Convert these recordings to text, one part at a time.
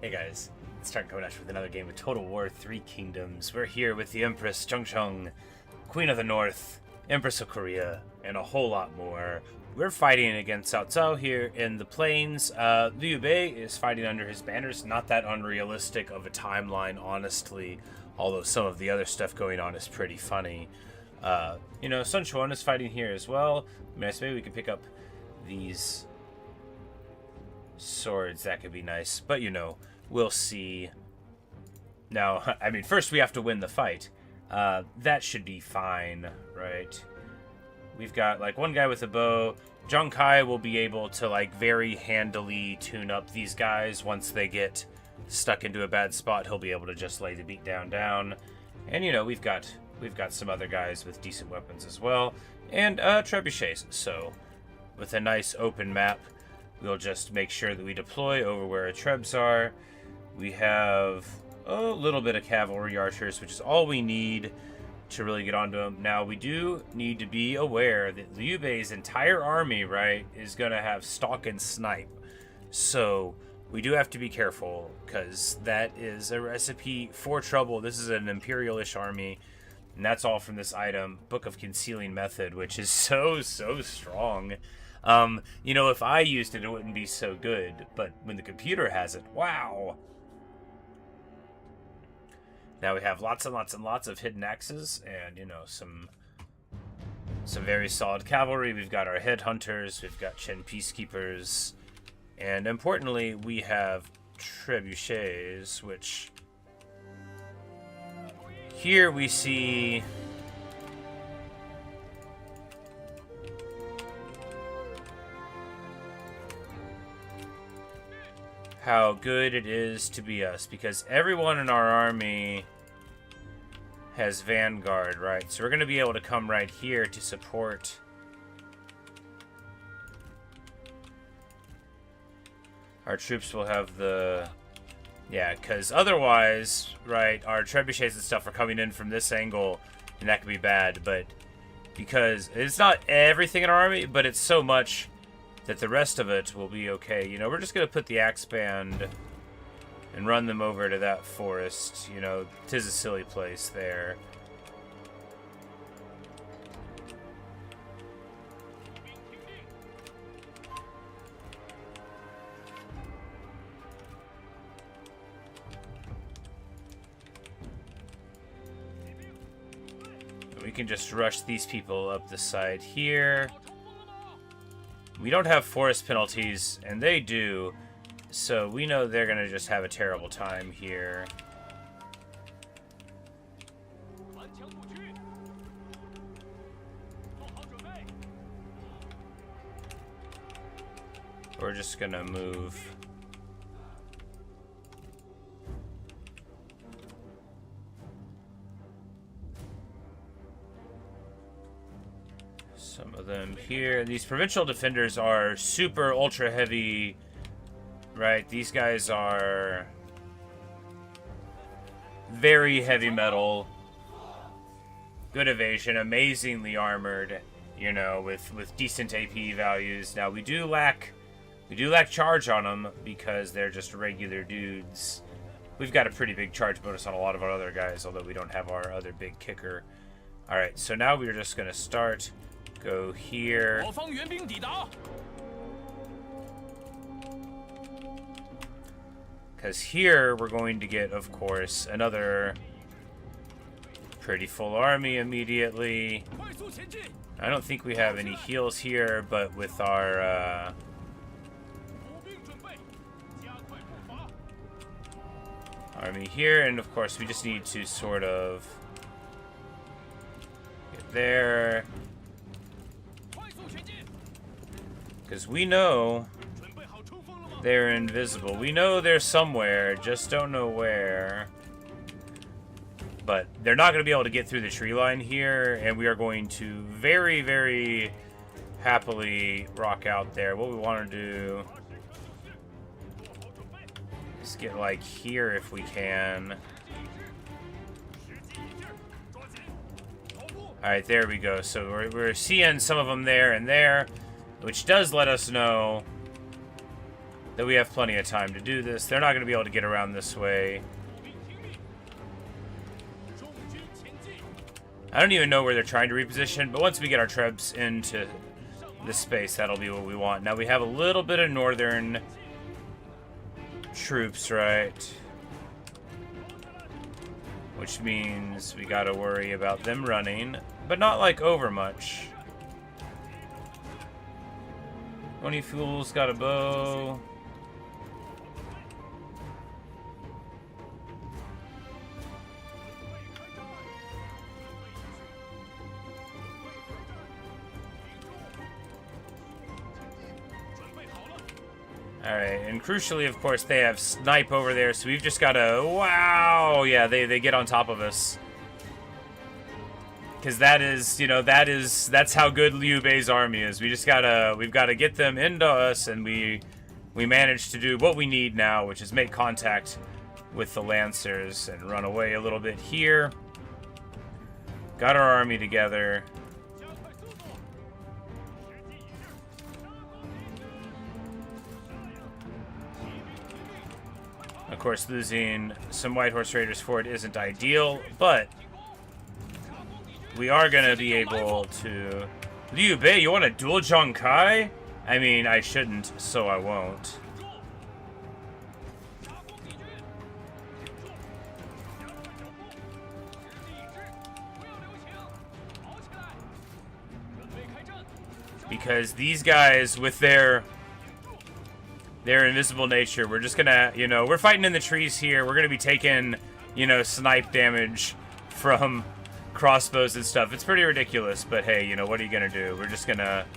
Hey guys, let's start going at you with another game of Total War 3 Kingdoms. We're here with the Empress Zheng Jiang, Queen of the North, Empress of Korea, and a whole lot more. We're fighting against Cao Cao here in the plains. Liu Bei is fighting under his banners. Not that unrealistic of a timeline, honestly, although some of the other stuff going on is pretty funny. Sun Quan is fighting here as well. Maybe we can pick up these swords. That could be nice, but we'll see. Now, I mean, first we have to win the fight. That should be fine, right? We've got like one guy with a bow. Zhang Kai will be able to like very handily tune up these guys. Once they get stuck into a bad spot, he'll be able to just lay the beat down. And we've got some other guys with decent weapons as well, and trebuchets. So with a nice open map, we'll just make sure that we deploy over where our trebs are. We have a little bit of cavalry archers, which is all we need to really get onto them. Now, we do need to be aware that Liu Bei's entire army, right, is going to have stalk and snipe. So we do have to be careful, because that is a recipe for trouble. This is an imperial-ish army, and that's all from this item, Book of Concealing Method, which is so strong. If I used it, it wouldn't be so good, but when the computer has it, wow. Now we have lots and lots of hidden axes, and some very solid cavalry. We've got our headhunters, we've got Chen peacekeepers, and importantly, we have trebuchets, which here we see how good it is to be us, because everyone in our army has vanguard, right? So we're going to be able to come right here to support our troops. Will have because otherwise, right, our trebuchets and stuff are coming in from this angle, and that could be bad. But because it's not everything in our army, but it's so much that the rest of it will be okay. We're just going to put the axe band and run them over to that forest. Tis a silly place there. We can just rush these people up the side here. We don't have forest penalties, and they do, so we know they're going to just have a terrible time here. We're just going to move some of them here. These provincial defenders are super ultra heavy, right? These guys are very heavy metal, good evasion, amazingly armored, with decent AP values. Now we do lack charge on them because they're just regular dudes. We've got a pretty big charge bonus on a lot of our other guys, although we don't have our other big kicker. All right, so now we're just going to start. Go here. Because here we're going to get, of course, another pretty full army immediately. I don't think we have any heals here, but with our army here, and of course we just need to sort of get there. Because we know they're invisible. We know they're somewhere, just don't know where. But they're not going to be able to get through the tree line here, and we are going to very, very happily rock out there. What we want to do is get like here if we can. Alright, there we go. So we're seeing some of them there and there, which does let us know that we have plenty of time to do this. They're not going to be able to get around this way. I don't even know where they're trying to reposition, but once we get our troops into this space, that'll be what we want. Now we have a little bit of northern troops, right? Which means we gotta worry about them running, but not like over much. 20 fools got a bow. Alright, and crucially, of course, they have snipe over there, so we've just got to... Wow! Yeah, they get on top of us. Because that is, you know, that's how good Liu Bei's army is. We've got to get them into us, and we managed to do what we need now, which is make contact with the Lancers and run away a little bit here. Got our army together. Of course, losing some White Horse Raiders for it isn't ideal, but we are going to be able to... Liu Bei, you want to duel Zhang Kai? I mean, I shouldn't, so I won't. Because these guys, with their invisible nature, we're just gonna, you know, we're fighting in the trees here. We're gonna be taking, you know, snipe damage from crossbows and stuff. It's pretty ridiculous, but hey, you know, what are you gonna do? We're just gonna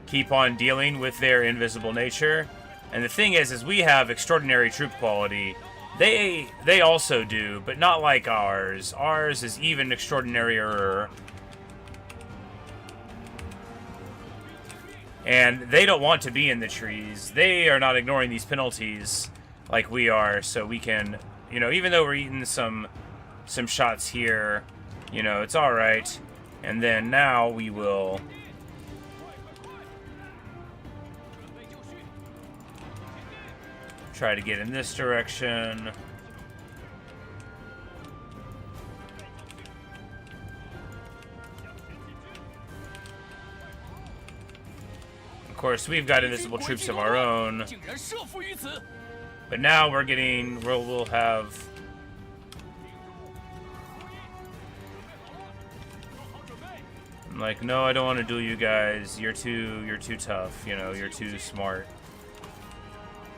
keep on dealing with their invisible nature. And the thing is we have extraordinary troop quality. They also do, but not like ours. Ours is even extraordinarier. And they don't want to be in the trees. They are not ignoring these penalties like we are, so we can, you know, even though we're eating some shots here, you know, it's all right. And then now we will try to get in this direction. Of course, we've got invisible troops of our own, but now we're getting, we'll have... I'm like, no, I don't want to duel you guys. You're too tough, you know, you're too smart.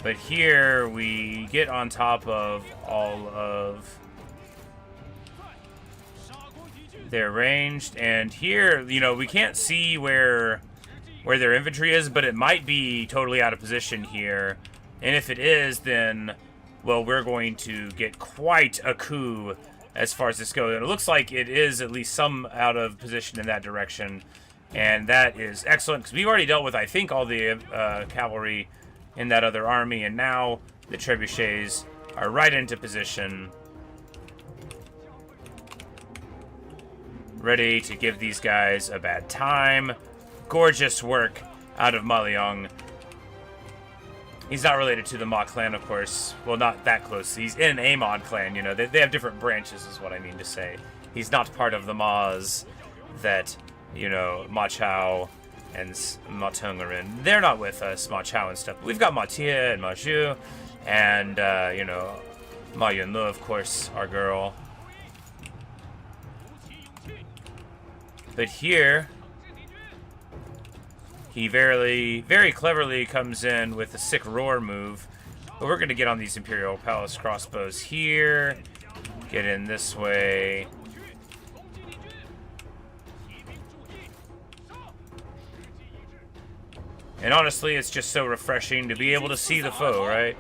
But here we get on top of all of their ranged, and here, you know, we can't see where their infantry is, but it might be totally out of position here. And if it is, then, well, we're going to get quite a coup as far as this goes. And it looks like it is at least some out of position in that direction. And that is excellent, because we've already dealt with, I think, all the cavalry in that other army. And now the trebuchets are right into position, ready to give these guys a bad time. Gorgeous work out of Ma Liang. He's not related to the Ma clan, of course. Well, not that close. He's in a Ma clan, you know. They have different branches, is what I mean to say. He's not part of the Ma's that, you know, Ma Chao and Ma Teng are in. They're not with us, Ma Chao and stuff. We've got Ma Tie and Ma Zhu and, you know, Ma Yunlu, of course, our girl. But here... he very cleverly comes in with a sick roar move. But we're going to get on these Imperial Palace crossbows here. Get in this way. And honestly, it's just so refreshing to be able to see the foe, right?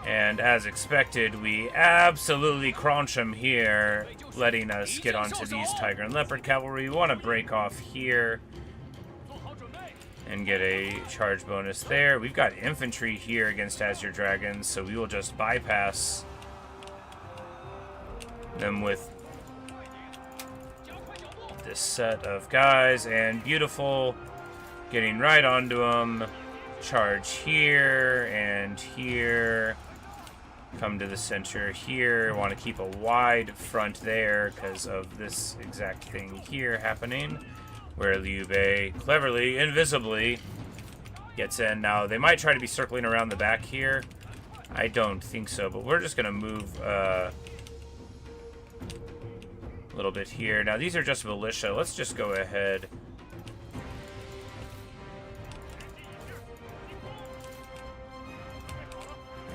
And as expected, we absolutely crunch them here, letting us get onto these Tiger and Leopard cavalry. We want to break off here. and get a charge bonus there. We've got infantry here against Azure Dragons, so we will just bypass them with this set of guys, and beautiful, getting right onto them. Charge here and here. Come to the center here. Want to keep a wide front there because of this exact thing here happening, where Liu Bei cleverly, invisibly, gets in. Now, they might try to be circling around the back here. I don't think so, but we're just going to move a little bit here. Now, these are just militia. Let's just go ahead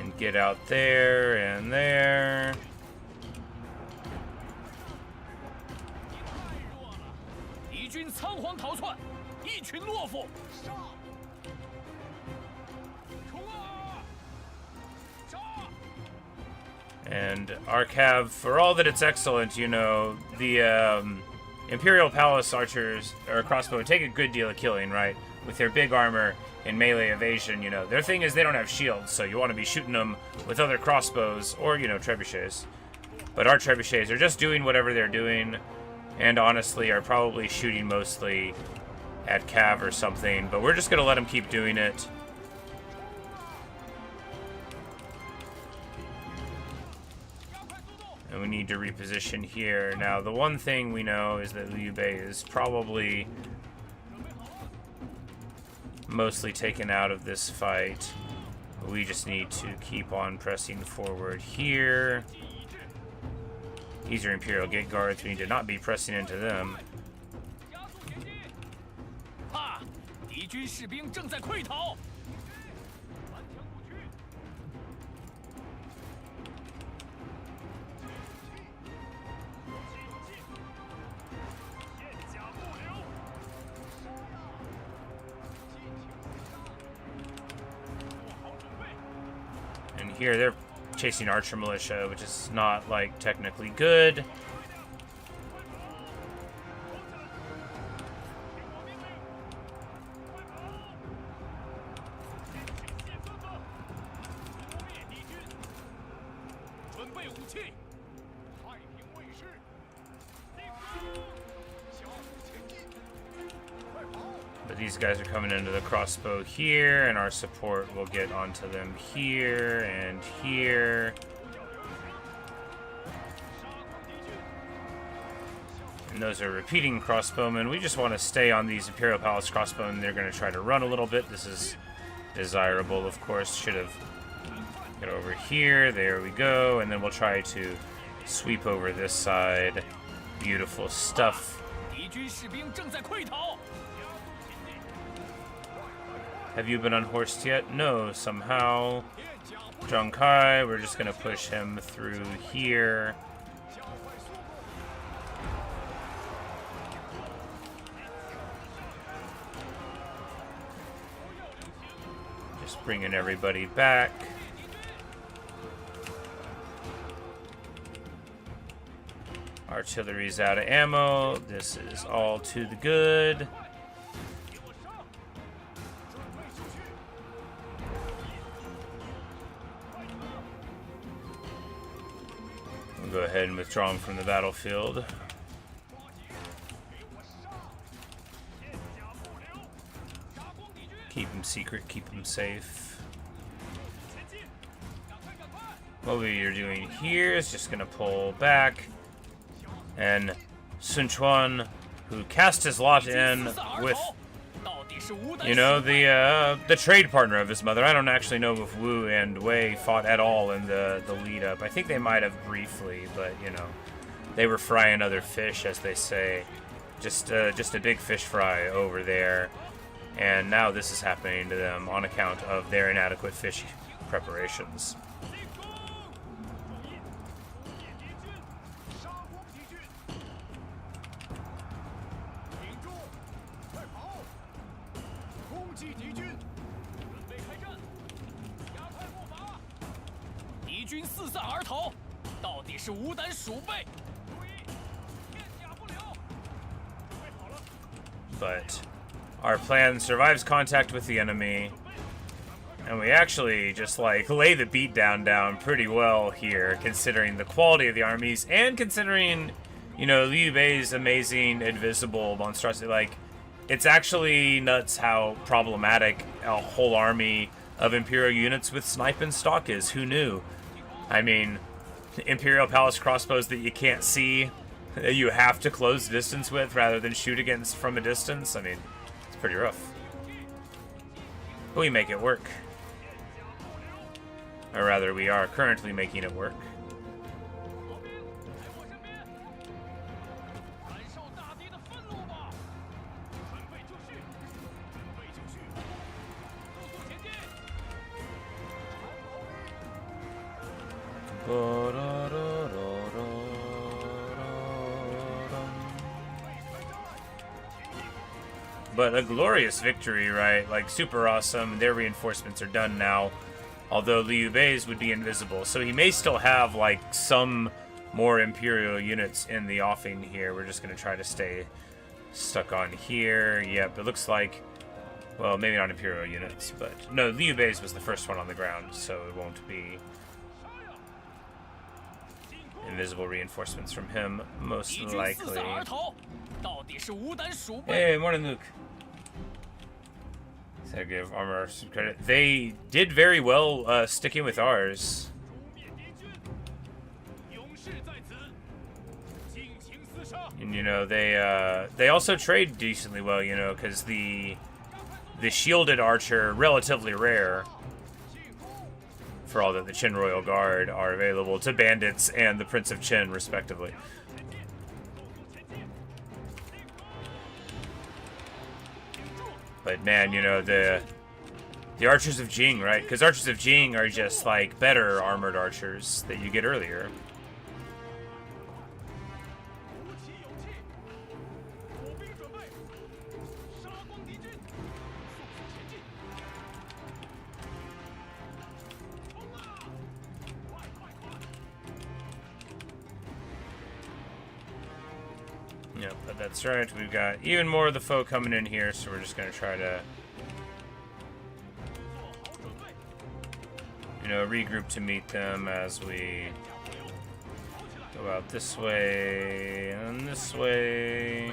and get out there and there. And our cav, for all that it's excellent, you know, the Imperial Palace archers, or crossbow, take a good deal of killing, right? With their big armor and melee evasion, you know. Their thing is they don't have shields, so you want to be shooting them with other crossbows or, you know, trebuchets. But our trebuchets are just doing whatever they're doing, and honestly are probably shooting mostly at cav or something, but we're just going to let them keep doing it. And we need to reposition here. Now, the one thing we know is that Liu Bei is probably mostly taken out of this fight. We just need to keep on pressing forward here. These are Imperial Gate Guards. We need to not be pressing into them. And here they're chasing archer militia, which is not, like, technically good. But these guys are coming into the crossbow here, and our support will get onto them here and here. And those are repeating crossbowmen. We just want to stay on these Imperial Palace crossbowmen. They're going to try to run a little bit. This is desirable, of course. Should have get over here. There we go. And then we'll try to sweep over this side. Beautiful stuff. Have you been unhorsed yet? No, somehow. Zhang Kai, we're just going to push him through here. Just bringing everybody back. Artillery's out of ammo. This is all to the good. We'll go ahead and withdraw him from the battlefield. Keep him secret, keep him safe. What we are doing here is just going to pull back. And Sun Quan, who cast his lot in with, you know, the trade partner of his mother. I don't actually know if Wu and Wei fought at all in the lead up. I think they might have briefly, but, you know, they were frying other fish, as they say. Just a big fish fry over there. And now this is happening to them on account of their inadequate fish preparations. But Our plan survives contact with the enemy. And we actually just, like, lay the beatdown down pretty well here, considering the quality of the armies, and considering, you know, Liu Bei's amazing invisible monstrosity. Like, it's actually nuts how problematic a whole army of Imperial units with snipe and stalk is. Who knew? I mean, Imperial Palace crossbows that you can't see, that you have to close distance with rather than shoot against from a distance. I mean, it's pretty rough. But we make it work. Or rather, we are currently making it work. But a glorious victory, right? Like, super awesome. Their reinforcements are done now. Although Liu Bei's would be invisible. So he may still have, like, some more Imperial units in the offing here. We're just going to try to stay stuck on here. Yep, it looks like... Well, maybe not Imperial units, but... No, Liu Bei's was the first one on the ground, so it won't be... invisible reinforcements from him, most likely. Hey, morning, Luke. I give armor some credit. They did very well sticking with ours. And you know, they also trade decently well, you know, because the shielded archer, relatively rare, for all that the Qin Royal Guard are available to bandits and the Prince of Qin, respectively. But man, you know, the archers of Jing, right? Because archers of Jing are just like better armored archers that you get earlier. Yep, but that's right. We've got even more of the foe coming in here, so we're just going to try to, you know, regroup to meet them as we go out this way and this way.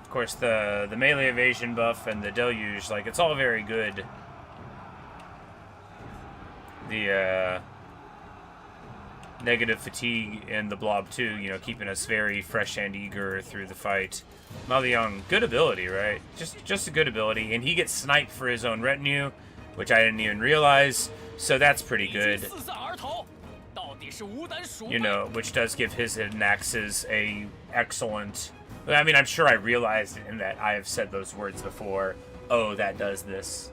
Of course, the melee evasion buff and the deluge, like, it's all very good. The negative fatigue and the blob too, you know, keeping us very fresh and eager through the fight. Ma Liang, good ability, right? Just a good ability, and he gets sniped for his own retinue, which I didn't even realize, so that's pretty good. You know, which does give his hidden axes a excellent... I mean, I'm sure I realized in that I have said those words before. Oh, that does this.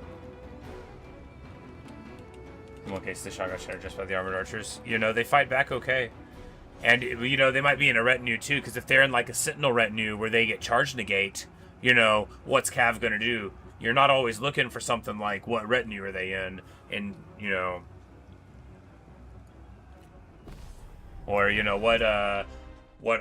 In one case, the shot got shattered just by the armored archers. You know, they fight back okay. And, you know, they might be in a retinue, too, because if they're in, like, a sentinel retinue where they get charge negate, you know, what's Cav going to do? You're not always looking for something like, what retinue are they in? And, you know... Or, you know, what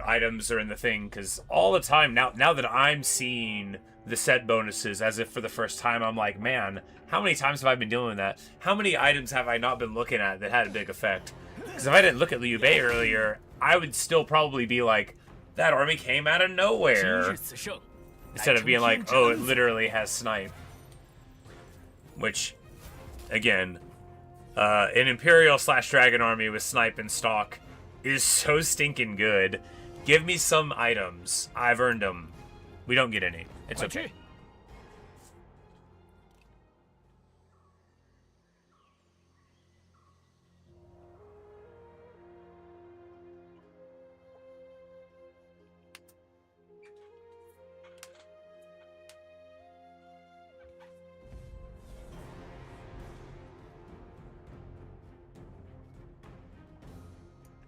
items are in the thing, because all the time, now that I'm seeing the set bonuses as if for the first time, I'm like, man... How many times have I been dealing with that? How many items have I not been looking at that had a big effect? Because if I didn't look at Liu Bei earlier, I would still probably be like, that army came out of nowhere. Instead of being like, oh, it literally has snipe. Which, again, an Imperial / Dragon army with snipe and stalk is so stinking good. Give me some items. I've earned them. We don't get any. It's okay.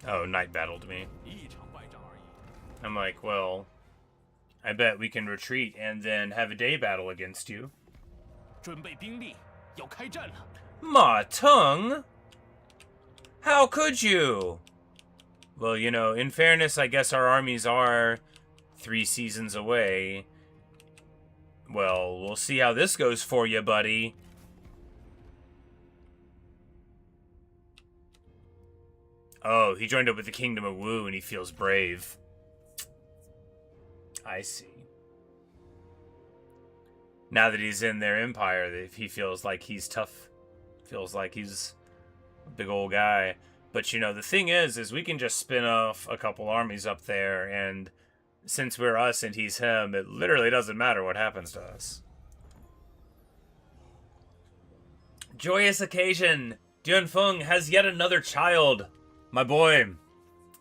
Oh, night battled me. I'm like, well, I bet we can retreat and then have a day battle against you. Ma Teng? How could you? Well, you know, in fairness, I guess our armies are 3 seasons away. Well, we'll see how this goes for you, buddy. Oh, he joined up with the Kingdom of Wu and he feels brave. I see. Now that he's in their empire, he feels like he's tough. Feels like he's a big old guy. But, you know, the thing is we can just spin off a couple armies up there, and since we're us and he's him, it literally doesn't matter what happens to us. Joyous occasion! Duanfeng has yet another child. My boy.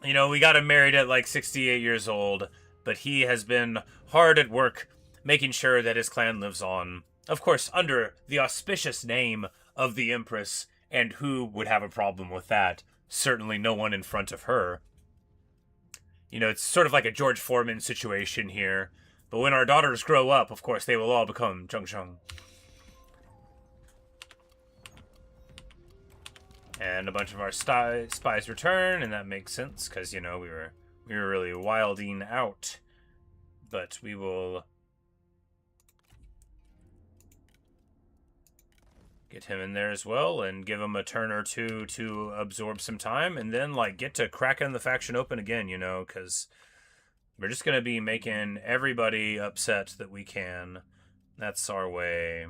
You know, we got him married at like 68 years old, but he has been hard at work making sure that his clan lives on. Of course, under the auspicious name of the Empress, and who would have a problem with that? Certainly no one in front of her. You know, it's sort of like a George Foreman situation here. But when our daughters grow up, of course, they will all become Zheng. And a bunch of our spies return, and that makes sense, because, you know, we were really wilding out. But we will get him in there as well, and give him a turn or two to absorb some time, and then, like, get to cracking the faction open again, you know, because we're just going to be making everybody upset that we can. That's our way.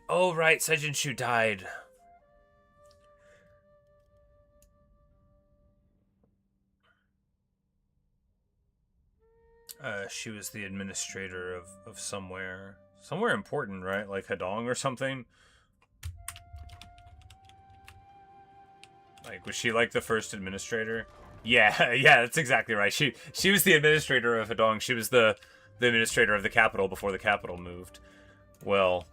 Oh, right, Sejin Shu died. She was the administrator of somewhere. Somewhere important, right? Like Hedong or something? Like, was she like the first administrator? Yeah, yeah, that's exactly right. She was the administrator of Hedong. She was the administrator of the capital before the capital moved. Well...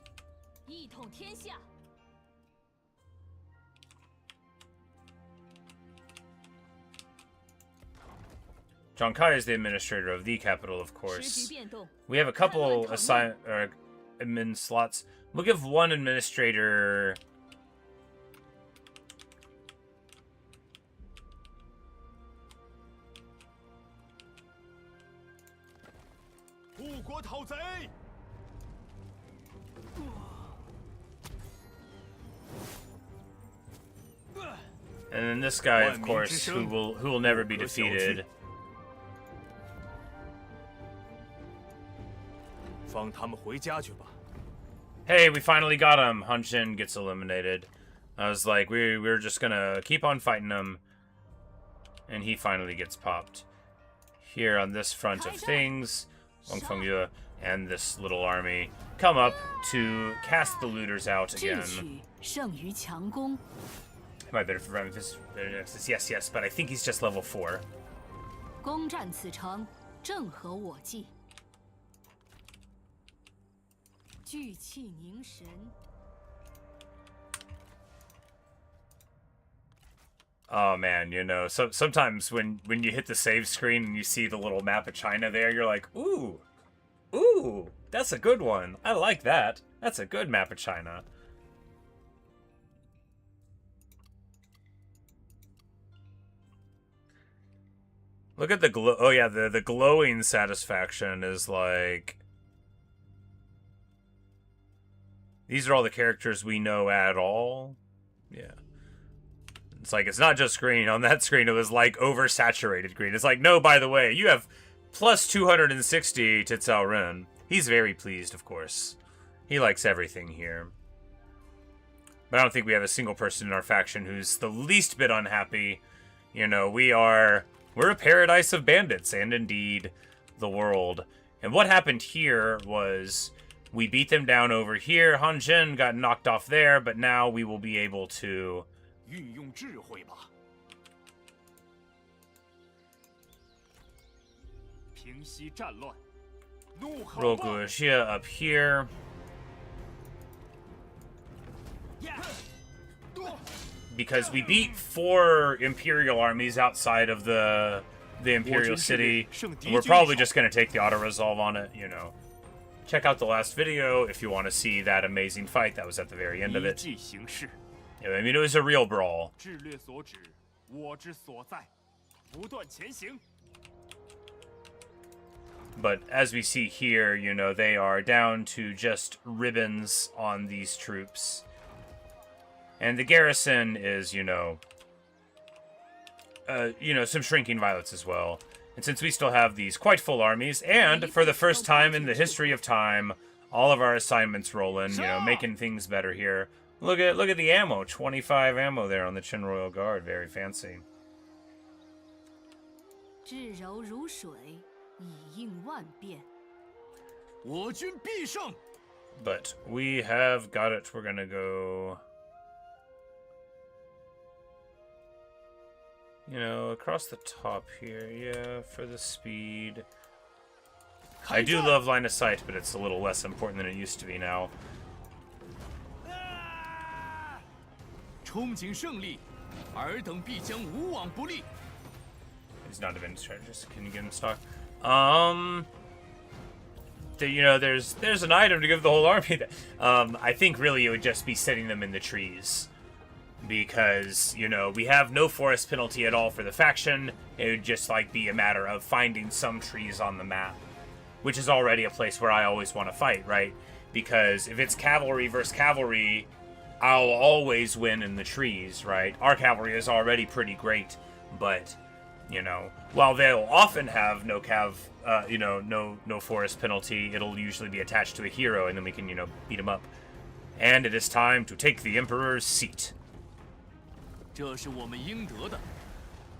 Zhang Kai is the administrator of the capital, of course. We have a couple admin slots. We'll give one administrator... And then this guy, of course, who will never be defeated. Hey, we finally got him. Han Xin gets eliminated. I was like, we were just gonna keep on fighting him, and he finally gets popped. Here on this front of things, Wang Fengyue and this little army come up to cast the looters out again. Am I better for running this? Yes, but I think he's just level 4. Oh man, you know, so sometimes when you hit the save screen and you see the little map of China there, you're like, ooh, that's a good one. I like that. That's a good map of China. Look at the glow. Oh yeah, the glowing satisfaction is like... These are all the characters we know at all. Yeah. It's like, it's not just green. On that screen, it was like oversaturated green. It's like, no, by the way, you have plus 260 to Cao Ren. He's very pleased, of course. He likes everything here. But I don't think we have a single person in our faction who's the least bit unhappy. You know, we're a paradise of bandits, and indeed, the world. And what happened here was... We beat them down over here. Han Xin got knocked off there, but now we will be able to... Roll Guoxia up here. Because we beat 4 Imperial armies outside of the Imperial City. We're probably just going to take the auto-resolve on it, you know. Check out the last video if you want to see that amazing fight that was at the very end of it. Yeah, I mean, it was a real brawl. But as we see here, you know, they are down to just ribbons on these troops. And the garrison is, some shrinking violets as well. And since we still have these quite full armies, and for the first time in the history of time, all of our assignments rolling, making things better here. Look at the ammo, 25 ammo there on the Qin Royal Guard, very fancy. But we have got it. We're gonna go, across the top here, yeah, for the speed. I do love line of sight, but it's a little less important than it used to be now. He's not a event strategist. Can you get him stock? There's an item to give the whole army. I think really it would just be setting them in the trees. Because, we have no forest penalty at all for the faction. It would just, be a matter of finding some trees on the map. Which is already a place where I always want to fight, right? Because if it's cavalry versus cavalry, I'll always win in the trees, right? Our cavalry is already pretty great, but, while they'll often have no forest penalty, it'll usually be attached to a hero, and then we can, beat them up. And it is time to take the Emperor's seat.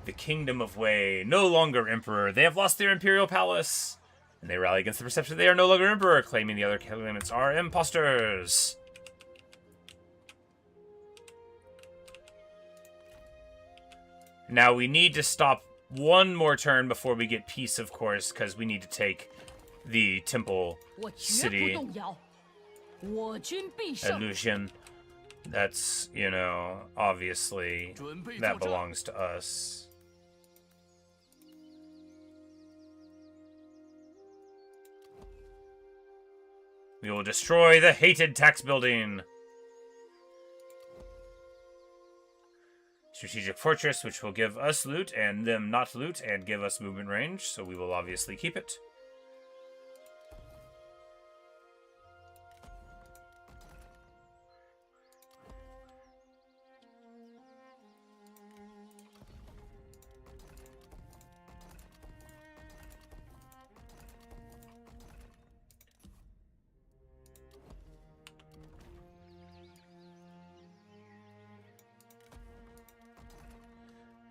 The Kingdom of Wei, no longer Emperor. They have lost their Imperial Palace. And they rally against the perception they are no longer Emperor, claiming the other claimants are imposters. Now we need to stop one more turn before we get peace, of course, because we need to take the temple city. Illusion. That's, obviously, that belongs to us. We will destroy the hated tax building. Strategic fortress, which will give us loot and them not loot and give us movement range, so we will obviously keep it.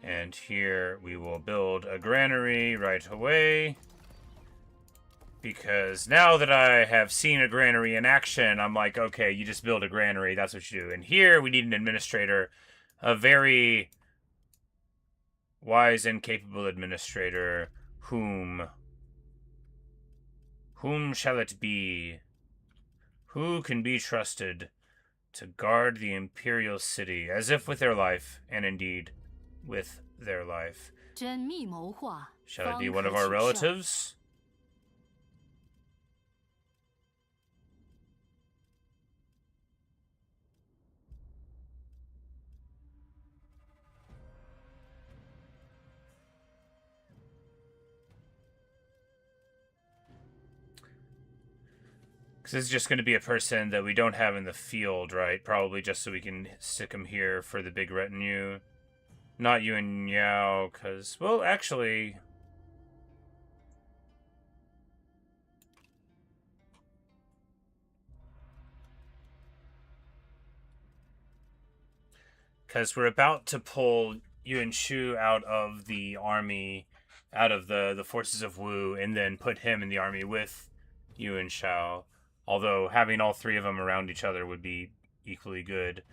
And here we will build a granary right away. Because now that I have seen a granary in action, I'm like, okay, you just build a granary, that's what you do. And here we need an administrator, a very wise and capable administrator. Whom shall it be? Who can be trusted to guard the imperial city, as if with their life, and indeed with their life? Shall it be one of our relatives? Because this is just going to be a person that we don't have in the field, right? Probably just so we can stick him here for the big retinue. Not Yuan Yao, because, well, actually... Because we're about to pull Yuan Shu out of the army, out of the forces of Wu, and then put him in the army with Yuan Shao. Although having all three of them around each other would be equally good.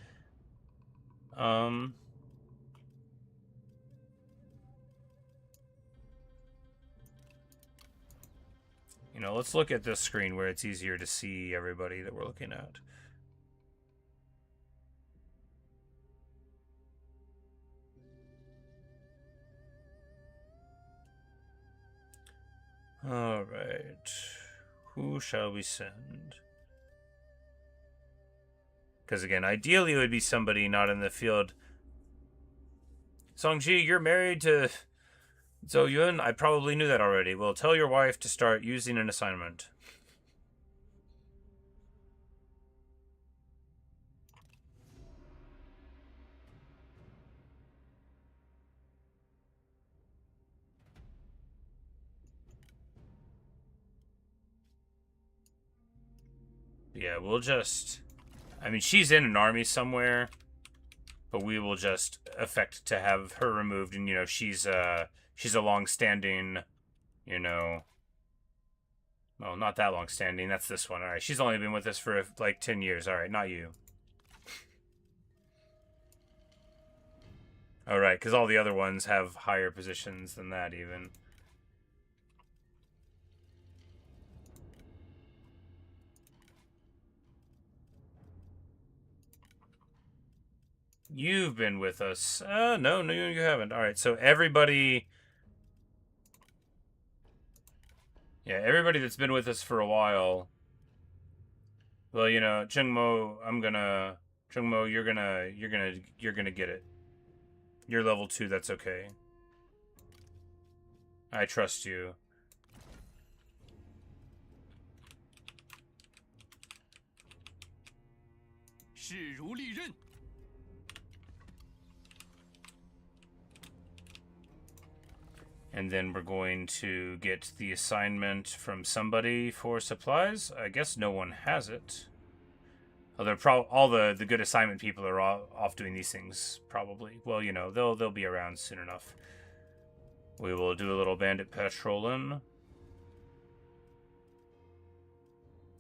Let's look at this screen where it's easier to see everybody that we're looking at. All right. Who shall we send? Because, again, ideally it would be somebody not in the field. Songji, you're married to Zhou Yun? I probably knew that already. Well, tell your wife to start using an assignment. Yeah, we'll just... I mean, she's in an army somewhere, but we will just effect to have her removed, and, you know, she's a long-standing, you know... Well, not that long-standing, that's this one. Alright, she's only been with us for, like, 10 years. Alright, not you. Alright, because all the other ones have higher positions than that, even. You've been with us. No, you haven't. Alright, so everybody... Yeah, everybody that's been with us for a while... Well, you know, Chengmo, Chengmo, you're gonna get it. You're level 2, that's okay. I trust you. And then we're going to get the assignment from somebody for supplies. I guess no one has it. Although all the good assignment people are off doing these things, probably. Well, you know, they'll be around soon enough. We will do a little bandit patrolling.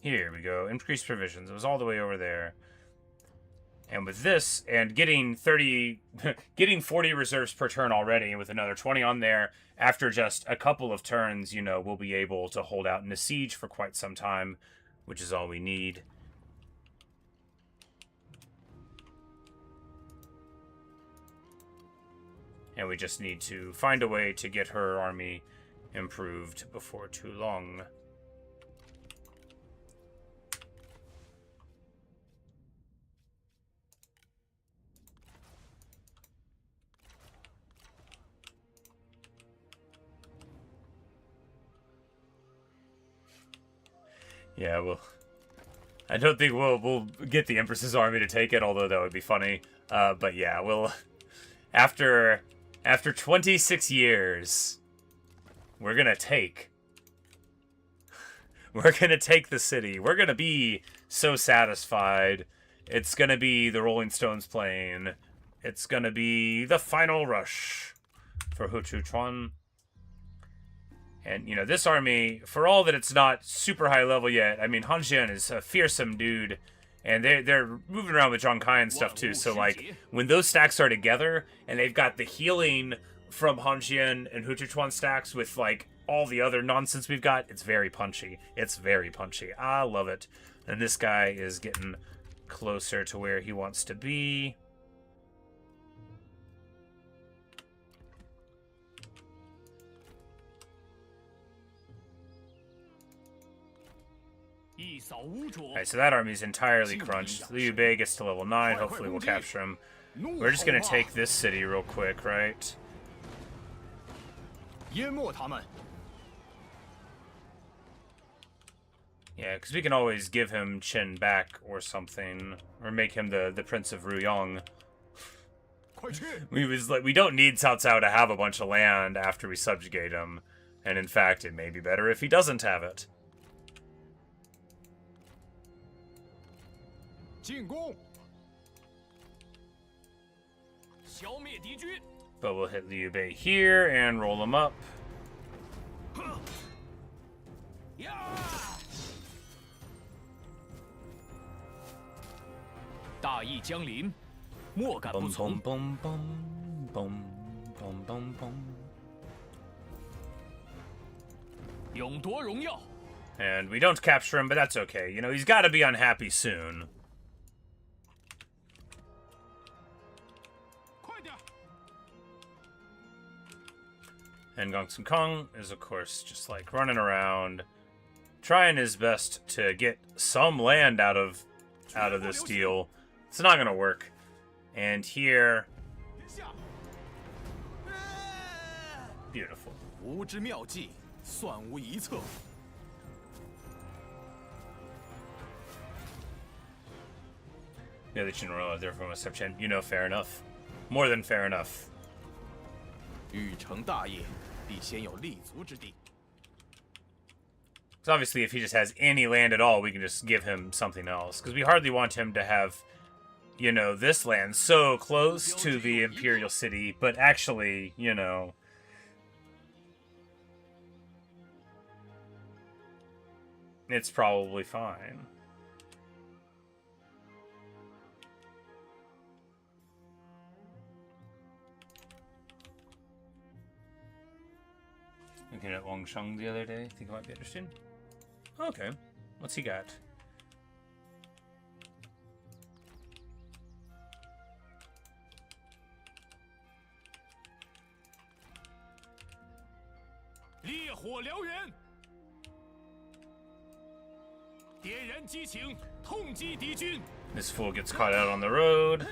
Here we go. Increased provisions. It was all the way over there. And with this, and getting 40 reserves per turn already, with another 20 on there, after just a couple of turns, you know, we'll be able to hold out in a siege for quite some time, which is all we need. And we just need to find a way to get her army improved before too long. Yeah, well, I don't think we'll get the Empress's army to take it, although that would be funny. But yeah, we'll after 26 years, we're gonna take the city. We're gonna be so satisfied. It's gonna be the Rolling Stones playing. It's gonna be the final rush for Huchuchuan. And, you know, this army, for all that it's not super high level yet, I mean, Han Jian is a fearsome dude, and they're moving around with Zhang Kai and stuff, too, so, like, when those stacks are together, and they've got the healing from Han Jian and Huchuchuan stacks with, like, all the other nonsense we've got, it's very punchy. It's very punchy. I love it. And this guy is getting closer to where he wants to be. Alright, so that army's entirely crunched. Liu Bei gets to level 9. Hopefully we'll capture him. We're just gonna take this city real quick, right? Yeah, because we can always give him Qin back or something. Or make him the Prince of Ruyong. We don't need Cao Cao to have a bunch of land after we subjugate him. And in fact, it may be better if he doesn't have it. But we'll hit Liu Bei here and roll him up. And we don't capture him, but that's okay. You know, he's got to be unhappy soon. And Gong Sun Kong is, of course, just like running around, trying his best to get some land out of this deal. It's not gonna work. And here... Beautiful. The other general out there from a section, you know, fair enough. More than fair enough. So obviously, if he just has any land at all, we can just give him something else. Because we hardly want him to have, you know, this land so close to the Imperial City, but actually, you know... It's probably fine. Looking at Wang Sheng the other day, I think it might be interesting. Okay, what's he got? This fool gets caught out on the road.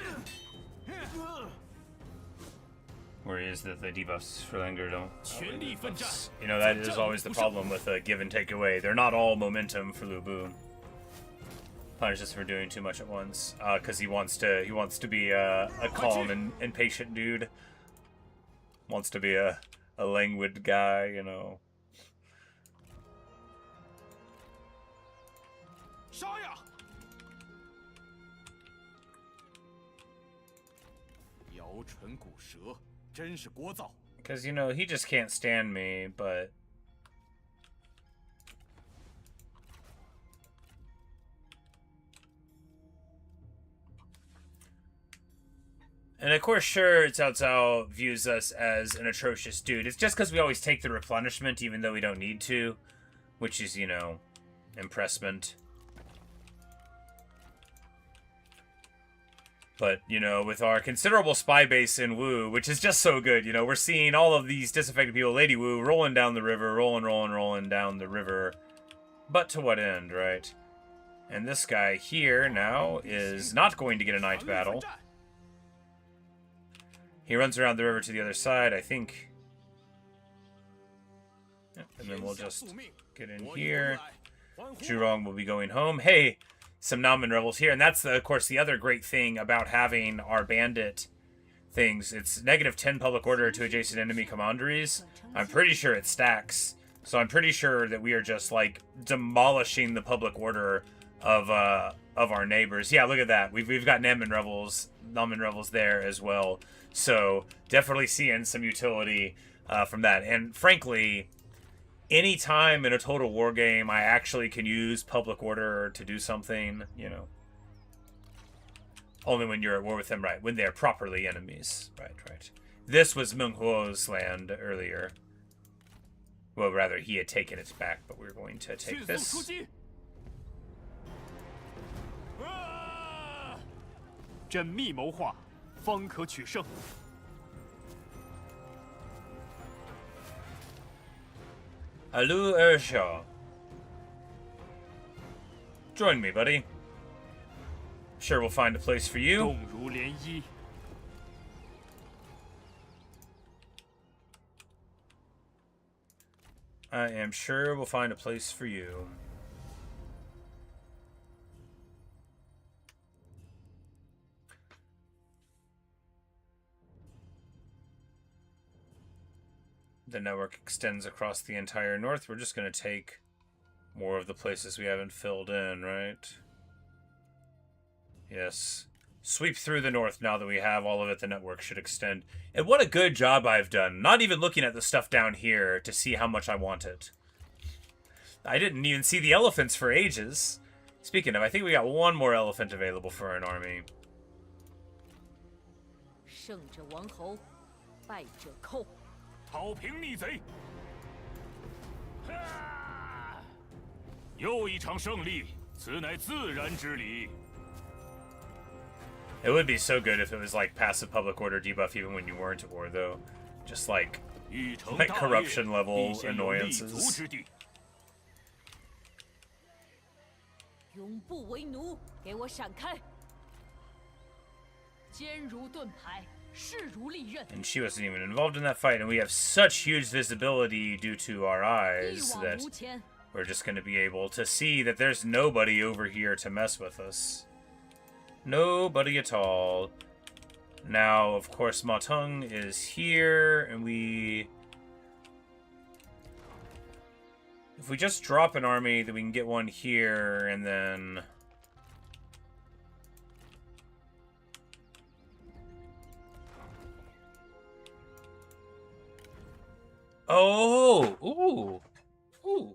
Where is that the debuffs for Langer don't... You know, that is always the problem with a give and take away. They're not all momentum for Lu Bu. Punishes for doing too much at once. Because he wants to be a calm and patient dude. Wants to be a languid guy, you know. Because, you know, he just can't stand me, but... And of course, sure, Cao Cao views us as an atrocious dude. It's just because we always take the replenishment, even though we don't need to. Which is, you know, impressment. But, you know, with our considerable spy base in Wu, which is just so good, you know, we're seeing all of these disaffected people, Lady Wu, rolling down the river, rolling down the river. But to what end, right? And this guy here now is not going to get a night battle. He runs around the river to the other side, I think. Yep, and then we'll just get in here. Zhurong will be going home. Hey! Some Nanman rebels here, and that's, of course, the other great thing about having our bandit things. It's -10 public order to adjacent enemy commanderies. I'm pretty sure it stacks, so I'm pretty sure that we are just, like, demolishing the public order of our neighbors. Yeah, look at that. We've got Nanman rebels there as well. So definitely seeing some utility from that. And frankly, any time in a total war game I actually can use public order to do something, you know. Only when you're at war with them, right? When they're properly enemies. Right. This was Meng Huo's land earlier. Well, rather, he had taken it back, but we're going to take this. Alu Ershaw. Join me, buddy. Sure we'll find a place for you. I am sure we'll find a place for you. The network extends across the entire north. We're just going to take more of the places we haven't filled in, right? Yes. Sweep through the north now that we have all of it. The network should extend. And what a good job I've done. Not even looking at the stuff down here to see how much I want it. I didn't even see the elephants for ages. Speaking of, I think we got one more elephant available for an army. It would be so good if it was like passive public order debuff even when you weren't at war, though. Just like corruption level annoyances. And she wasn't even involved in that fight, and we have such huge visibility due to our eyes that we're just going to be able to see that there's nobody over here to mess with us. Nobody at all. Now, of course, Matung is here, and we... If we just drop an army, then we can get one here, and then... Oh! Ooh! Ooh!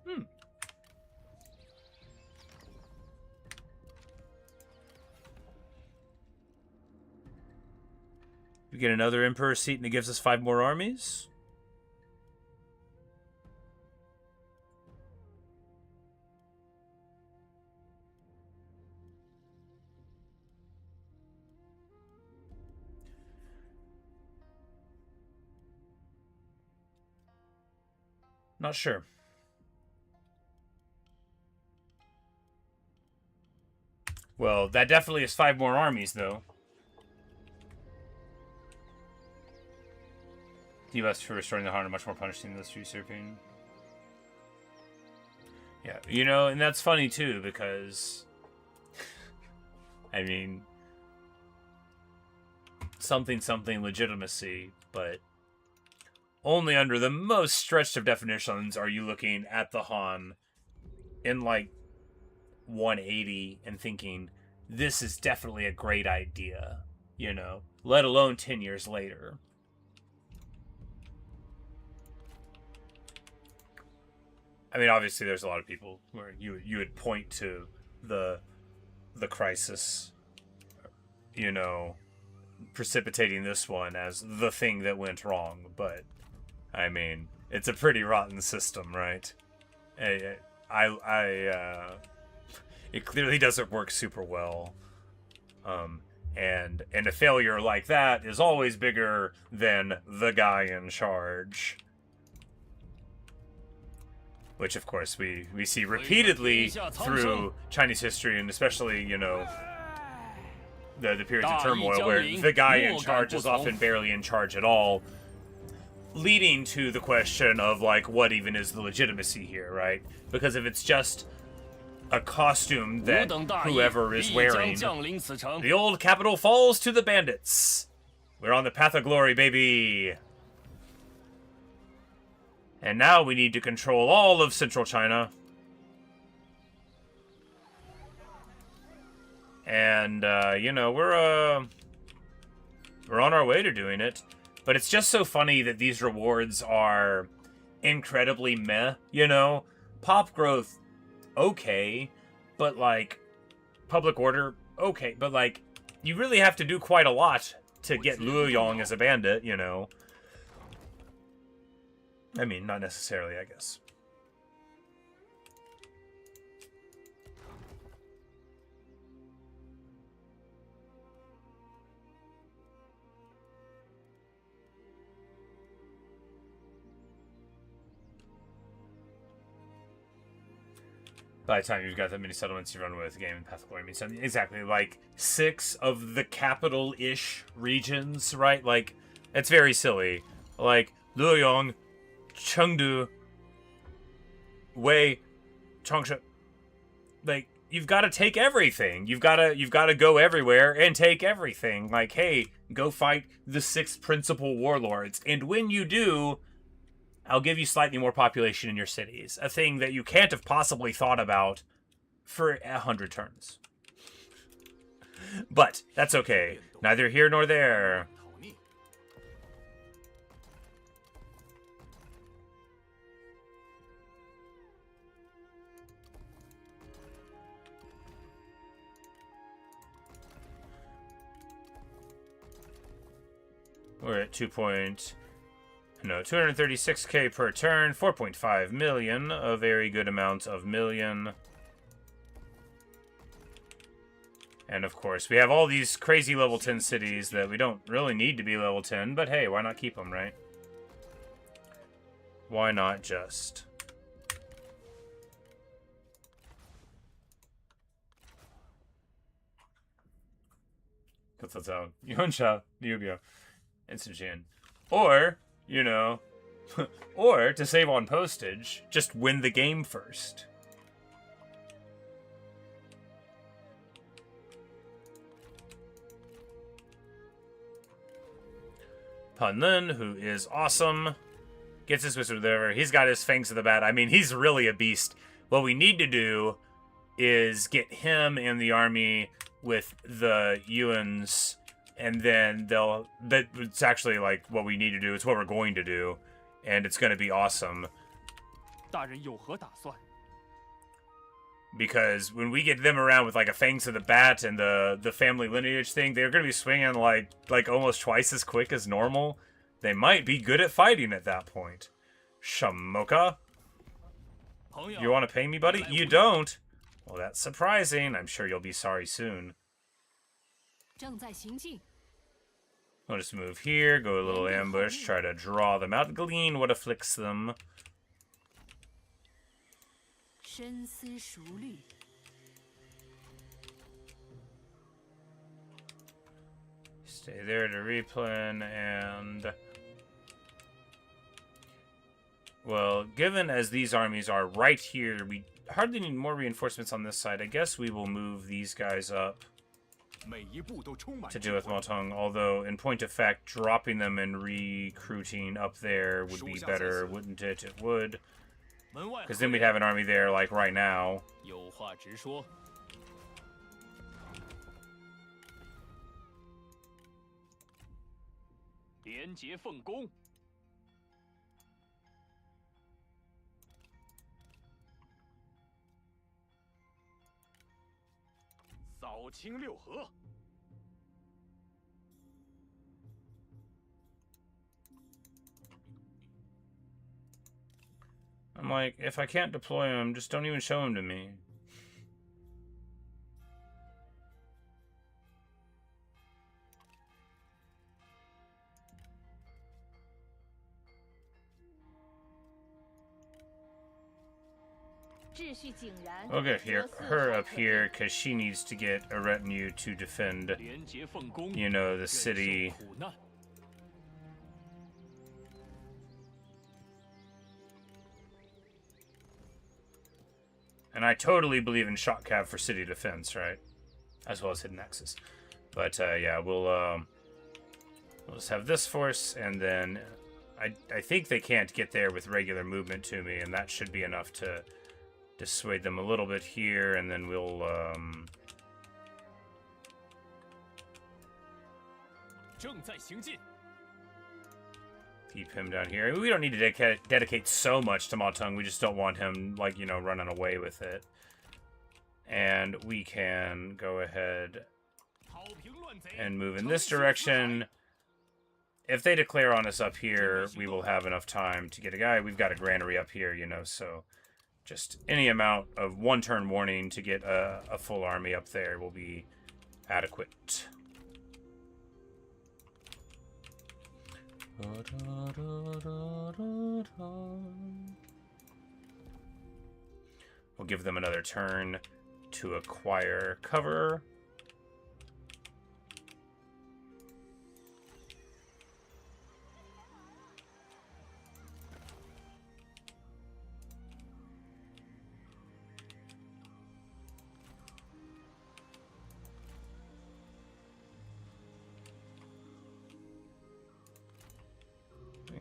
Hmm. We get another Emperor seat, and it gives us 5 more armies? Not sure. Well, that definitely is 5 more armies, though. Debuffs for restoring the heart are much more punishing than this usurping. Yeah, you know, and that's funny, too, because... I mean... Something legitimacy, but... Only under the most stretched of definitions are you looking at the Han in, like, 180 and thinking, this is definitely a great idea, you know, let alone 10 years later. I mean, obviously there's a lot of people where you would point to the crisis, you know, precipitating this one as the thing that went wrong, but... I mean, it's a pretty rotten system, right? It clearly doesn't work super well. And a failure like that is always bigger than the guy in charge. Which, of course, we see repeatedly through Chinese history, and especially, you know, the periods of turmoil where the guy in charge is often barely in charge at all. Leading to the question of, like, what even is the legitimacy here, right? Because if it's just a costume that whoever is wearing, the old capital falls to the bandits. We're on the path of glory, baby. And now we need to control all of central China. And, you know, we're on our way to doing it. But it's just so funny that these rewards are incredibly meh, you know? Pop growth, okay. But, like, public order, okay. But, like, you really have to do quite a lot to get Luoyang as a bandit, you know? I mean, not necessarily, I guess. By the time you've got that many settlements you run with, game and Path of Glory means something. Exactly, like 6 of the capital-ish regions, right? Like, it's very silly. Like, Luoyang, Chengdu, Wei, Changsha. Like, you've got to take everything. You've got to go everywhere and take everything. Like, hey, go fight the 6 principal warlords. And when you do, I'll give you slightly more population in your cities. A thing that you can't have possibly thought about for 100 turns. But that's okay. Neither here nor there. We're at 236k per turn, 4.5 million, a very good amount of million. And of course, we have all these crazy level 10 cities that we don't really need to be level 10, but hey, why not keep them, right? Why not just? Kutsatao, Yonsha, Ryubyo, and Sujin. Or, you know, or to save on postage, just win the game first. Panlin, who is awesome, gets his wizard there. He's got his fangs of the bat. I mean, he's really a beast. What we need to do is get him in the army with the Yuans, and then it's actually like what we need to do. It's what we're going to do, and it's going to be awesome. Because when we get them around with like a fangs of the bat and the family lineage thing, they're going to be swinging like almost twice as quick as normal. They might be good at fighting at that point. Shamoka? You want to pay me, buddy? You don't? Well, that's surprising. I'm sure you'll be sorry soon. I'll just move here, go a little ambush, try to draw them out, glean what afflicts them. Stay there to replan, and... well, given as these armies are right here, we hardly need more reinforcements on this side. I guess we will move these guys up to deal with Motong, although in point of fact, dropping them and recruiting up there would be better, wouldn't it? It would. Because then we'd have an army there, like, right now. I'm like, if I can't deploy them, just don't even show them to me. We'll get her up here, because she needs to get a retinue to defend, you know, the city. And I totally believe in shot cav for city defense, right? As well as hidden axis. But, yeah, we'll just have this force, and then I think they can't get there with regular movement to me, and that should be enough to dissuade them a little bit here, and then we'll, keep him down here. We don't need to dedicate so much to Motong. We just don't want him, like, you know, running away with it. And we can go ahead and move in this direction. If they declare on us up here, we will have enough time to get a guy. We've got a granary up here, you know, so just any amount of one-turn warning to get a full army up there will be adequate. We'll give them another turn to acquire cover.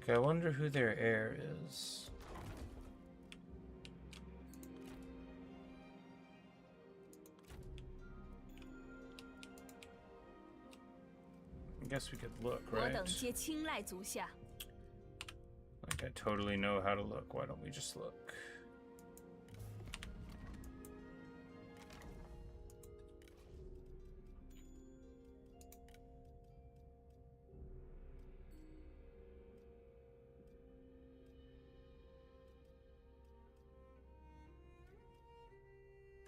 Okay, I wonder who their heir is. I guess we could look, right? Like, I totally know how to look. Why don't we just look?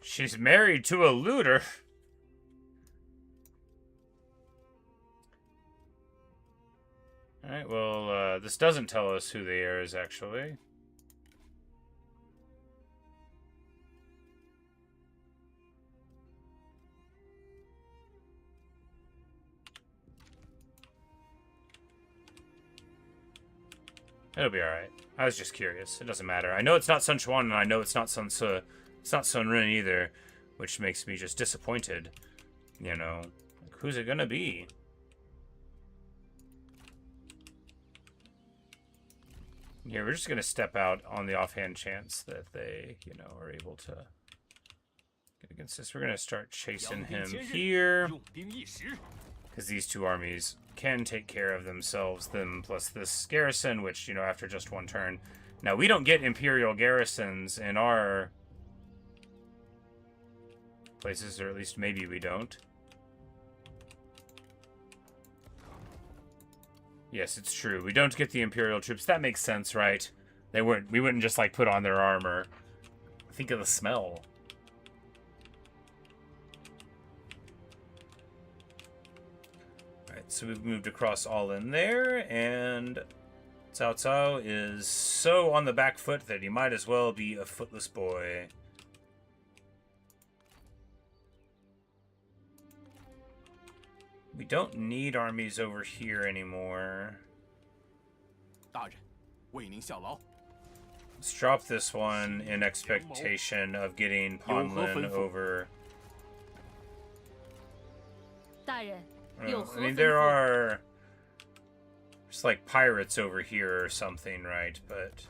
She's married to a looter. Alright, well, this doesn't tell us who the heir is, actually. It'll be alright. I was just curious. It doesn't matter. I know it's not Sun Quan, and I know it's not Sun Ce. It's not Sun Rin either, which makes me just disappointed. You know, like, who's it gonna be? Yeah, we're just gonna step out on the offhand chance that they, you know, are able to get against this. We're gonna start chasing him here, because these two armies can take care of themselves, them plus this garrison, which, you know, after just one turn. Now, we don't get Imperial garrisons in our places, or at least maybe we don't. Yes, it's true. We don't get the Imperial troops. That makes sense, right? We wouldn't just, like, put on their armor. Think of the smell. So we've moved across all in there, and Cao Cao is so on the back foot that he might as well be a footless boy. We don't need armies over here anymore. Let's drop this one in expectation of getting Panlin over. I mean, there are just like pirates over here or something, right? But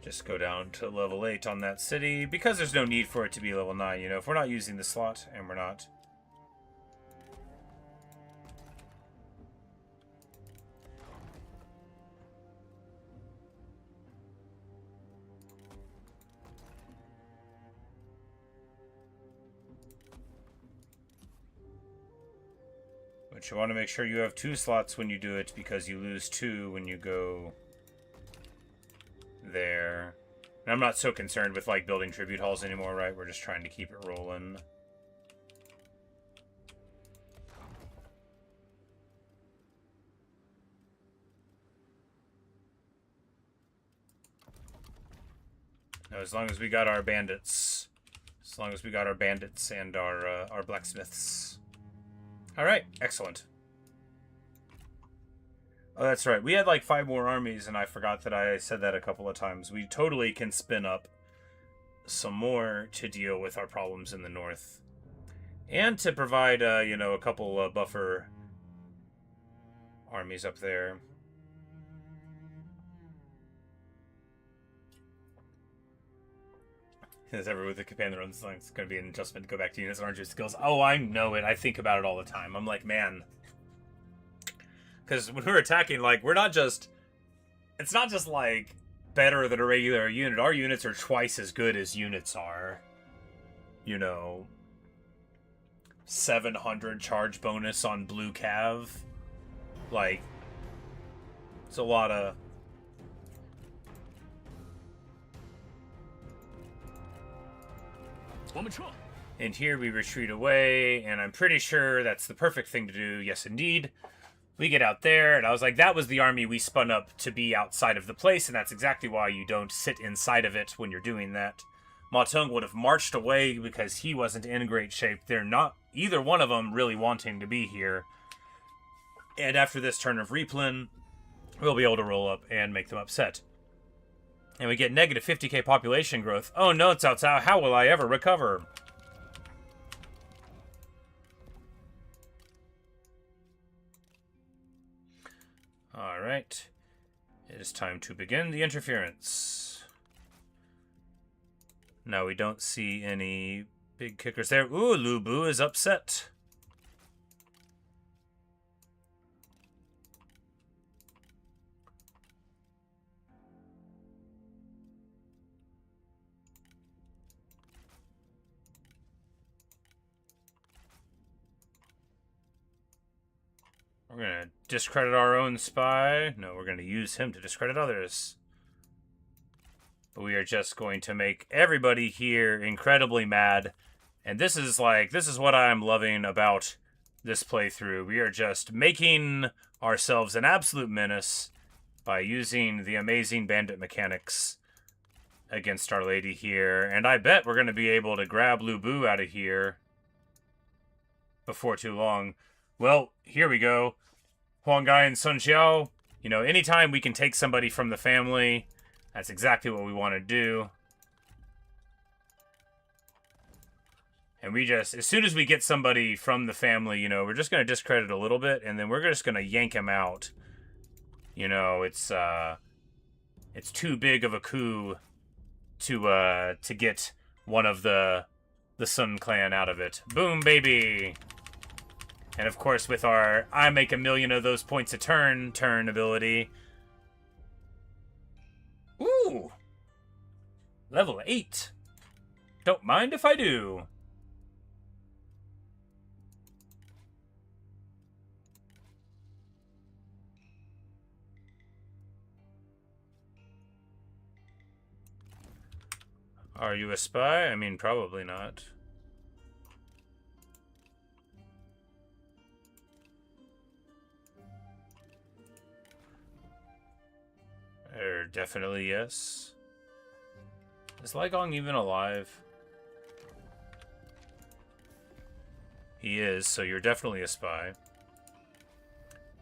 just go down to level 8 on that city, because there's no need for it to be level 9, you know, if we're not using the slot, and we're not. But you want to make sure you have 2 slots when you do it, because you lose 2 when you go there. And I'm not so concerned with, like, building tribute halls anymore, right? We're just trying to keep it rolling. Now, as long as we got our bandits. As long as we got our bandits and our blacksmiths. Alright, excellent. Oh, that's right. We had like 5 more armies, and I forgot that I said that a couple of times. We totally can spin up some more to deal with our problems in the north. And to provide, you know, a couple buffer armies up there. As ever with the Commander runs, it's going to be an adjustment to go back to units and RNG skills. Oh, I know it. I think about it all the time. I'm like, man. Because when we're attacking, like, we're not just... It's not just, like, better than a regular unit. Our units are twice as good as units are. You know... 700 charge bonus on Blue Cav. Like... It's a lot of... And here we retreat away, and I'm pretty sure that's the perfect thing to do. Yes, indeed. We get out there, and I was like, that was the army we spun up to be outside of the place, and that's exactly why you don't sit inside of it when you're doing that. Ma Teng would have marched away because he wasn't in great shape. They're not, either one of them, really wanting to be here. And after this turn of Replin, we'll be able to roll up and make them upset. And we get negative 50k population growth. Oh no, Cao Cao, how will I ever recover? Alright. It is time to begin the interference. Now we don't see any big kickers there. Ooh, Lu Bu is upset. We're going to discredit our own spy. No, we're going to use him to discredit others. But we are just going to make everybody here incredibly mad. And this is like, this is what I'm loving about this playthrough. We are just making ourselves an absolute menace by using the amazing bandit mechanics against Our Lady here. And I bet we're going to be able to grab Lu Bu out of here before too long. Well, here we go. Huang Gai and Sun Xiao. You know, anytime we can take somebody from the family, that's exactly what we want to do. And we just, as soon as we get somebody from the family, you know, we're just going to discredit a little bit, and then we're just going to yank him out. You know, it's too big of a coup to get one of the Sun clan out of it. Boom, baby! And of course, with our I make a million of those points a turn ability. Ooh! Level 8. Don't mind if I do. Are you a spy? I mean, probably not. Definitely yes. Is Lai Gong even alive? He is, so you're definitely a spy.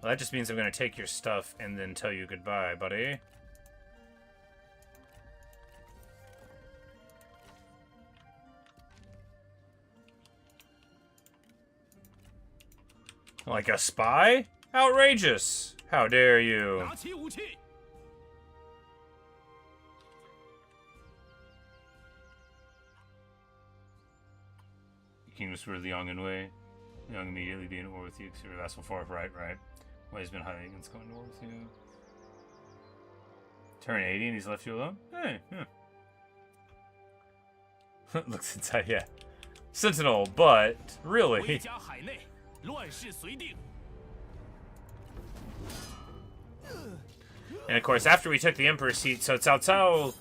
Well, that just means I'm going to take your stuff and then tell you goodbye, buddy. Like a spy? Outrageous! How dare you? King swear the Yang and Wei. Yang immediately be in war with you because you're a vassal for right. Wei's been highly against going to war with you. Turn 80 and he's left you alone? Hey, yeah. Looks inside, yeah. Sentinel, but really. And of course, after we took the Emperor's seat, so Cao Cao,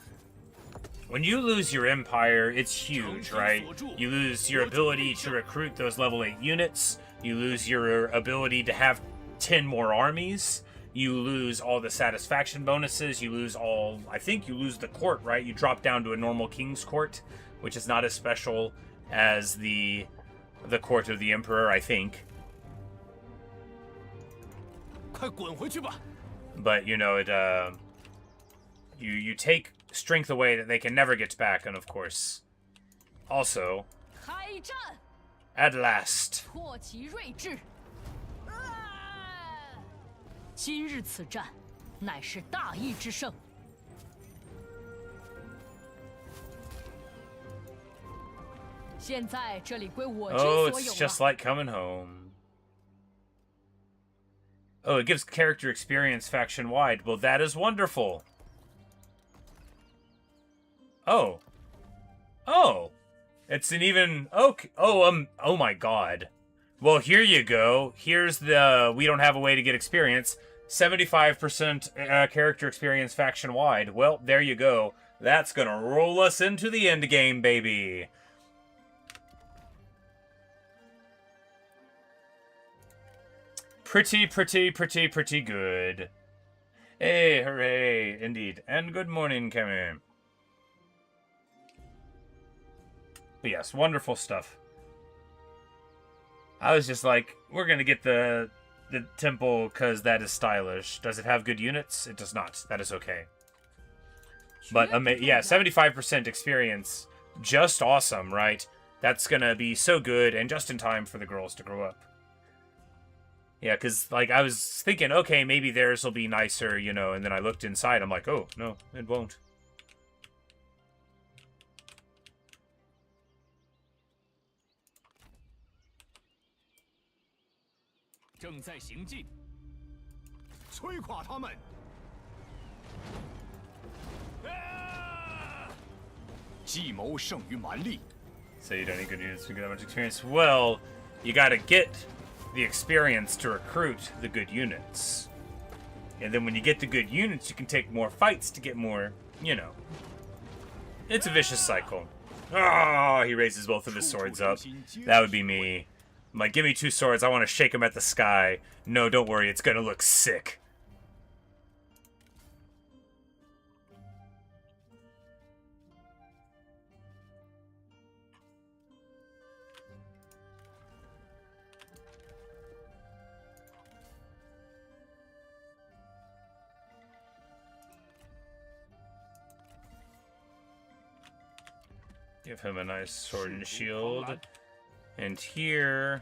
when you lose your empire, it's huge, right? You lose your ability to recruit those level 8 units. You lose your ability to have 10 more armies. You lose all the satisfaction bonuses. You lose all, I think you lose the court, right? You drop down to a normal king's court, which is not as special as the court of the Emperor, I think. But, you know, it, you take strength away that they can never get back, and of course, also, at last. Oh, it's just like coming home. Oh, it gives character experience faction-wide. Well, that is wonderful. Oh. Oh. It's an even... Okay. Oh my god. Well, here you go. Here's the... We don't have a way to get experience. 75% character experience faction-wide. Well, there you go. That's gonna roll us into the end game, baby. Pretty good. Hey, hooray, indeed. And good morning, Kemi. But yes, wonderful stuff. I was just like, we're gonna get the temple because that is stylish. Does it have good units? It does not. That is okay. But, yeah, 75% experience. Just awesome, right? That's gonna be so good and just in time for the girls to grow up. Yeah, because, like, I was thinking, okay, maybe theirs will be nicer, you know, and then I looked inside, I'm like, oh, no, it won't. So you don't need good units to get that much experience? Well, you gotta get the experience to recruit the good units. And then when you get the good units, you can take more fights to get more, you know. It's a vicious cycle. Oh, he raises both of his swords up. That would be me. I'm like, give me 2 swords. I want to shake them at the sky. No, don't worry. It's going to look sick. Give him a nice sword and shield. And here...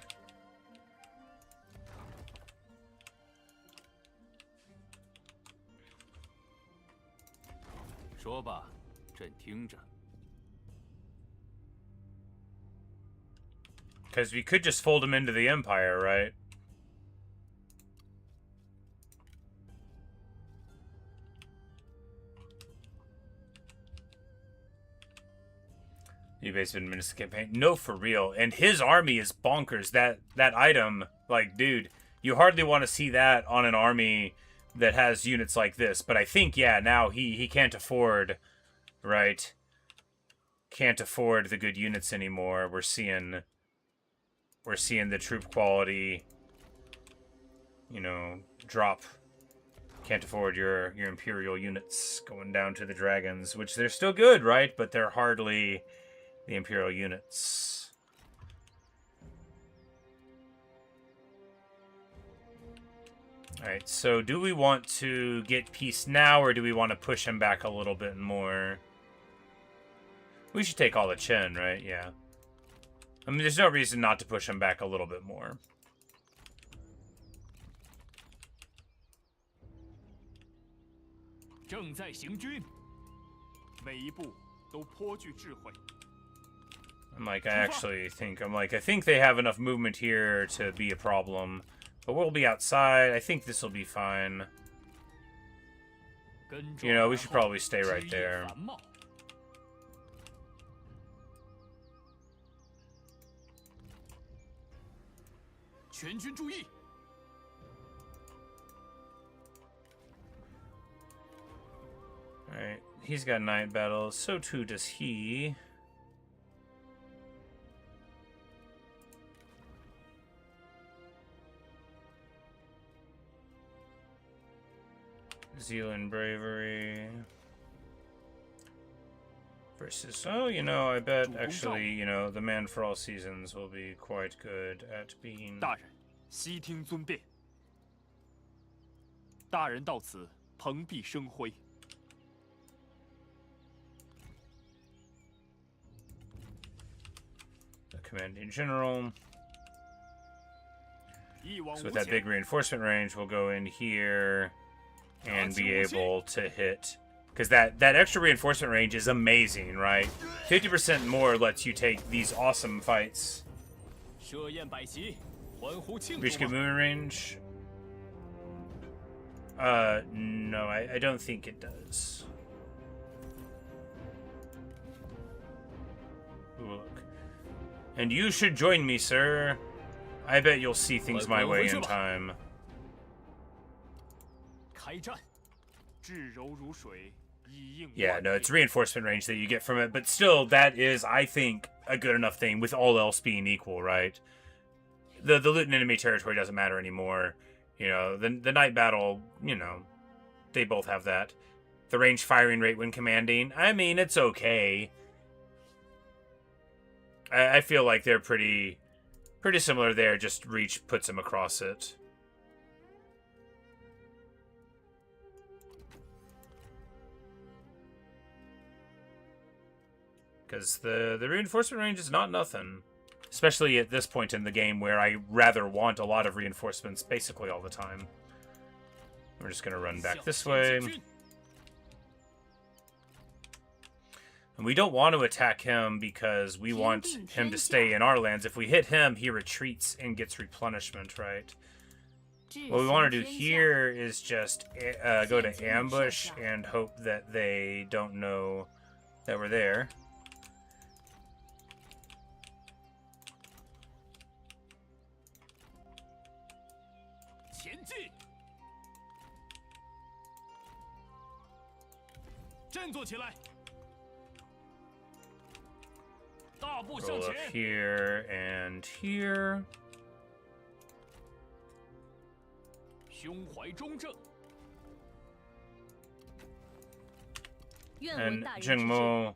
Because we could just fold him into the Empire, right? You basically administer the campaign. No, for real. And his army is bonkers. That item, like, dude, you hardly want to see that on an army that has units like this. But I think, yeah, now he can't afford, right? Can't afford the good units anymore. We're seeing the troop quality, you know, drop. Can't afford your Imperial units going down to the dragons, which they're still good, right? But they're hardly the Imperial units. Alright, so do we want to get peace now, or do we want to push him back a little bit more? We should take all the Chen, right? Yeah. I mean, there's no reason not to push him back a little bit more. I think they have enough movement here to be a problem. But we'll be outside. I think this will be fine. You know, we should probably stay right there. Alright, he's got night battles, so too does he. Zeal and bravery. Versus, oh, you know, I bet actually, you know, the man for all seasons will be quite good at being... 大人，悉听尊便。大人到此，蓬荜生辉。The commanding general. So with that big reinforcement range, we'll go in here and be able to hit... Because that extra reinforcement range is amazing, right? 50% more lets you take these awesome fights. Reach good movement range? No, I don't think it does. Ooh, look. And you should join me, sir. I bet you'll see things my way in time. Yeah, no, it's reinforcement range that you get from it, but still, that is, I think, a good enough thing, with all else being equal, right? The loot in enemy territory doesn't matter anymore. You know, the night battle, you know, they both have that. The range firing rate when commanding, I mean, it's okay. I feel like they're pretty similar there, just reach puts them across it. Because the reinforcement range is not nothing. Especially at this point in the game where I rather want a lot of reinforcements basically all the time. We're just going to run back this way. And we don't want to attack him because we want him to stay in our lands. If we hit him, he retreats and gets replenishment, right? What we want to do here is just go to ambush and hope that they don't know that we're there. Roll up here and here. And Jingmo,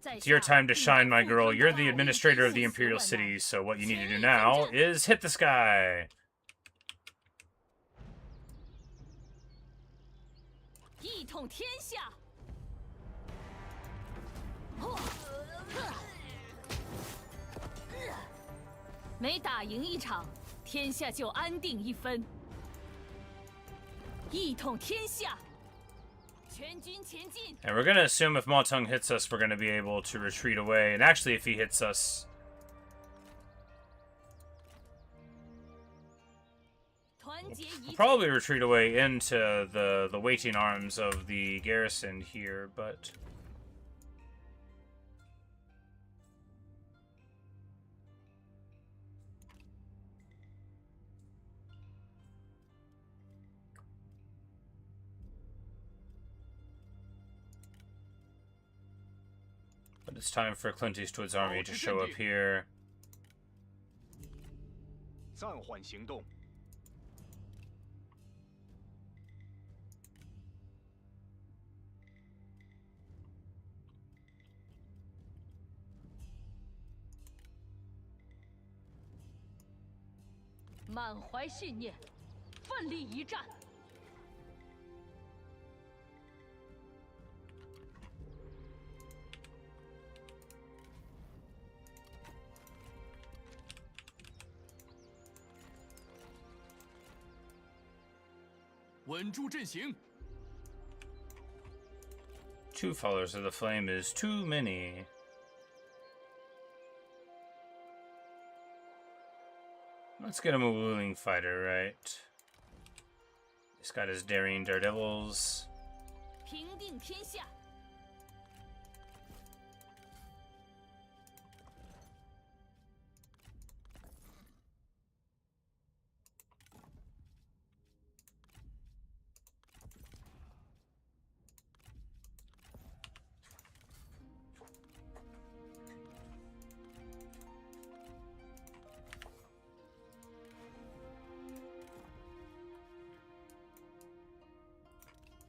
it's your time to shine, my girl. You're the administrator of the Imperial City, so what you need to do now is hit this guy. And we're going to assume if Maotong hits us, we're going to be able to retreat away. And actually, if he hits us... we'll probably retreat away into the waiting arms of the garrison here, but... But it's time for Clint Eastwood's army to show up here. Two followers of the flame is too many. Let's get him a willing fighter, right? He's got his daring daredevils.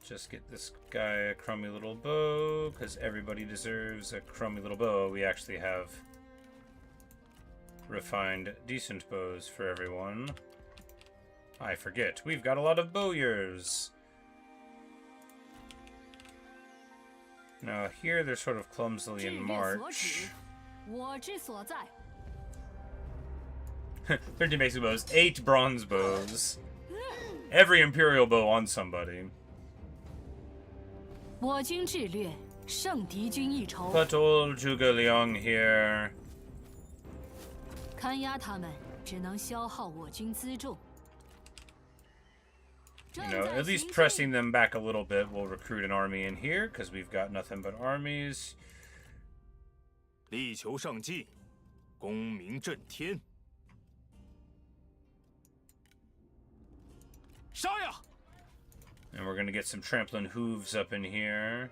Just get this guy a crummy little bow, because everybody deserves a crummy little bow. We actually have refined, decent bows for everyone. I forget, we've got a lot of bowyers. Now here they're sort of clumsily in march. 13 basic bows, 8 bronze bows. Every imperial bow on somebody. But old Zhuge Liang here. You know, at least pressing them back a little bit will recruit an army in here, because we've got nothing but armies. And we're going to get some trampling hooves up in here.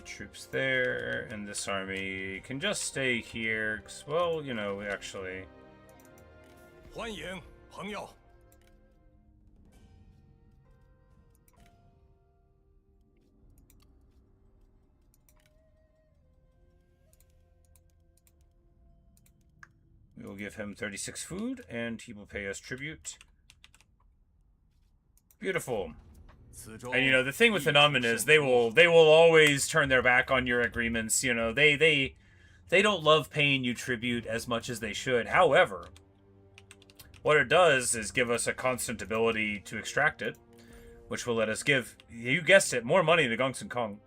Troops there, and this army can just stay here. 'Cause, well, you know, we actually... We will give him 36 food, and he will pay us tribute. Beautiful. And you know, the thing with the Nanman is they will always turn their back on your agreements. You know, they They don't love paying you tribute as much as they should. However, what it does is give us a constant ability to extract it, which will let us give, you guessed it, more money to Gongsun Kong.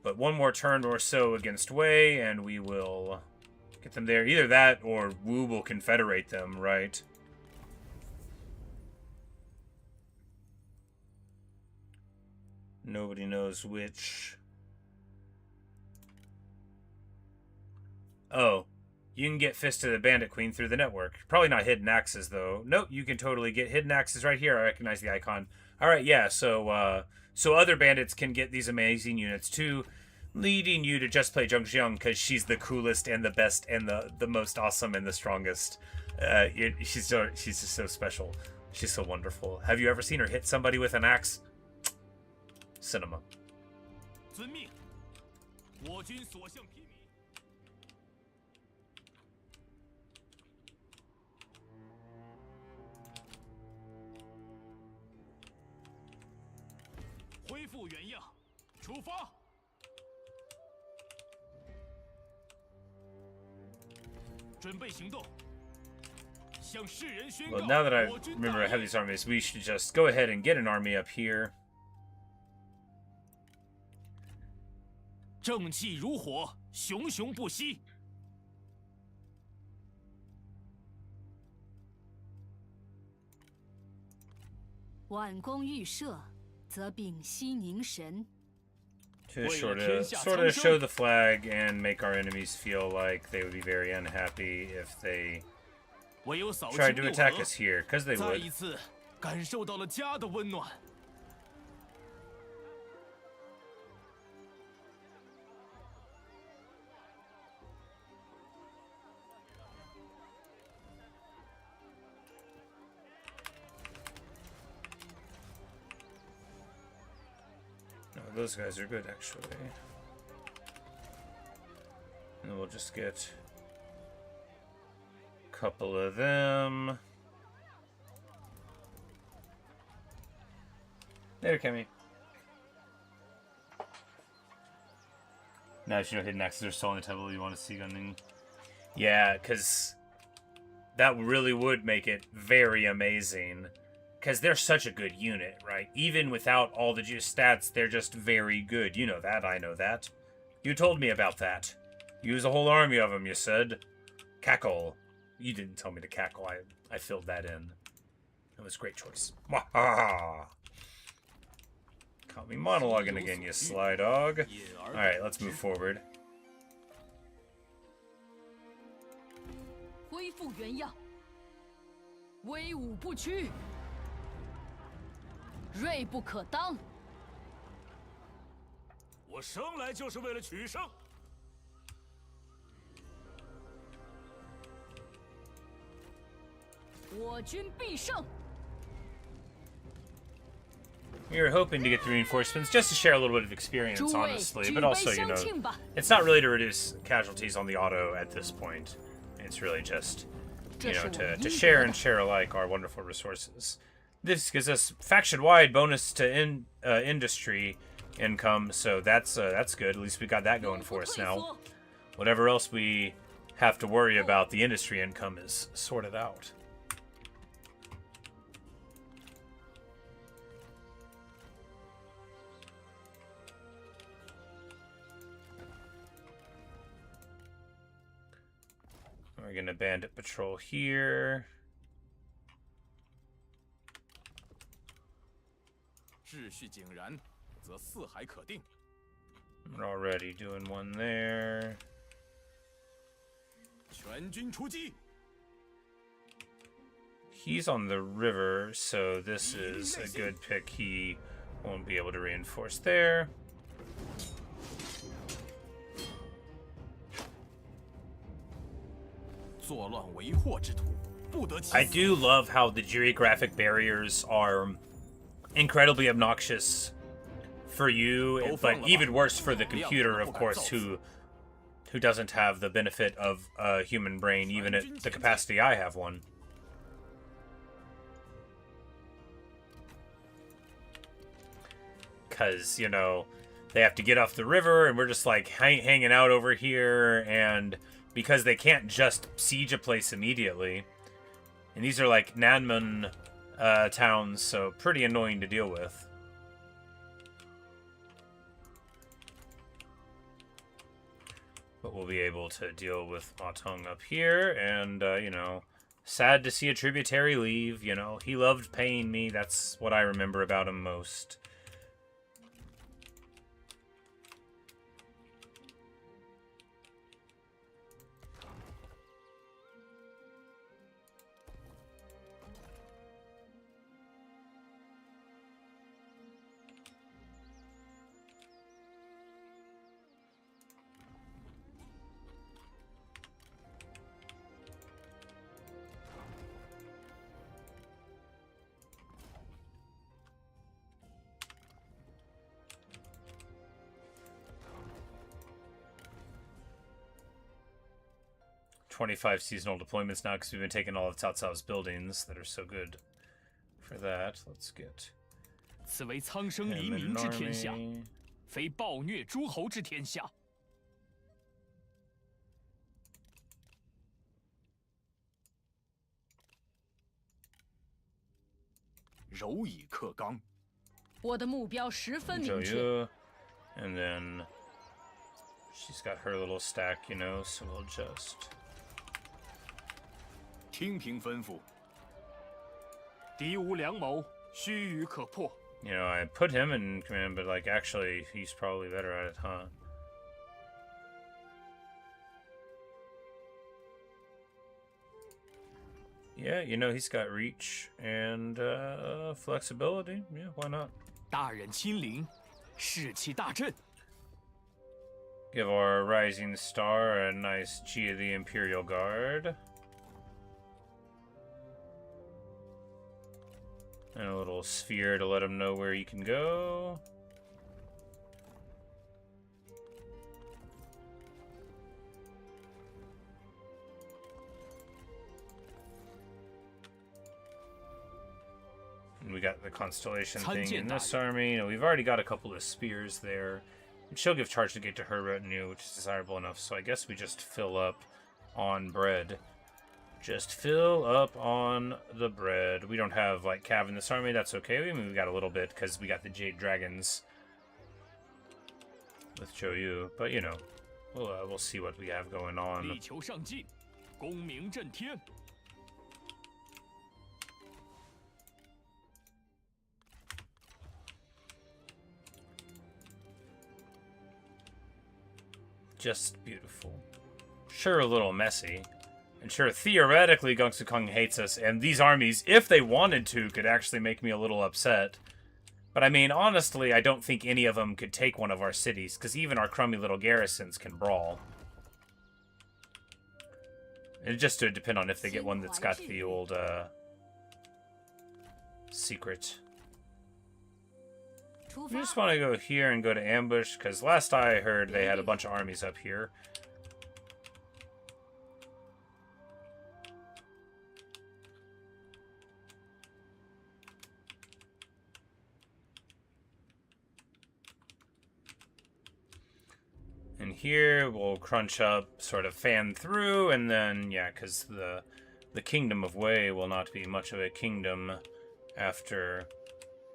But one more turn or so against Wei, and we will get them there. Either that, or Wu will confederate them, right? Nobody knows which. Oh, you can get Fist of the Bandit Queen through the network. Probably not Hidden Axes, though. Nope, you can totally get Hidden Axes right here. I recognize the icon. Alright, yeah, so other bandits can get these amazing units, too, leading you to just play Zheng Jiang, because she's the coolest and the best and the most awesome and the strongest. She's just so special. She's so wonderful. Have you ever seen her hit somebody with an axe? Cinema. 遵命，我军所向披靡。恢复原样，出发。准备行动。向世人宣告。 Well, now that I remember I have these armies, we should just go ahead and get an army up here. 正气如火，熊熊不息。挽弓预设，则屏息凝神。 To sort of show the flag and make our enemies feel like they would be very unhappy if they tried to attack us here, because they 再 would. 一次感受到了家的温暖。 No, those guys are good, actually. And then we'll just get a couple of them. There, Kemi. Now, you know, hidden axes are still on the table. You want to see gunning? Yeah, because that really would make it very amazing. Because they're such a good unit, right? Even without all the juice stats, they're just very good. You know that, I know that. You told me about that. Use a whole army of them, you said. Cackle. You didn't tell me to cackle. I filled that in. That was a great choice. Wahaha! Caught me monologuing again, you sly dog. Alright, let's move forward. 恢复原样，威武不屈。 锐不可当。我生来就是为了取胜。我军必胜。 We were hoping to get the reinforcements just to share a little bit of experience, honestly, but also, you know, it's not really to reduce casualties on the auto at this point. It's really just, you know, to share and share alike our wonderful resources. This gives us faction-wide bonus to industry income, so that's good. At least we got that going for us now. Whatever else we have to worry about, the industry income is sorted out. We're gonna bandit patrol here. 秩序井然，则四海可定。 We're already doing one there. 全军出击。 He's on the river, so this is a good pick. He won't be able to reinforce there. I do love how the geographic barriers are incredibly obnoxious for you, but even worse for the computer, of course, who doesn't have the benefit of a human brain, even at the capacity I have one. Because, you know, they have to get off the river, and we're just like hanging out over here, and because they can't just siege a place immediately, and these are like Nanman towns, so pretty annoying to deal with. But we'll be able to deal with Matong up here, and, you know, sad to see a tributary leave, you know. He loved paying me, that's what I remember about him most. $25 seasonal deployments now because we've been taking all of Cao Cao's buildings that are so good for that. Let's get 此为苍生黎民之天下，非暴虐诸侯之天下。柔以克刚。我的目标十分明确。 And then she's got her little stack, you know, so we'll just 听凭吩咐。敌无良谋，须臾可破。 You know, I put him in command, but, like, actually, he's probably better at it, huh? Yeah, you know, he's got reach and flexibility. Yeah, why not? 大人亲临，士气大振。 Give our Rising Star a nice G of the Imperial Guard. And a little sphere to let him know where he can go. And we got the constellation thing in this army. You know, we've already got a couple of spears there. And she'll give charge to gate to her retinue, which is desirable enough. So I guess we just fill up on bread. Just fill up on the bread. We don't have, like, Cav in this army. That's okay. I mean, we got a little bit because we got the Jade Dragons with Zhou Yu. But, you know, we'll see what we have going on. 力求上进，功名震天。 Just beautiful. Sure, a little messy. And sure, theoretically, Gongsu Kong hates us, and these armies, if they wanted to, could actually make me a little upset. But I mean, honestly, I don't think any of them could take one of our cities, because even our crummy little garrisons can brawl. It just would depend on if they get one that's got the old, secret. We just want to go here and go to ambush, because last I heard they had a bunch of armies up here. And here we'll crunch up, sort of fan through, and then, yeah, because the Kingdom of Wei will not be much of a kingdom after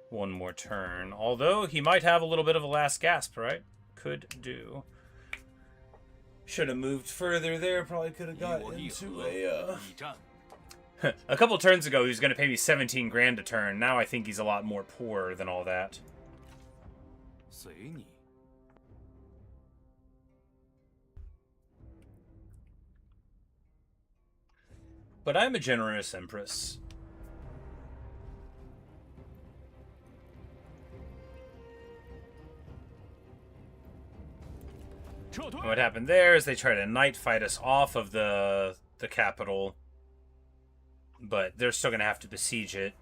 one more turn. Although, he might have a little bit of a last gasp, right? Could do. Should have moved further there, probably could have got into a, a couple turns ago, he was going to pay me 17 grand a turn. Now I think he's a lot more poor than all that. 随你。 But I'm a generous empress. And what happened there is they try to night fight us off of the capital, but they're still gonna have to besiege it.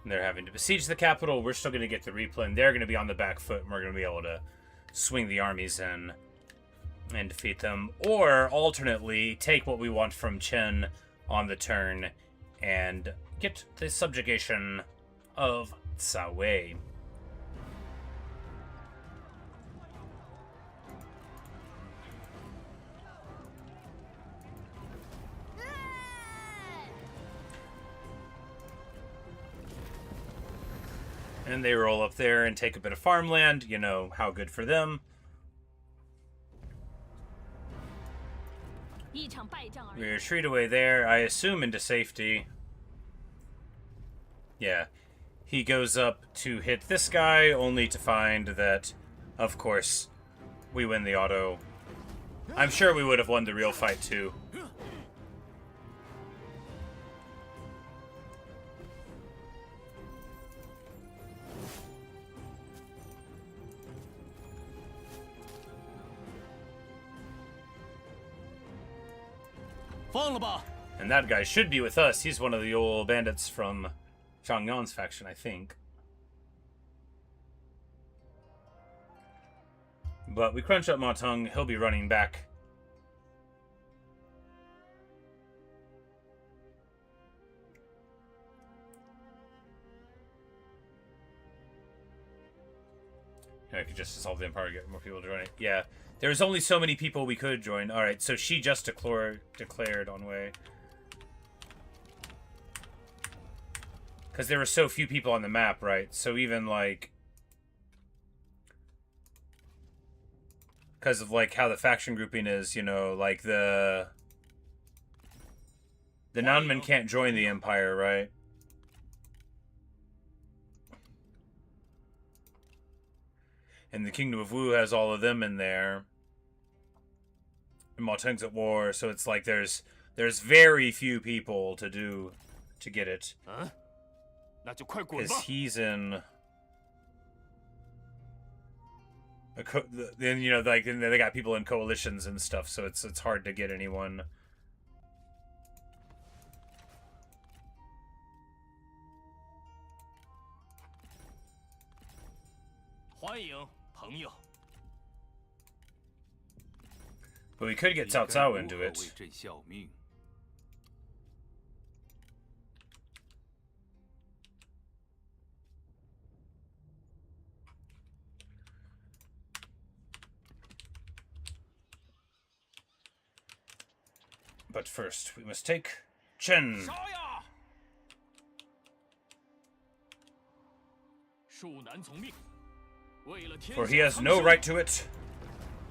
They're having to besiege the capital. We're still going to get the replan. They're going to be on the back foot, and we're going to be able to swing the armies in and defeat them. Or, alternately, take what we want from Chen on the turn and get the subjugation of Cao Wei. And they roll up there and take a bit of farmland. You know, how good for them. We retreat away there, I assume into safety. Yeah. He goes up to hit this guy, only to find that, of course, we win the auto. I'm sure we would have won the real fight, too. And that guy should be with us. He's one of the old bandits from Zhang Yan's faction, I think. But we crunch up Ma Teng. He'll be running back. I could just dissolve the Empire, get more people to join it. Yeah. There's only so many people we could join. Alright, so she just declared on Wei. Because there were so few people on the map, right? So even, like... Because of, like, how the faction grouping is, you know, like, the Nanman can't join the Empire, right? And the Kingdom of Wu has all of them in there. And Ma Teng's at war, so it's like there's very few people to get it. Because he's in... Then, you know, like, they got people in coalitions and stuff, so it's hard to get anyone. But we could get Cao Cao into it. But first, we must take Chen. For he has no right to it.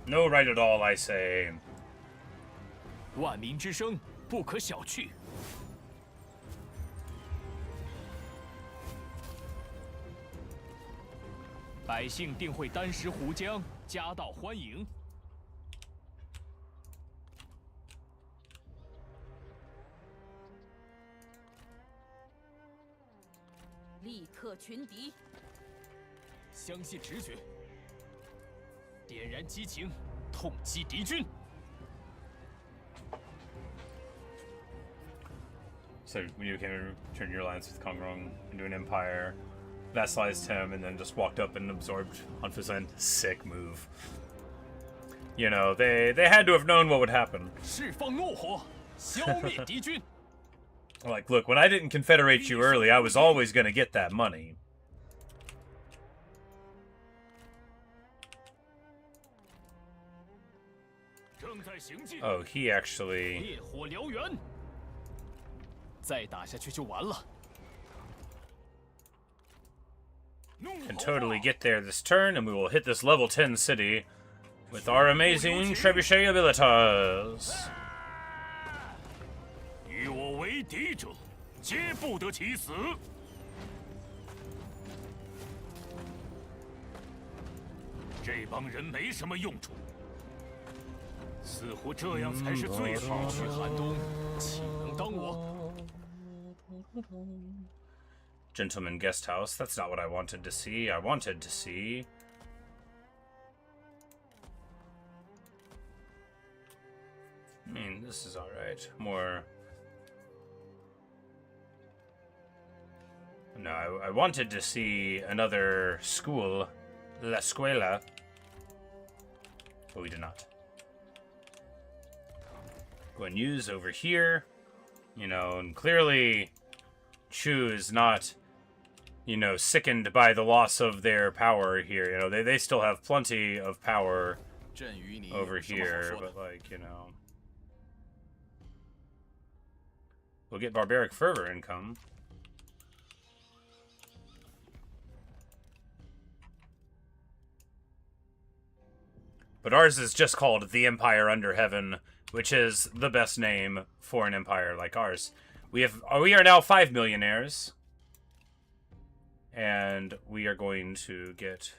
No right at all, I say. 万民之声不可小觑。百姓定会丹食虎将，夹道欢迎。力克群敌。相信直觉，点燃激情，痛击敌军。 So when you became turn your alliance with Kongrong into an empire, vassalized him, and then just walked up and absorbed Hanfusen. Sick move. You know, they had to have known what would happen. Like, look, when I didn't confederate you early, I was always going to get that money. Oh, he actually... 再打下去就完了。 Can totally get there this turn, and we will hit this level 10 city with our amazing trebuchet abilitas. 与我为敌者，皆不得其死。这帮人没什么用处，似乎这样才是最好。去寒冬，岂能当我？ Gentleman guest house. That's not what I wanted to see. I wanted to see... I mean, this is alright. More... No, I wanted to see another school, La Escuela, but we did not. Guan Yu's over here, you know, and clearly Chu is not, you know, sickened by the loss of their power here. You know, they still have plenty of power over here, but, like, you know. We'll get barbaric fervor income. But ours is just called the Empire Under Heaven, which is the best name for an empire like ours. We are now 5 millionaires. And we are going to get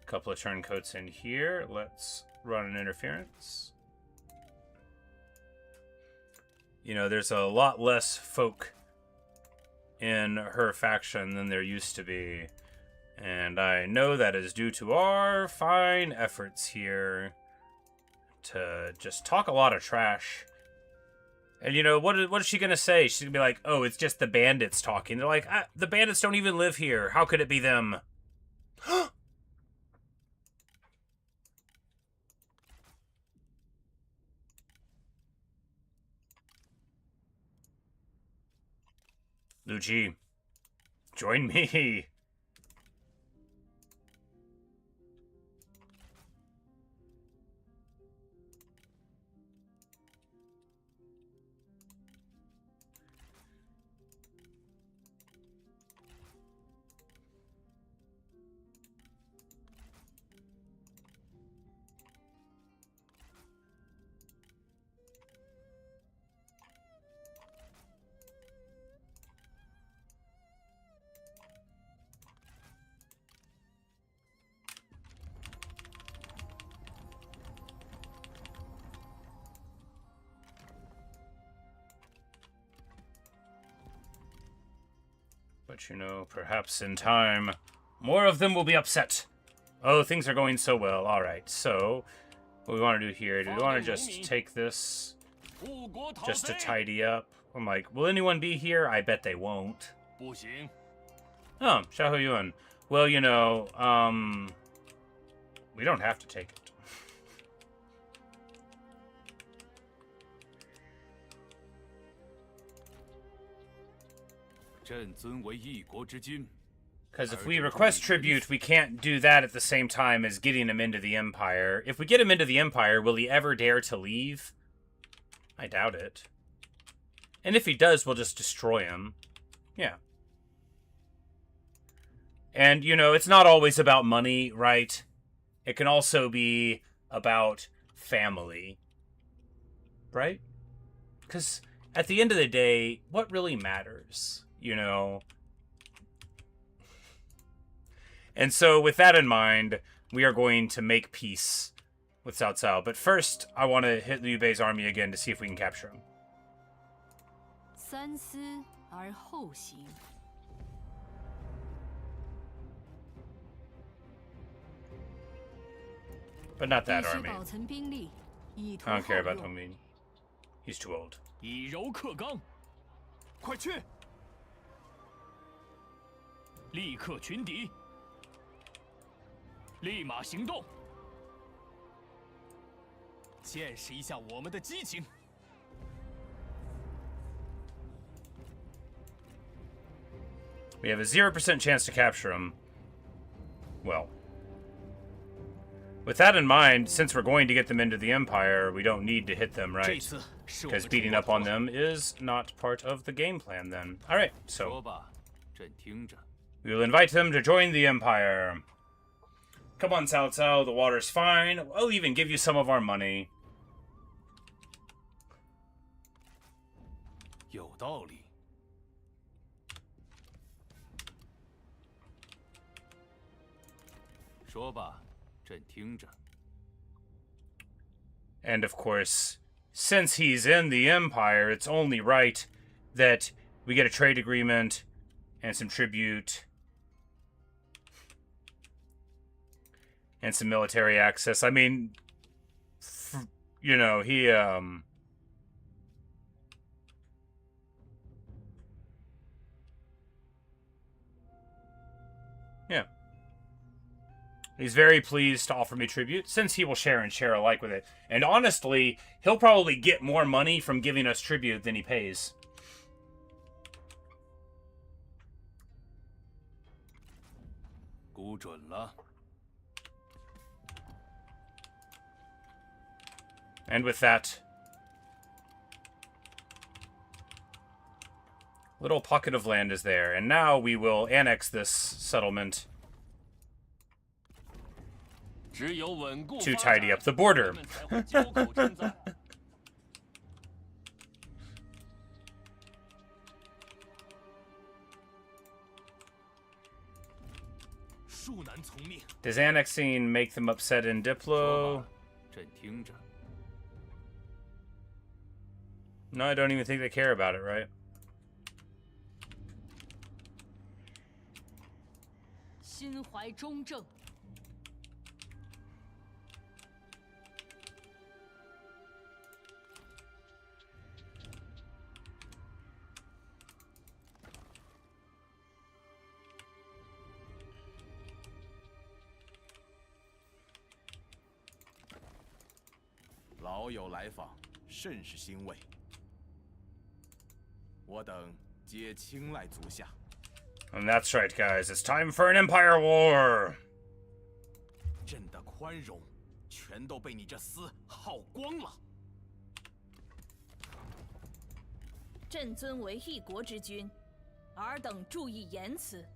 a couple of turncoats in here. Let's run an interference. You know, there's a lot less folk in her faction than there used to be. And I know that is due to our fine efforts here to just talk a lot of trash. And, you know, what is she going to say? She's going to be like, oh, it's just the bandits talking. They're like, the bandits don't even live here. How could it be them? Luigi, join me. But, you know, perhaps in time, more of them will be upset. Oh, things are going so well. All right, so what we want to do here, do we want to just take this just to tidy up? I'm like, will anyone be here? I bet they won't. Oh, Xiahou Yuan. Well, you know, we don't have to take it. Because if we request tribute, we can't do that at the same time as getting him into the Empire. If we get him into the Empire, will he ever dare to leave? I doubt it. And if he does, we'll just destroy him. Yeah. And, you know, it's not always about money, right? It can also be about family. Right? Because at the end of the day, what really matters? You know? And so, with that in mind, we are going to make peace with Cao Cao. But first, I want to hit Liu Bei's army again to see if we can capture him. 三思而后行。 But not that army. 保存兵力，以图 I don't care 后 about 用。 Dongmin. He's too old. 以柔克刚，快去！立刻群敌，立马行动，见识一下我们的激情。 We have a 0% chance to capture him. Well. With that in mind, since we're going to get them into the Empire, we don't need to hit them, right? Because beating up on them is not part of the game plan then. Alright, so we will invite them to join the Empire. Come on, Cao Cao, the water's fine. I'll even give you some of our money. 有道理。 说吧，朕听着。 And of course, since he's in the Empire, it's only right that we get a trade agreement and some tribute and some military access. I mean, you know, Yeah. He's very pleased to offer me tribute, since he will share and share alike with it. And honestly, he'll probably get more money from giving us tribute than he pays. 估准了。 And with that, little pocket of land is there. And now we will annex this settlement to tidy up the border. 恕难从命。 Does annexing make them upset in Diplo? 朕听着。 No, I don't even think they care about it, right? 心怀忠正。 老友来访，甚是欣慰。我等皆青睐足下。 And that's right, guys. It's time for an empire war. 朕的宽容，全都被你这厮耗光了。朕尊为一国之君，尔等注意言辞。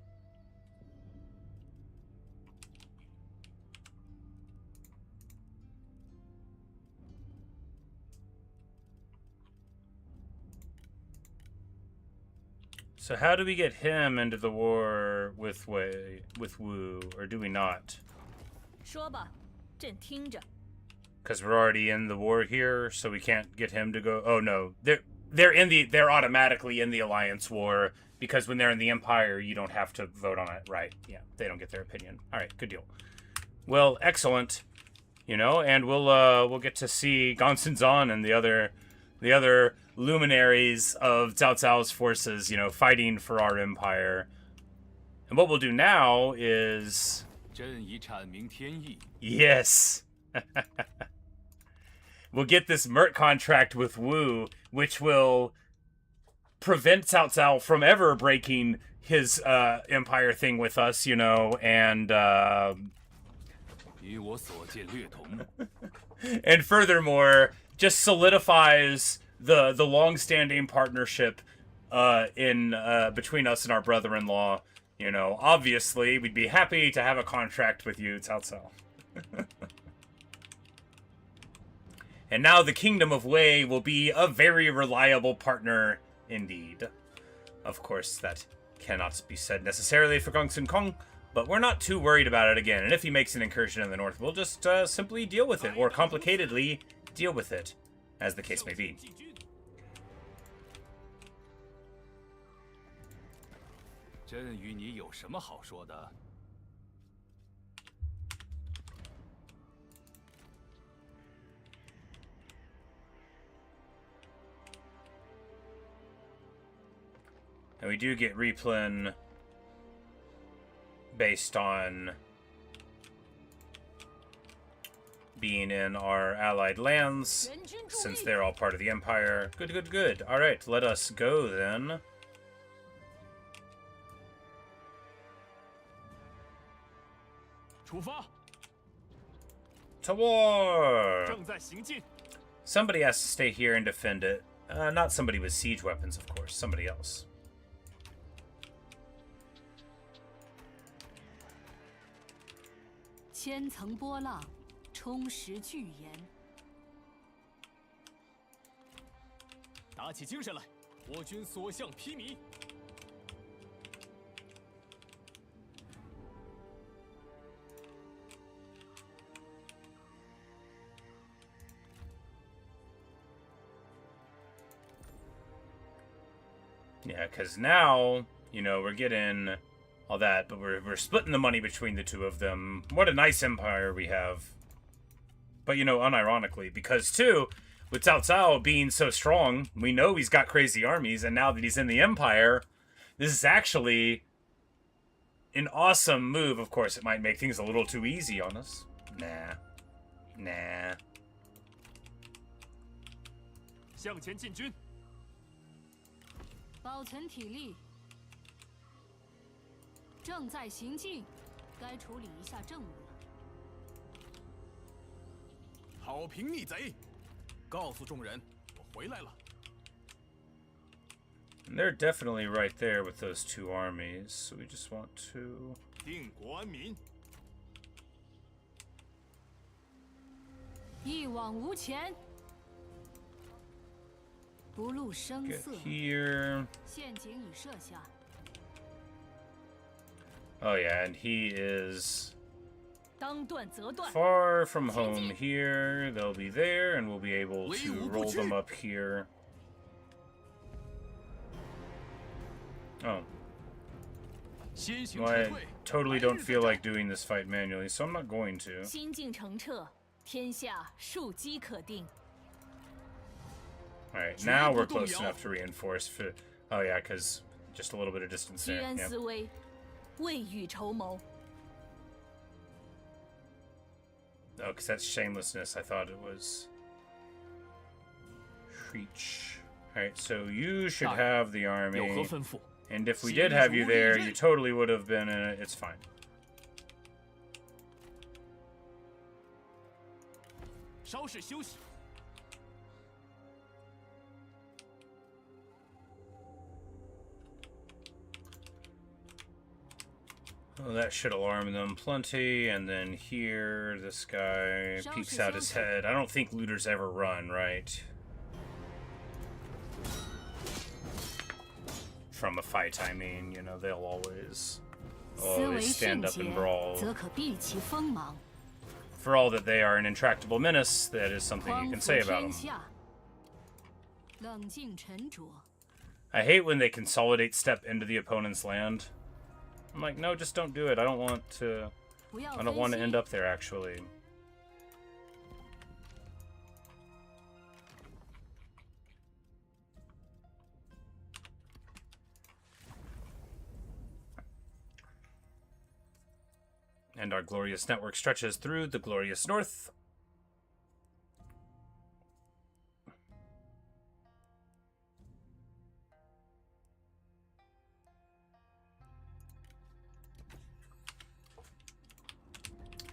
So how do we get him into the war with Wu, or do we not? 说吧，朕听着。 Because we're already in the war here, so we can't get him to go. Oh no, they're automatically in the alliance war, because when they're in the empire, you don't have to vote on it, right? Yeah, they don't get their opinion. All right, good deal. Well, excellent. You know, and we'll get to see Gonsun Zan and the other luminaries of Cao Cao's forces, you know, fighting for our empire. And what we'll do now is... 朕已阐明天意。 Yes! We'll get this Mert contract with Wu, which will prevent Cao Cao from ever breaking his empire thing with us, you know, and... 与我所见略同。 and furthermore, just solidifies the long-standing partnership in between us and our brother-in-law. You know, obviously, we'd be happy to have a contract with you, Cao Cao. And now the Kingdom of Wei will be a very reliable partner indeed. Of course, that cannot be said necessarily for Gongsun Kong, but we're not too worried about it again. And if he makes an incursion in the north, we'll just simply deal with it, or complicatedly deal with it, as the case may be. 朕与你有什么好说的？ And we do get replen based on being in our allied lands, since they're all part of the Empire. Good, good, good. Alright, let us go then. 出发！ To war! 正在行进。 Somebody has to stay here and defend it. Not somebody with siege weapons, of course. Somebody else. 千层波浪，充实巨岩。 打起精神来，我军所向披靡。 Yeah, because now, you know, we're getting all that, but we're splitting the money between the two of them. What a nice empire we have. But, you know, unironically, because, too, with Cao Cao being so strong, we know he's got crazy armies, and now that he's in the empire, this is actually an awesome move. Of course, it might make things a little too easy on us. Nah. Nah. 向前进军。保存体力。正在行进，该处理一下政务了。讨平逆贼，告诉众人，我回来了。 And they're definitely right there with those two armies, so we just want to... 定国安民。一往无前，不露声 Get 色。 here. 陷阱已设下。 Oh yeah, and he is 当断则断。 far from home here. They'll be there, and we'll be able to roll them up here. Oh. 先行 Well, 撤 I 退。 totally don't feel like doing this fight manually, so I'm not going to. 心境澄澈，天下庶几可定。 Alright, now we're close enough to reinforce. Oh yeah, because just a little bit of distance 居 there. 安 Yeah. 思危，未雨绸缪。 Oh, because that's shamelessness. I thought it was... Shreech. Alright, so you should have the 有何 army. 吩咐？ And if we did have you there, you totally would have been in it. It's fine. 稍事休息。 Well, that should alarm them plenty. And then here, this guy peeks out his head. I don't think looters ever run, right? From a fight, I mean, you know, they'll always 思维 stand 迅 up and 捷， brawl. 则可避其锋芒。 For all that they are an intractable menace, that is something you 匡 can 扶 say about 天 them. 下，冷静沉着。 I hate when they consolidate step into the opponent's land. I'm like, no, just don't do it. I don't want to. 不要 I 分 don't want to 心 end up there, actually. And our glorious network stretches through the glorious north.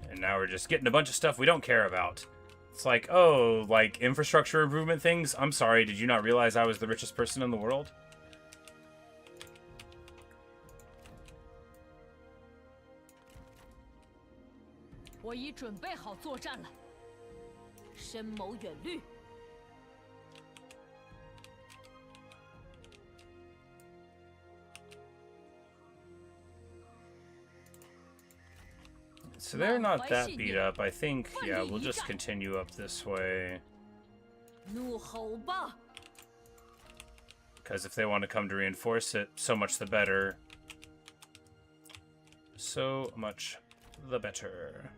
And now we're just getting a bunch of stuff we don't care about. It's like, oh, like infrastructure improvement things? I'm sorry, did you not realize I was the richest person in the world? 我已准备好作战了，深谋远虑。 So they're not that beat up. I think, yeah, we'll just continue up this way. 怒吼吧！ Because if they want to come to reinforce it, so much the better. So much the better.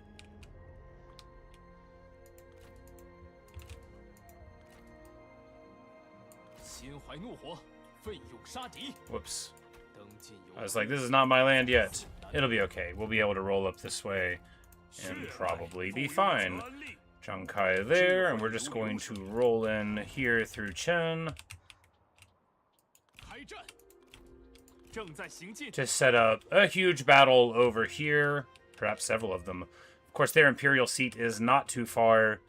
心怀怒火，奋勇杀敌。 Whoops. 登进有 I was like, this is not my land yet. It'll be okay. We'll be able to roll up this way and probably be fine. Zhang Kai there, and we're just going to roll in here through Chen 开战。正在行进。 to set up a huge battle over here. Perhaps several of them. Of course, their imperial seat is not too far.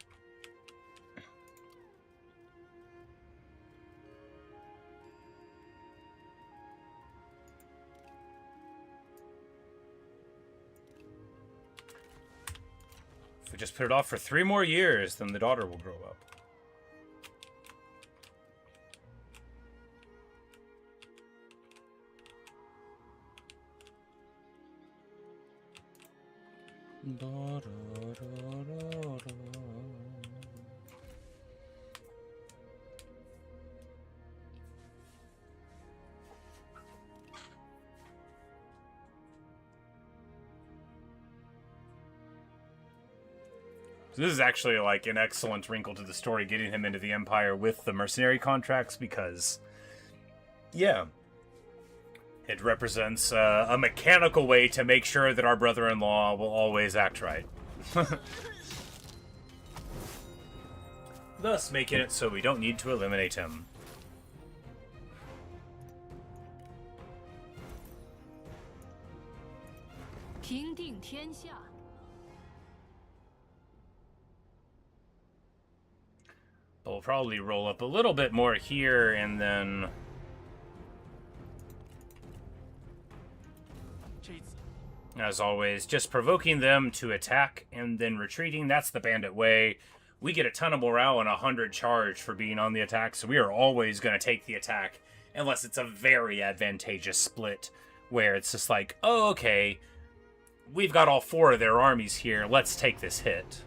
If we just put it off for 3 more years, then the daughter will grow up. So this is actually like an excellent wrinkle to the story, getting him into the Empire with the mercenary contracts, because, yeah, It represents a mechanical way to make sure that our brother-in-law will always act right. Thus making it so we don't need to eliminate him. We'll probably roll up a little bit more here, and then... as always, just provoking them to attack and then retreating. That's the bandit way. We get a ton of morale and 100 charge for being on the attack, so we are always going to take the attack, unless it's a very advantageous split, where it's just like, oh, okay, we've got all 4 of their armies here, let's take this hit.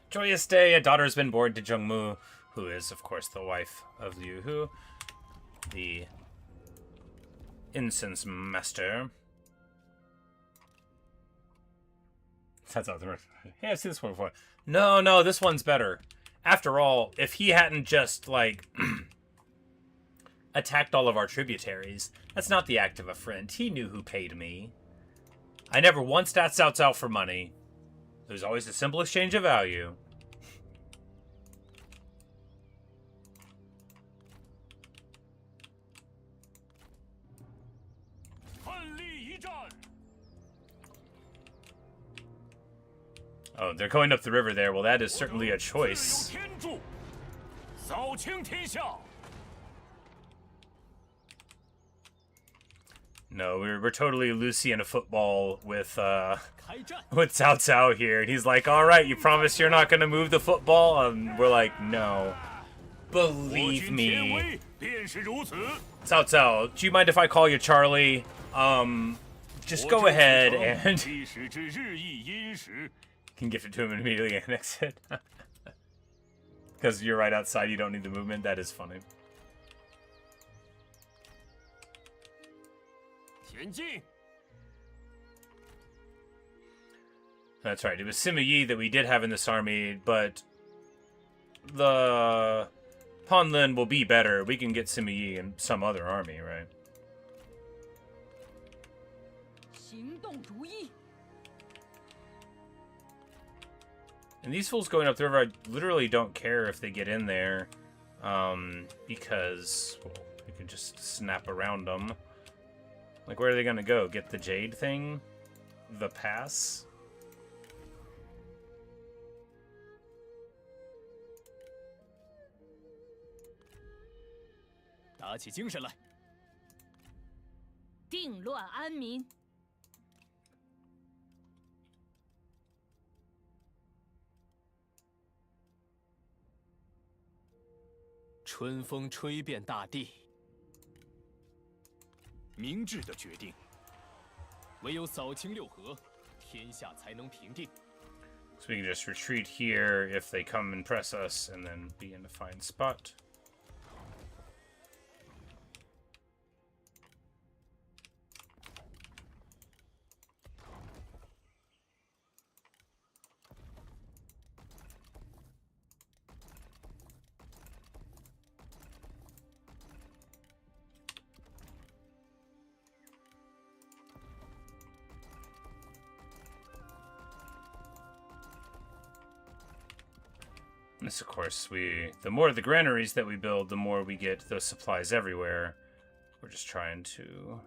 Joyous day, a daughter has been born to Zhengmu, who is, of course, the wife of Liu Hu, the incense master. That's not the right. Hey, I've seen this one before. No, this one's better. After all, if he hadn't just, like, attacked all of our tributaries, that's not the act of a friend. He knew who paid me. I never once asked Cao Cao for money. There's always a simple exchange of value. Oh, they're going up the river there. Well, that is certainly a choice. No, we're totally Lucy in a football with Cao Cao here. And he's like, all right, you promise you're not going to move the football? And we're like, no. Believe me. Cao Cao, do you mind if I call you Charlie? Just go ahead and... can gift it to him and immediately annex it. Because you're right outside, you don't need the movement. That is funny. That's right. It was Sima Yi that we did have in this army, but the Panlin will be better. We can get Sima Yi in some other army, right? And these fools going up the river, I literally don't care if they get in there, because well, we can just snap around them. Like, where are they gonna go? Get the jade thing? The pass? So we can just retreat here if they come and press us, and then be in a fine spot. This, of course, the more the granaries that we build, the more we get those supplies everywhere. We're just trying to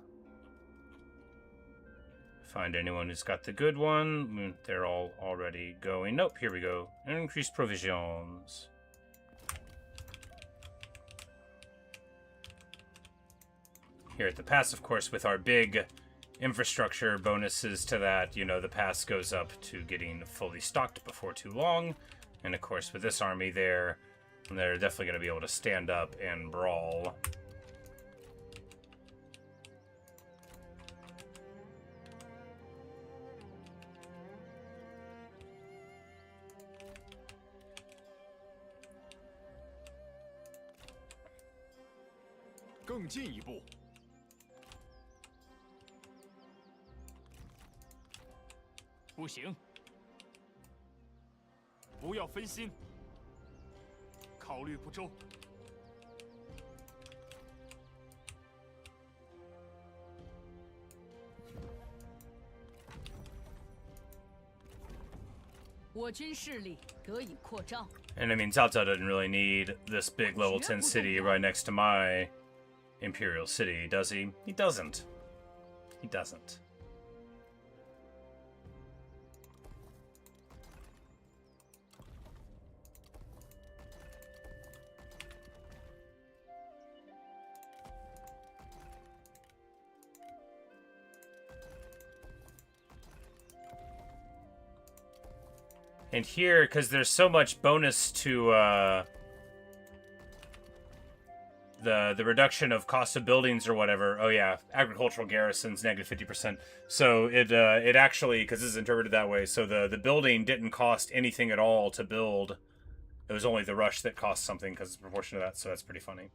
find anyone who's got the good one. They're all already going. Nope, here we go. Increased provisions. Here at the pass, of course, with our big infrastructure bonuses to that, you know, the pass goes up to getting fully stocked before too long. And of course, with this army there, they're definitely going to be able to stand up and brawl. 更进一步。不行，不要分心，考虑不周。我军势力得以扩张。 And I mean, Cao Cao doesn't really need this big level 10 city right next to my Imperial city, does he? He doesn't. He doesn't. And here, because there's so much bonus to the reduction of cost of buildings or whatever. Oh yeah, agricultural garrisons negative 50%. So it actually, because this is interpreted that way, so the building didn't cost anything at all to build. It was only the rush that cost something because it's proportional to that. So that's pretty funny.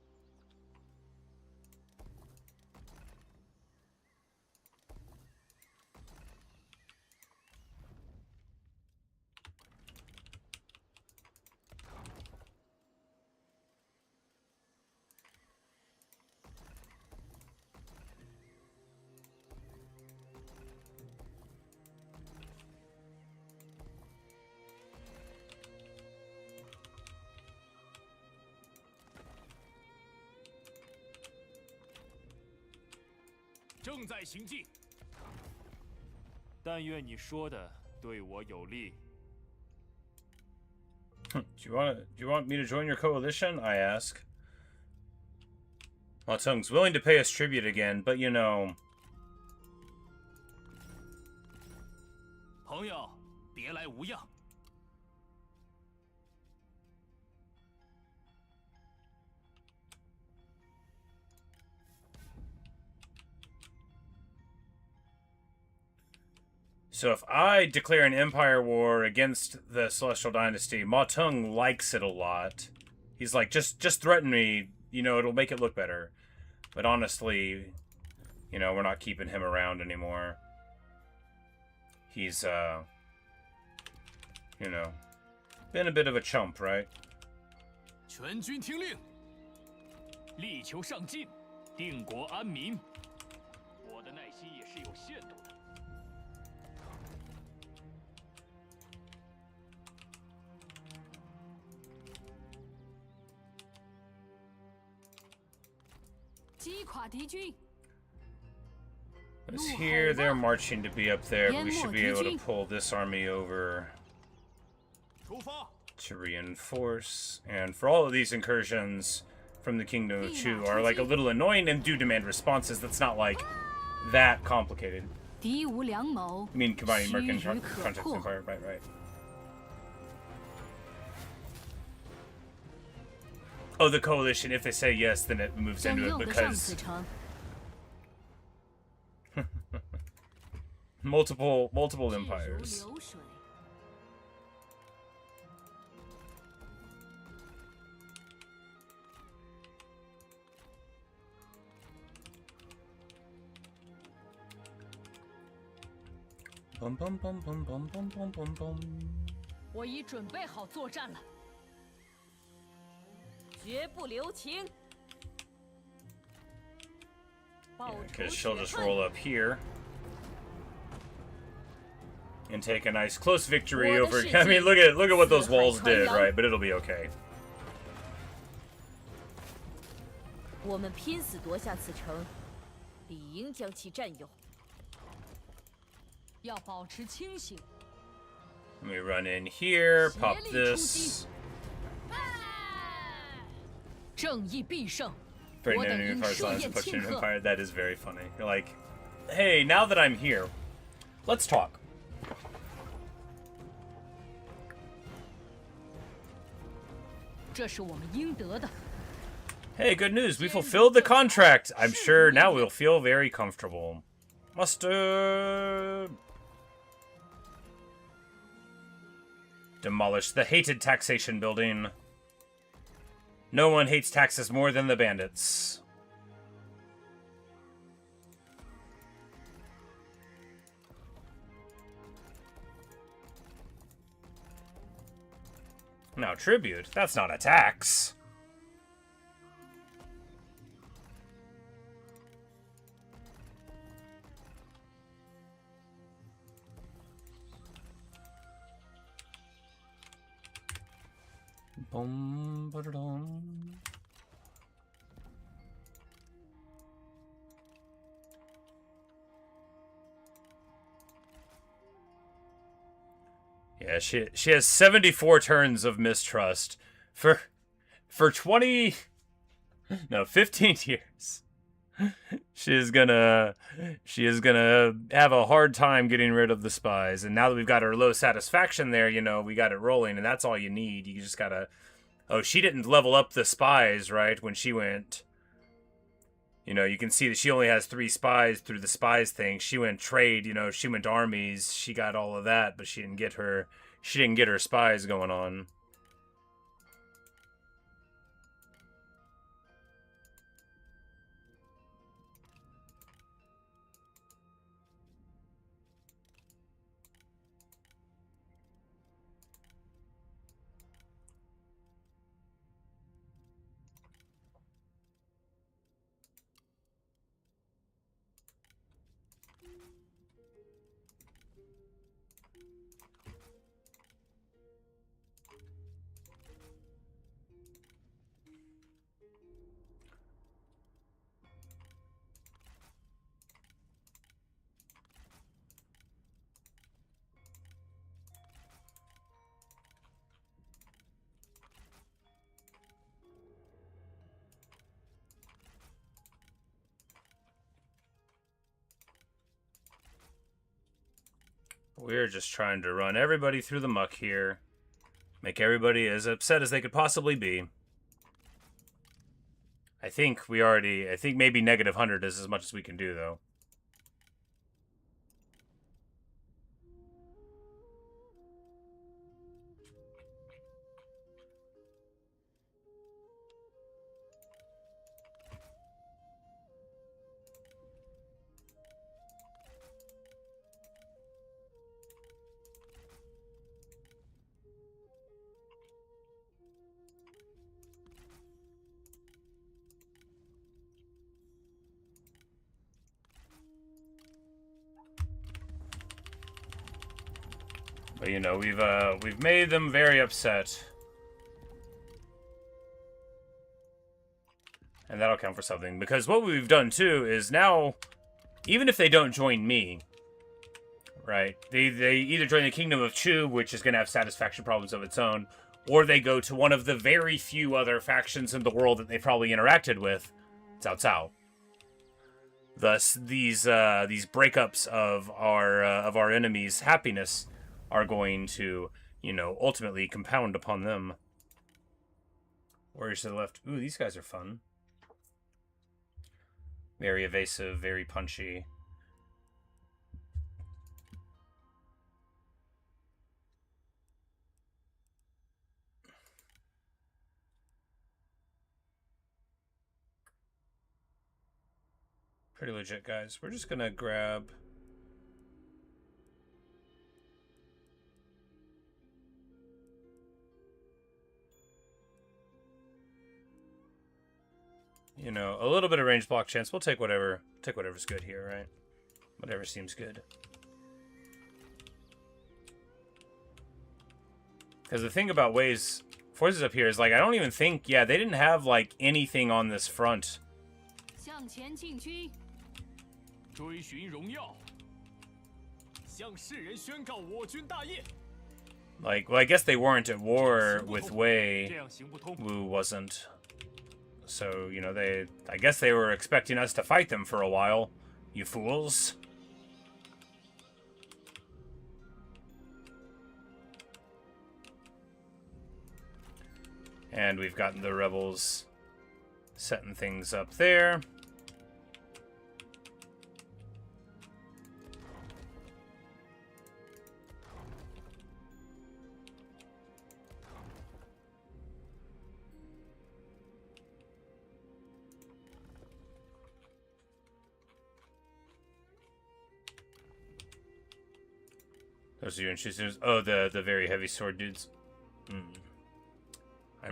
正在行进。但愿你说的对我有利。Do you want me to join your coalition? I ask. Ma Teng's willing to pay us tribute again, but you know. 朋友，别来无恙。 So if I declare an empire war against the Celestial Dynasty, Ma Teng likes it a lot. He's like, just threaten me, you know, it'll make it look better. But honestly, you know, we're not keeping him around anymore. He's, you know, been a bit of a chump, right? 全军听令，力求上进，定国安民。我的耐心也是有限度的。 It's here, they're marching to be up there, but we should be able to pull this army over to reinforce. And for all of these incursions from the Kingdom of Chu are like a little annoying and do demand responses. That's not like that complicated. I mean, combining Merc and Contact Empire, right. Oh, the coalition, if they say yes, then it moves into it because... multiple empires. Bum bum bum bum bum bum bum bum bum. 我已准备好作战了。 绝不留情。 Because she'll just roll up here and take a nice close victory over. I mean, look at what those walls did, right? But it'll be okay. 我们拼死夺下此城，理应将其占有。要保持清醒。 Let me run in here, pop this. 正义必胜。 Bring down your empire's lines and push in an empire. That is very funny. You're like, hey, now that I'm here, let's talk. Hey, good news. We fulfilled the contract. I'm sure now we'll feel very comfortable. Mustard. Demolish the hated taxation building. No one hates taxes more than the bandits. Now, tribute. That's not a tax. Boom, ba-da-dum. Yeah, she has 74 turns of mistrust for 15 years. She is gonna have a hard time getting rid of the spies. And now that we've got her low satisfaction there, you know, we got it rolling, and that's all you need. You just gotta... Oh, she didn't level up the spies, right, when she went... You know, you can see that she only has 3 spies through the spies thing. She went trade, you know, she went armies, she got all of that, but she didn't get her spies going on. We're just trying to run everybody through the muck here. Make everybody as upset as they could possibly be. I think maybe negative 100 is as much as we can do, though. But you know, we've made them very upset. And that'll count for something. Because what we've done too is now, even if they don't join me, right? They either join the Kingdom of Chu, which is gonna have satisfaction problems of its own, or they go to one of the very few other factions in the world that they probably interacted with, Cao Cao. Thus, these breakups of our enemies' happiness are going to, you know, ultimately compound upon them. Warriors to the left. Ooh, these guys are fun. Very evasive, very punchy. Pretty legit, guys. We're just gonna grab... You know, a little bit of range block chance. We'll take whatever's good here, right? Whatever seems good. Because the thing about Wei's forces up here is, like, I don't even think... Yeah, they didn't have, like, anything on this front. Like, well, I guess they weren't at war with Wei. Wu wasn't. So, you know, I guess they were expecting us to fight them for a while. You fools. And we've gotten the rebels setting things up there. Those are your introducers. Oh, the very heavy sword dudes.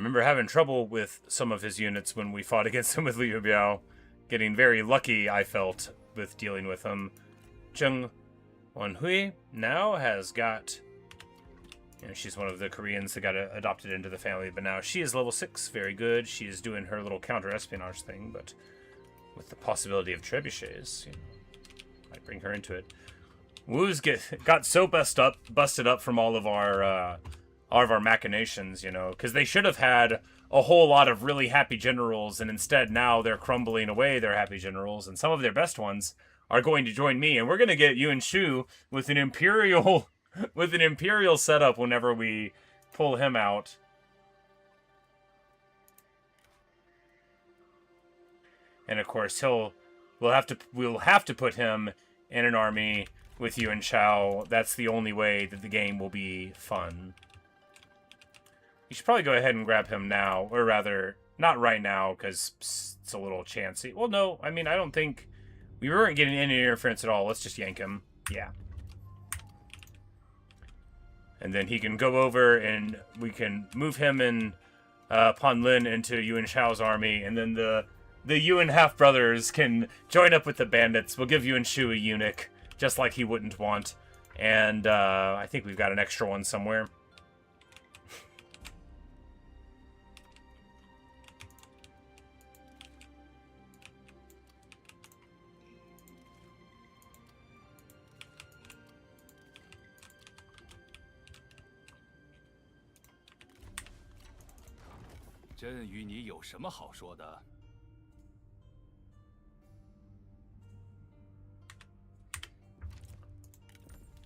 remember having trouble with some of his units when we fought against him with Liu Biao. Getting very lucky, I felt, with dealing with him. Zheng Wenhui now has got... You know, she's one of the Koreans that got adopted into the family, but now she is level 6. Very good. She is doing her little counter-espionage thing, but with the possibility of trebuchets, you know, might bring her into it. Wu's got so busted up from all of our machinations, you know, because they should have had a whole lot of really happy generals, and instead now they're crumbling away their happy generals, and some of their best ones are going to join me, and we're going to get Yuan Shu with an imperial setup whenever we pull him out. And of course we'll have to put him in an army with Yuan Shao. That's the only way that the game will be fun. You should probably go ahead and grab him now, or rather, not right now, because it's a little chancy. Well, no, I mean, I don't think... We weren't getting any interference at all. Let's just yank him. Yeah. And then he can go over, and we can move him and Pan Lin into Yuan Shao's army, and then the Yuan half-brothers can join up with the bandits. We'll give Yuan Shu a eunuch, just like he wouldn't want. And I think we've got an extra one somewhere. 朕与你有什么好说的？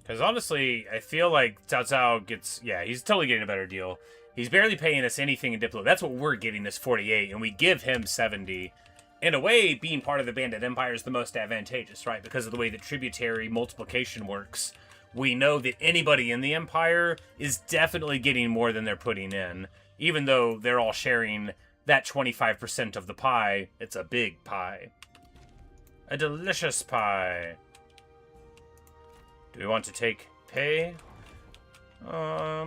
Because honestly, I feel like Cao Cao gets... Yeah, he's totally getting a better deal. He's barely paying us anything in Diplo. That's what we're getting, is 48, and we give him 70. In a way, being part of the Bandit Empire is the most advantageous, right? Because of the way that tributary multiplication works. We know that anybody in the Empire is definitely getting more than they're putting in. Even though they're all sharing that 25% of the pie, it's a big pie. A delicious pie. Do we want to take pay? I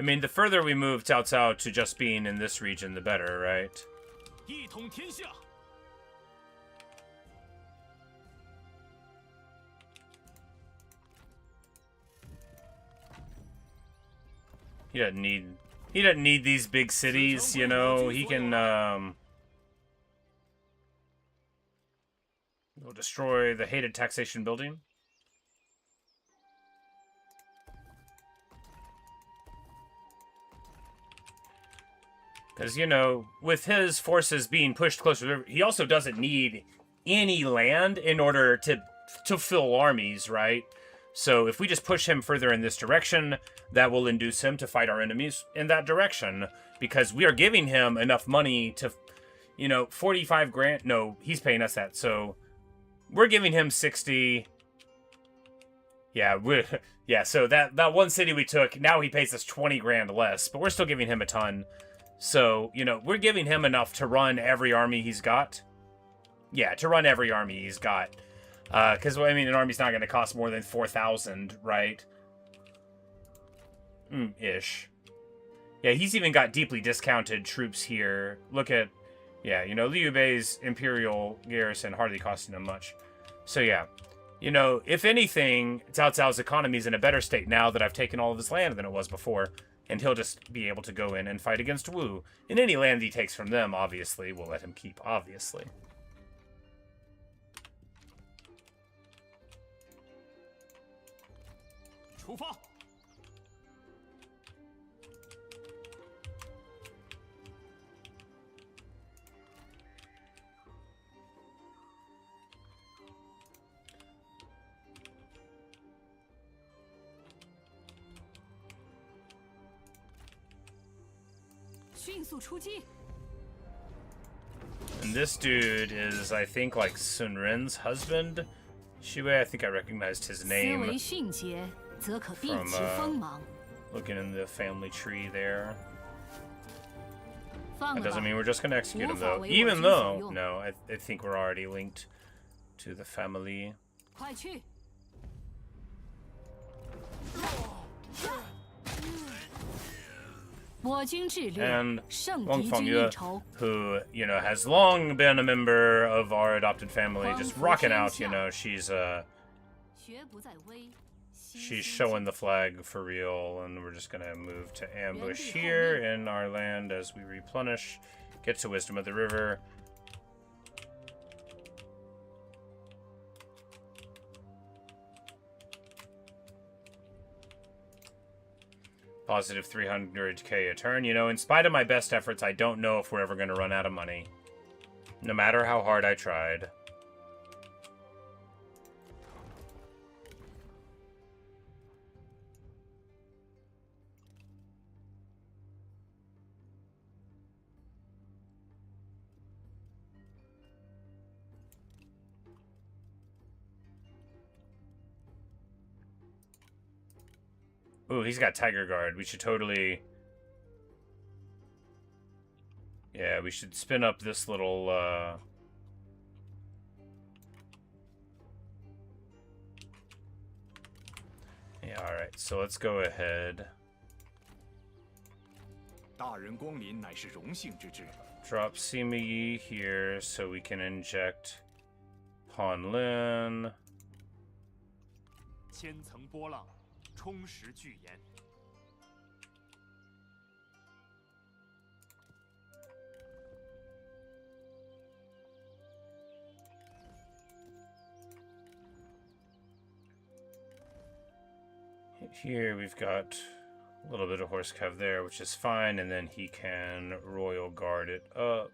mean, the further we move Cao Cao to just being in this region, the better, right? 一统天下。 He doesn't need these big cities, you know. He can we'll destroy the hated taxation building. Because, you know, with his forces being pushed closer to the river, he also doesn't need any land in order to fill armies, right? So if we just push him further in this direction, that will induce him to fight our enemies in that direction. Because we are giving him enough money to, you know, 45 grand. No, he's paying us that. So we're giving him 60. Yeah, so that one city we took, now he pays us 20 grand less. But we're still giving him a ton. So, you know, we're giving him enough to run every army he's got. Yeah, to run every army he's got. Because, I mean, an army's not going to cost more than 4,000, right? Ish. Yeah, he's even got deeply discounted troops here. Look at, yeah, you know, Liu Bei's Imperial garrison hardly costing him much. So, yeah. You know, if anything, Cao Cao's economy is in a better state now that I've taken all of his land than it was before. And he'll just be able to go in and fight against Wu. And any land he takes from them, obviously, we'll let him keep, obviously. 出发！ 迅速出击！ And this dude is, I think, like Sun Ren's husband. Xue, I think I recognized his 思 name 维迅捷，则可避 from 其锋芒。 looking in the family tree there. 放 That 了 doesn't 吧， mean we're just gonna execute him 无法 though. 为我 Even 军所 though, 用。 no, I think we're already linked to the family. 快去！我军智略 And 胜 Wang 敌军 Fengyue, 一筹。 who, you know, has long been a member of our adopted family, just rocking out, you know, she's 学不在微，心 she's 心 showing the flag for real, and we're just gonna move to ambush here in our land as we replenish, get to Wisdom of the River. Positive 300k a turn. You know, in spite of my best efforts, I don't know if we're ever going to run out of money. No matter how hard I tried. Ooh, he's got Tiger Guard. We should totally... Yeah, we should spin up this little, Yeah, alright. So let's go ahead. 大人光临乃是荣幸之至。 Drop Sima Yi here so we can inject Han Lin. 千层波浪，充实巨岩。 Here we've got a little bit of horse cav there, which is fine, and then he can royal guard it up.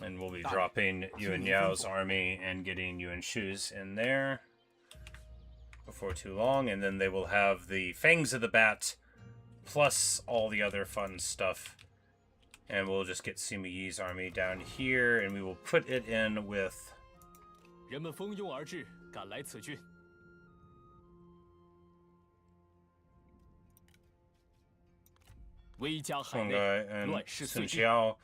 And we'll be dropping Yuan Yao's army and getting Yuan Shu's in there before too long. And then they will have the Fangs of the Bat plus all the other fun stuff. And we'll just get Sima Yi's army down here, and we will put it in with... 人们蜂拥而至，赶来此郡。 威加海内， and 乱世 Sun 岁地。 Qiao.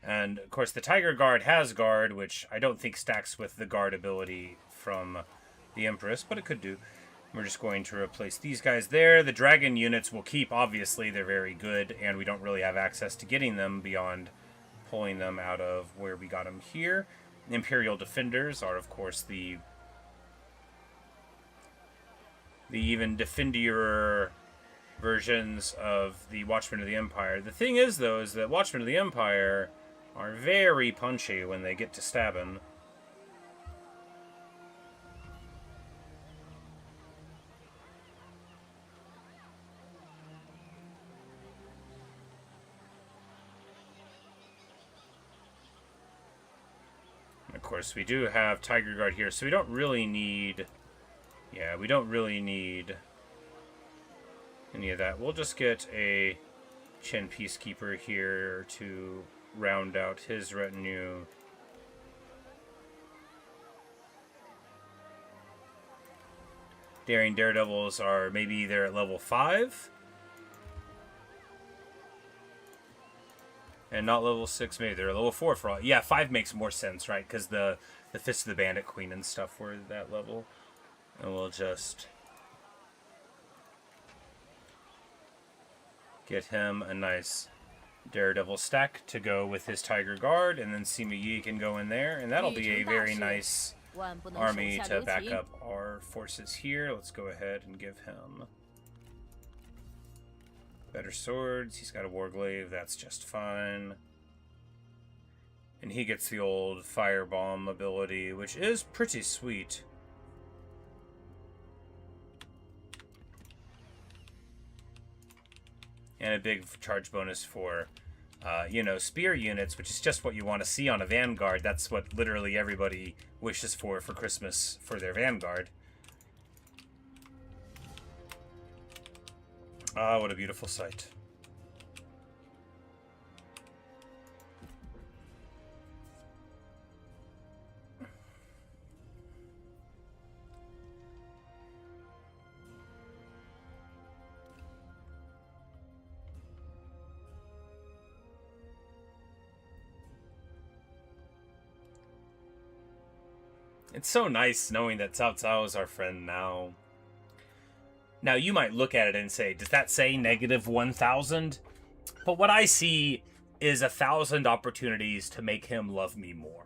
And, of course, the Tiger Guard has Guard, which I don't think stacks with the Guard ability from the Empress, but it could do. We're just going to replace these guys there. The Dragon units will keep, obviously. They're very good, and we don't really have access to getting them beyond pulling them out of where we got them here. Imperial Defenders are, of course, the even defendier versions of the Watchmen of the Empire. The thing is, though, is that Watchmen of the Empire are very punchy when they get to stabbing. And of course, we do have Tiger Guard here, so we don't really need... Yeah, we don't really need any of that. We'll just get a Chen Peacekeeper here to round out his retinue. Daring Daredevils are maybe they're at level 5. And not level 6, maybe they're level 4 for all. Yeah, 5 makes more sense, right? Because the Fist of the Bandit Queen and stuff were that level. And we'll just get him a nice Daredevil stack to go with his Tiger Guard, and then Sima Yi can go in there, and that'll be a very nice army to back up our forces here. Let's go ahead and give him better swords. He's got a Warglaive, that's just fine. And he gets the old Firebomb ability, which is pretty sweet. And a big charge bonus for, you know, spear units, which is just what you want to see on a Vanguard. That's what literally everybody wishes for Christmas for their Vanguard. Ah, what a beautiful sight. It's so nice knowing that Cao Cao is our friend now. Now, you might look at it and say, does that say negative 1,000? But what I see is 1,000 opportunities to make him love me more.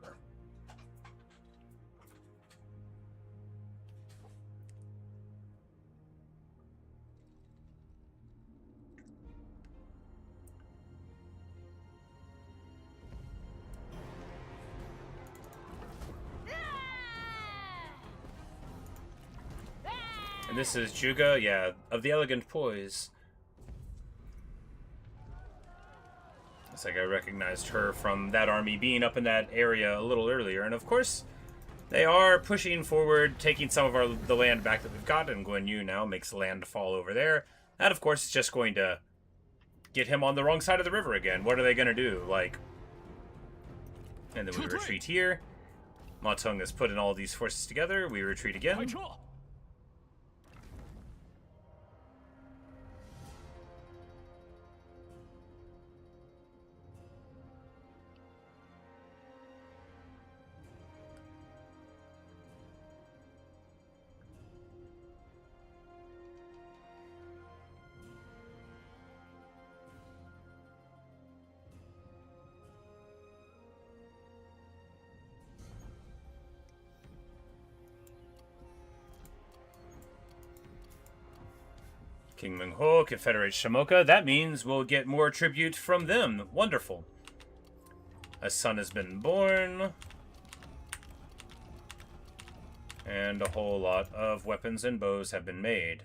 And this is Juga, yeah, of the elegant poise. It's like I recognized her from that army being up in that area a little earlier. And of course, they are pushing forward, taking some of the land back that we've got, and Guan Yu now makes land fall over there. That, of course, is just going to get him on the wrong side of the river again. What are they going to do? Like, and then we retreat here. Ma Teng has put in all these forces together. We retreat again. King Meng Ho confederates Shamoka. That means we'll get more tribute from them. Wonderful. A son has been born. And a whole lot of weapons and bows have been made.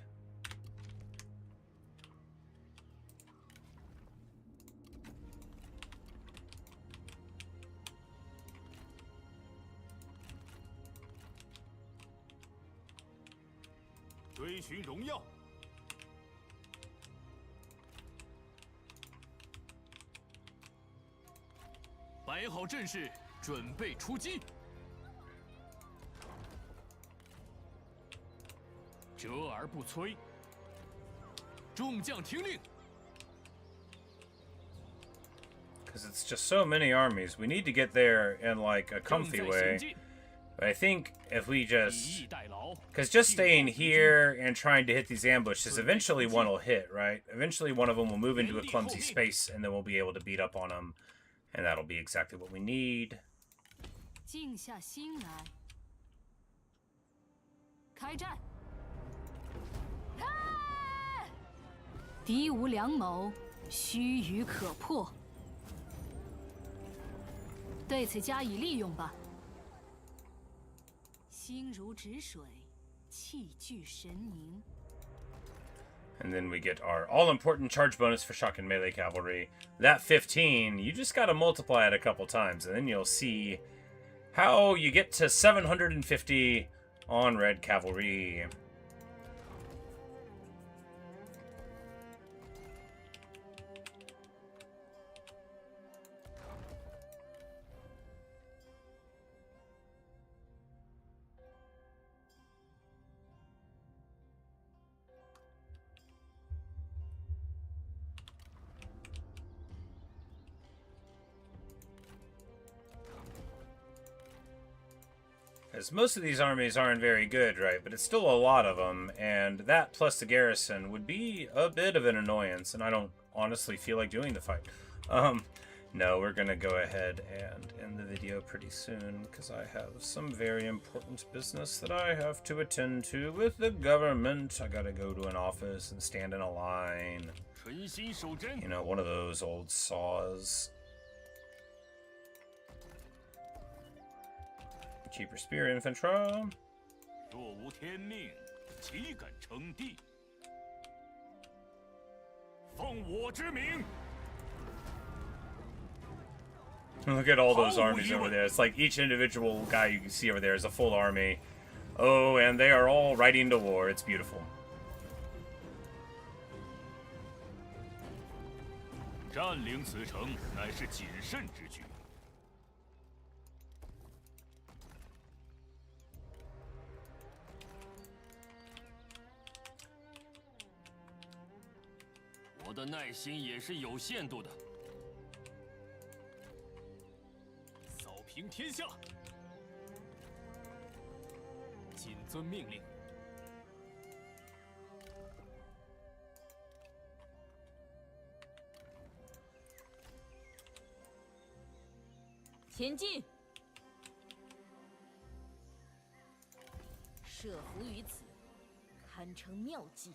Because it's just so many armies. We need to get there in like a comfy way. But I think if we just... Because just staying here and trying to hit these ambushes, eventually one will hit, right? Eventually one of them will move into a clumsy space, and then we'll be able to beat up on them. And that'll be exactly what we need. 静下心来，开战！敌无良谋，须臾可破。对此加以利用吧。心如止水，气聚神凝。 And then we get our all-important charge bonus for shock and melee cavalry. That 15, you just gotta multiply it a couple times, and then you'll see how you get to 750 on red cavalry. As most of these armies aren't very good, right? But it's still a lot of them, and that plus the garrison would be a bit of an annoyance, and I don't honestly feel like doing the fight. No, we're gonna go ahead and end the video pretty soon, because I have some very important business that I have to attend to with the government. I gotta go to an office and stand in a line. You know, one of those old saws. Cheaper spear infantry. Look at all those armies over there. It's like each individual guy you can see over there is a full army. Oh, and they are all riding to war. It's beautiful. 占领此城乃是谨慎之举。我的耐心也是有限度的。扫平天下。遵命令。前进！设伏于此，堪称妙计。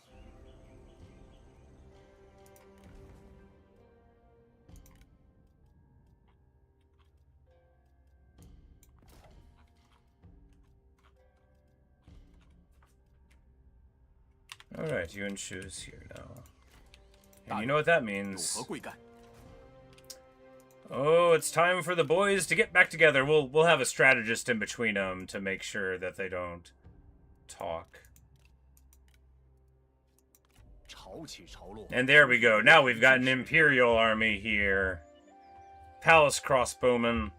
Alright, Yuan Shu's here now. And you know what that means. 如何贵干？ Oh, it's time for the boys to get back together. We'll have a strategist in between them to make sure that they don't talk. 潮起潮落。 And there we go. Now we've got an Imperial army here. Palace crossbowmen,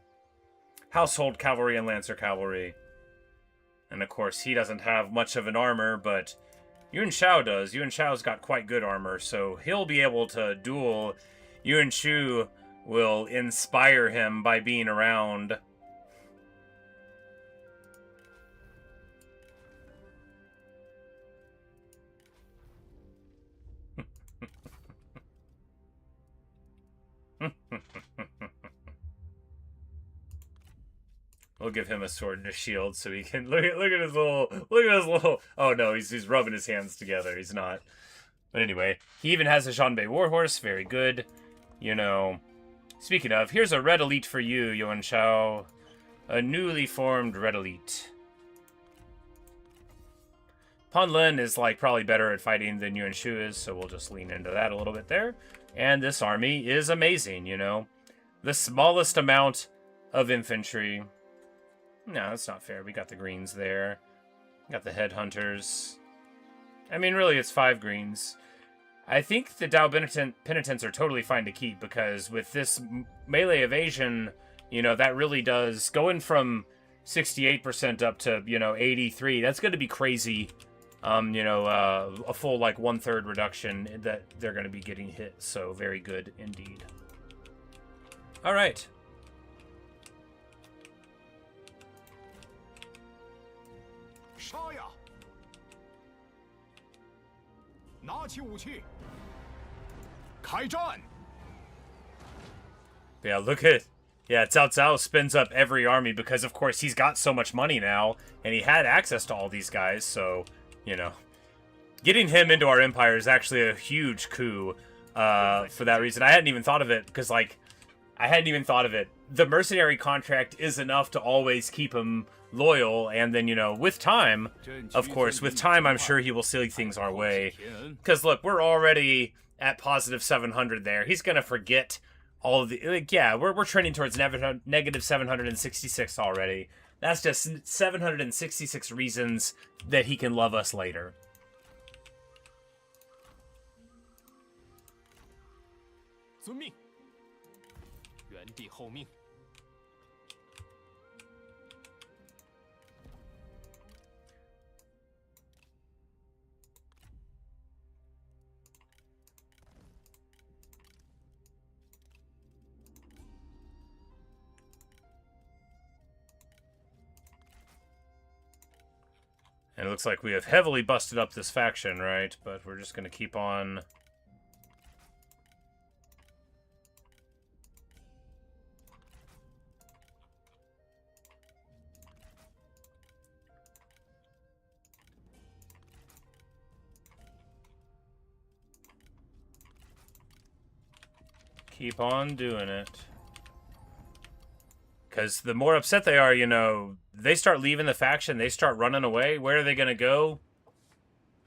household cavalry, and lancer cavalry. And of course, he doesn't have much of an armor, but Yuan Shao does. Yuan Shao's got quite good armor, so he'll be able to duel. Yuan Shu will inspire him by being around. We'll give him a sword and a shield so he can look at his little. Oh no, he's rubbing his hands together. He's not. But anyway, he even has a Zhanbei warhorse. Very good. You know. Speaking of, here's a red elite for you, Yuan Shao. A newly formed red elite. Pan Lin is like probably better at fighting than Yuan Shu is, so we'll just lean into that a little bit there. And this army is amazing, you know. The smallest amount of infantry. No, that's not fair. We got the greens there. Got the headhunters. I mean, really, it's 5 greens. I think the Dao Penitents are totally fine to keep, because with this melee evasion, you know, that really does... Going from 68% up to, you know, 83, that's going to be crazy. You know, a full, like, 1/3 reduction that they're going to be getting hit. So, very good indeed. All right. 杀呀！拿起武器，开战！ Yeah, look at... Yeah, Cao Cao spins up every army because, of course, he's got so much money now, and he had access to all these guys, so, you know. Getting him into our empire is actually a huge coup for that reason. I hadn't even thought of it, because, like, I hadn't even thought of it. The mercenary contract is enough to always keep him loyal, and then, you know, with time, of course, with time, I'm sure he will see things our way. Because, look, we're already at positive 700 there. He's going to forget all of the... Like, yeah, we're trending towards negative 766 already. That's just 766 reasons that he can love us later. 遵命，原地候命。 And it looks like we have heavily busted up this faction, right? But we're just going to keep on... Keep on doing it. Because the more upset they are, you know, they start leaving the faction, they start running away. Where are they going to go?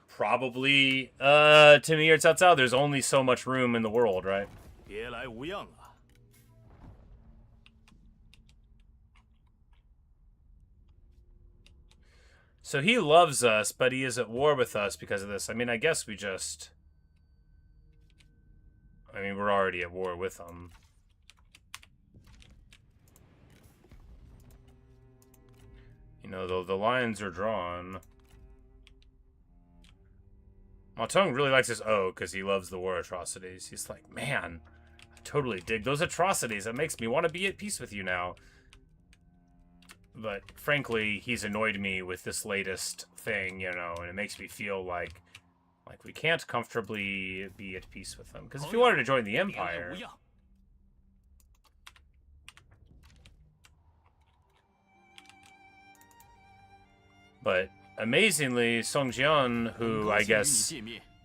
Probably, to me or Cao Cao, there's only so much room in the world, right? 别来无恙啊！ So he loves us, but he is at war with us because of this. I mean, I guess we just... I mean, we're already at war with him. You know, the lines are drawn. Ma Teng really likes his O because he loves the war atrocities. He's like, man, I totally dig those atrocities. That makes me want to be at peace with you now. But frankly, he's annoyed me with this latest thing, you know, and it makes me feel like we can't comfortably be at peace with him. Because if he wanted to join the Empire... But amazingly, Song Jian, who I guess,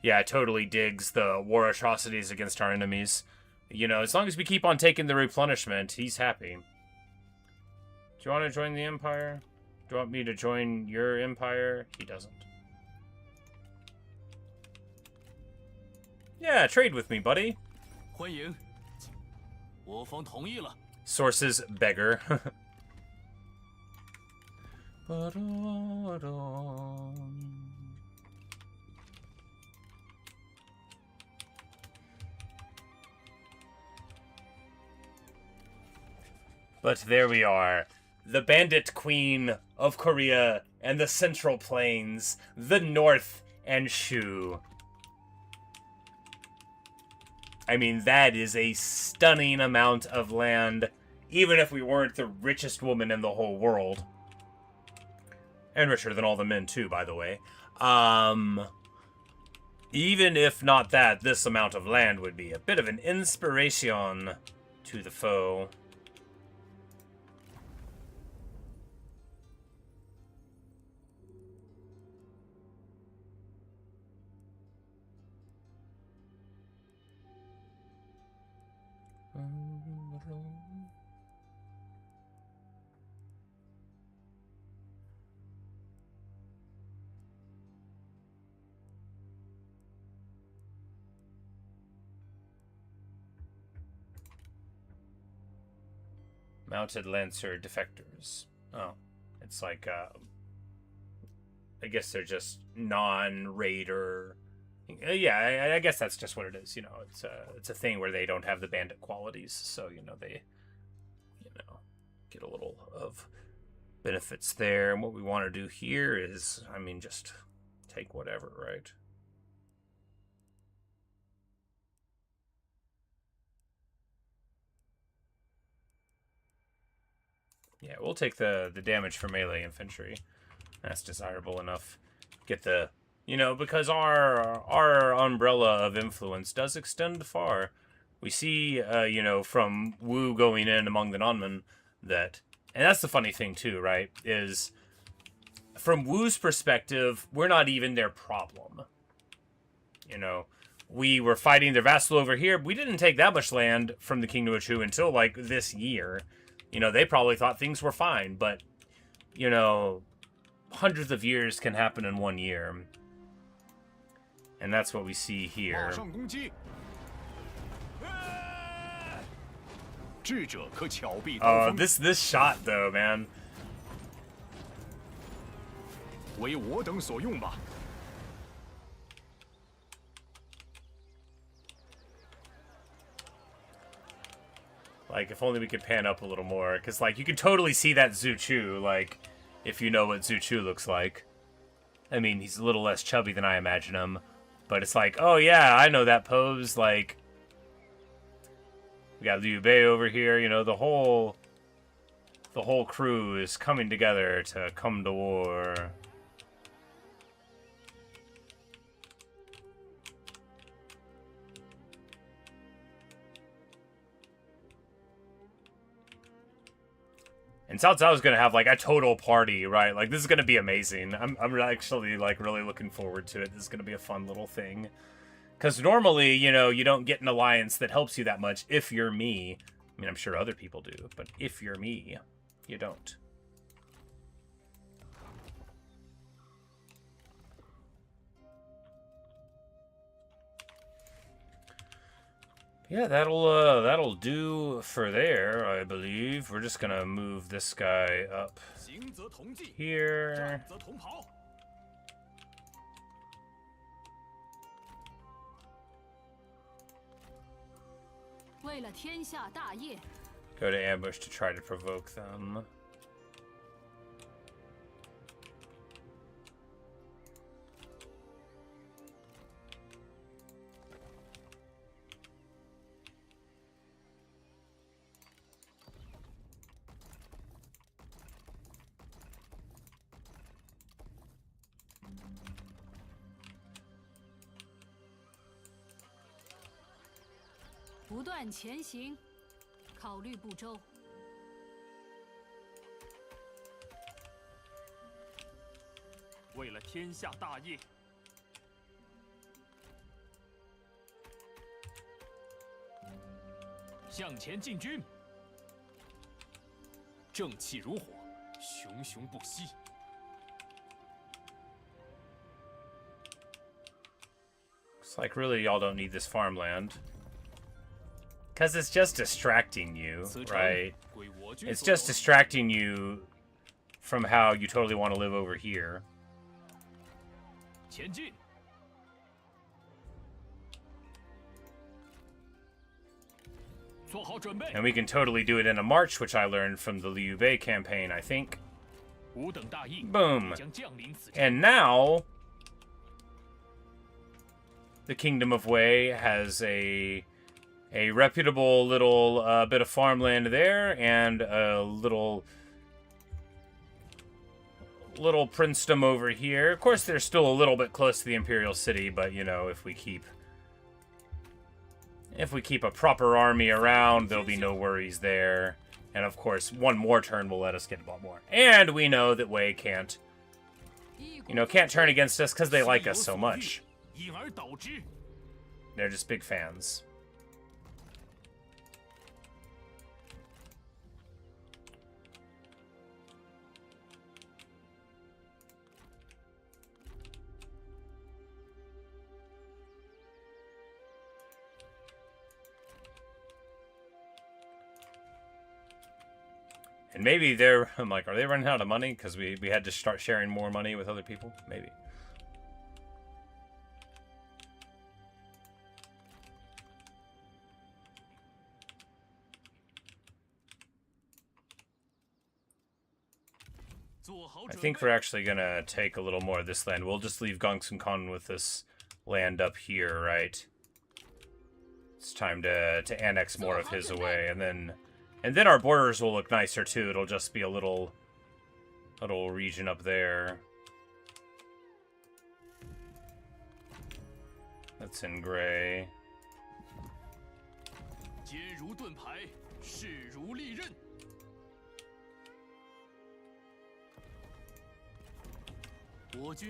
yeah, totally digs the war atrocities against our enemies. You know, as long as we keep on taking the replenishment, he's happy. Do you want to join the Empire? Do you want me to join your Empire? He doesn't. Yeah, trade with me, buddy. 欢迎，我方同意了。 Sources beggar. But there we are. The Bandit Queen of Korea and the Central Plains, the North and Chu. I mean, that is a stunning amount of land, even if we weren't the richest woman in the whole world. And richer than all the men, too, by the way. Even if not that, this amount of land would be a bit of an inspiration to the foe. Mounted Lancer defectors. Oh, it's like, I guess they're just non-raider. Yeah, I guess that's just what it is. You know, it's a thing where they don't have the bandit qualities, so you know they, you know, get a little of benefits there. And what we want to do here is, I mean, just take whatever, right? Yeah, we'll take the damage for melee infantry. That's desirable enough. Get the, you know, because our umbrella of influence does extend far. We see, you know, from Wu going in among the Nanman that, and that's the funny thing too, right? Is from Wu's perspective, we're not even their problem. You know, we were fighting their vassal over here. We didn't take that much land from the Kingdom of Chu until like this year. You know, they probably thought things were fine, but, you know, hundreds of years can happen in 1 year. And that's what we see here. Oh, this shot, though, man. Like, if only we could pan up a little more. Because, like, you can totally see that Zhu Chu, like, if you know what Zhu Chu looks like. I mean, he's a little less chubby than I imagine him. But it's like, oh, yeah, I know that pose. Like, we got Liu Bei over here. You know, the whole crew is coming together to come to war. And Cao Cao is going to have, like, a total party, right? Like, this is going to be amazing. I'm actually, like, really looking forward to it. This is going to be a fun little thing. Because normally, you know, you don't get an alliance that helps you that much if you're me. I mean, I'm sure other people do, but if you're me, you don't. Yeah, that'll do for there, I believe. We're just gonna move this guy up here. Go to ambush to try to provoke them. 不断前行，考虑步骤。为了天下大业，向前进军，正气如火，熊熊不息。 It's like, really, y'all don't need this farmland. Because it's just distracting you, right? It's just distracting you from how you totally want to live over here. 前进。做好准备。 And we can totally do it in a march, which I learned from the Liu Bei campaign, I think. 吾等大义 Boom. 将降临此处。 And now, the Kingdom of Wei has a reputable little bit of farmland there, and a little princedom over here. Of course, they're still a little bit close to the Imperial City, but you know, if we keep a proper army around, there'll be no worries there. And of course, one more turn will let us get a lot more. And we know that Wei can't turn against us because they like us so much. 因而导之。 They're just big fans. And maybe I'm like, are they running out of money? Because we had to start sharing more money with other people? Maybe. I think we're actually gonna take a little more of this land. We'll just leave Gongsun Khan with this land up here, right? It's time to annex more of his away, and then our borders will look nicer too. It'll just be a little region up there. That's in gray. 坚如盾牌，势如利刃。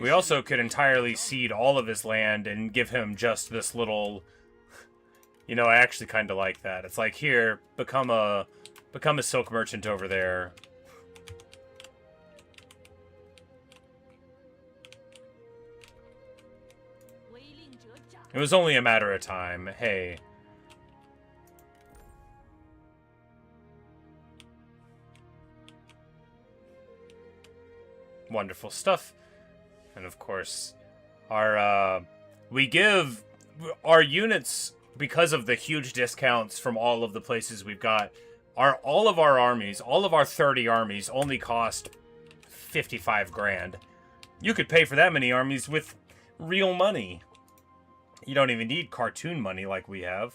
We also could entirely cede all of his land and give him just this little... You know, I actually kind of like that. It's like, here, become a silk merchant over there. It was only a matter of time. Hey. Wonderful stuff. And of course, we give our units, because of the huge discounts from all of the places we've got, all of our armies, all of our 30 armies only cost 55 grand. You could pay for that many armies with real money. You don't even need cartoon money like we have.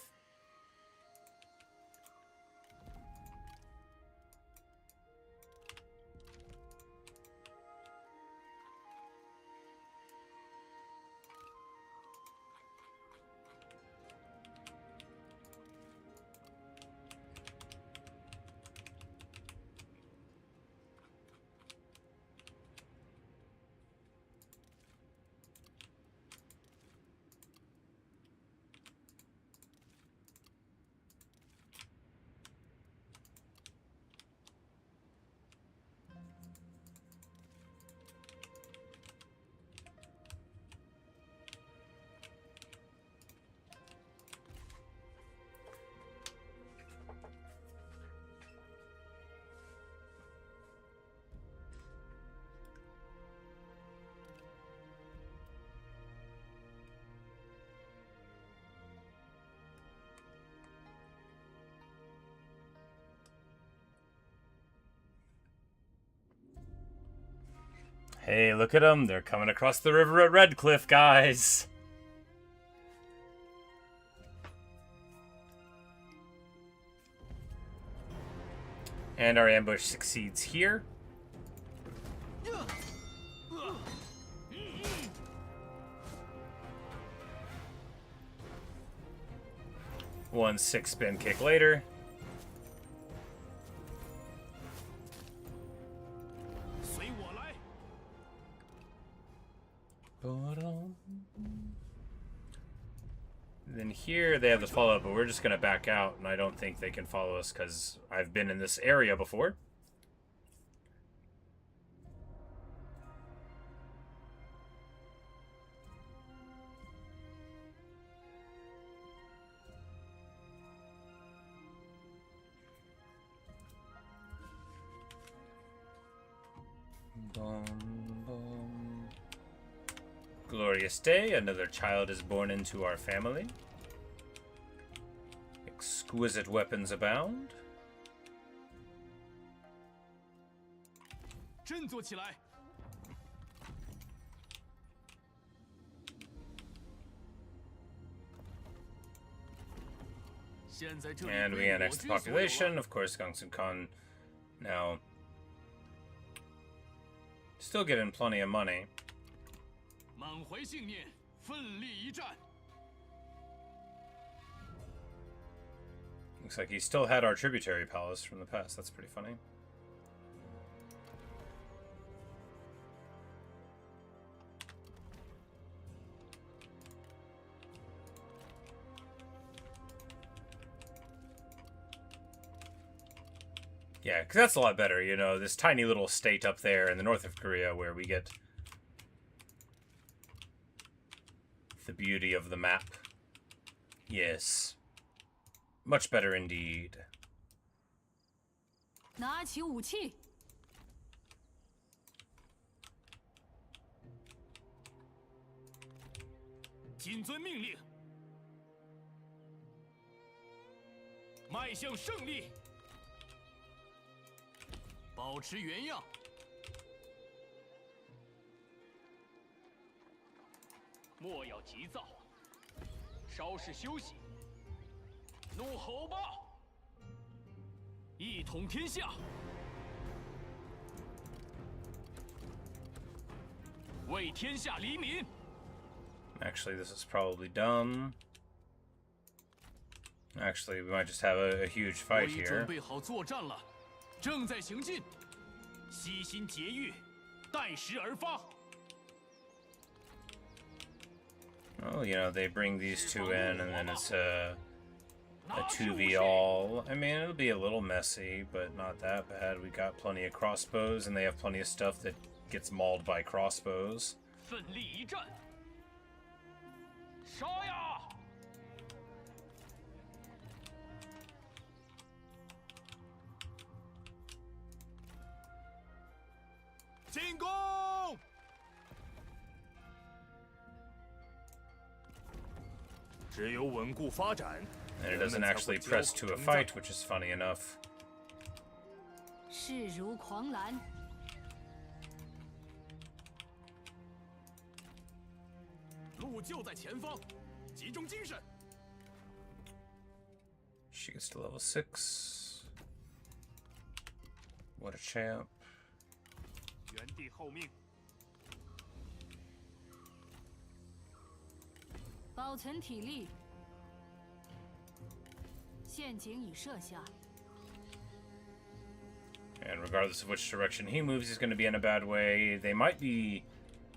Hey, look at them. They're coming across the river at Redcliffe, guys. And our ambush succeeds here. One 6-spin kick later. Then here they have the follow-up, but we're just going to back out, and I don't think they can follow us because I've been in this area before. Glorious day, another child is born into our family. Exquisite weapons abound. 振作起来！ And we annexed the population. Of course, Gongsun Khan now still getting plenty of money. 满怀信念，奋力一战。 Looks like he still had our tributary palace from the past. That's pretty funny. Yeah, because that's a lot better, you know, this tiny little state up there in the north of Korea where we get the beauty of the map. Yes. Much better indeed. 拿起武器。 谨遵命令，迈向胜利，保持原样，莫要急躁，稍事休息，怒吼吧，一统天下，为天下黎民。 Actually, this is probably dumb. Actually, we might just have a huge fight here. 准备好作战了，正在行进，悉心节欲，待时而发。 Oh, you know, they bring these two in, and then it's a 2v all. I mean, it'll be a little messy, but not that bad. We got plenty of crossbows, and they have plenty of stuff that gets mauled by crossbows. 奋力一战，杀呀！ 进攻！只有稳固发展， And it doesn't actually press to a fight, which is funny enough. 势如狂澜， 路就在前方，集中精神。 She gets to level 6. What a champ. 原地候命。 保存体力。陷阱已设下。 And regardless of which direction he moves, he's going to be in a bad way. They might be...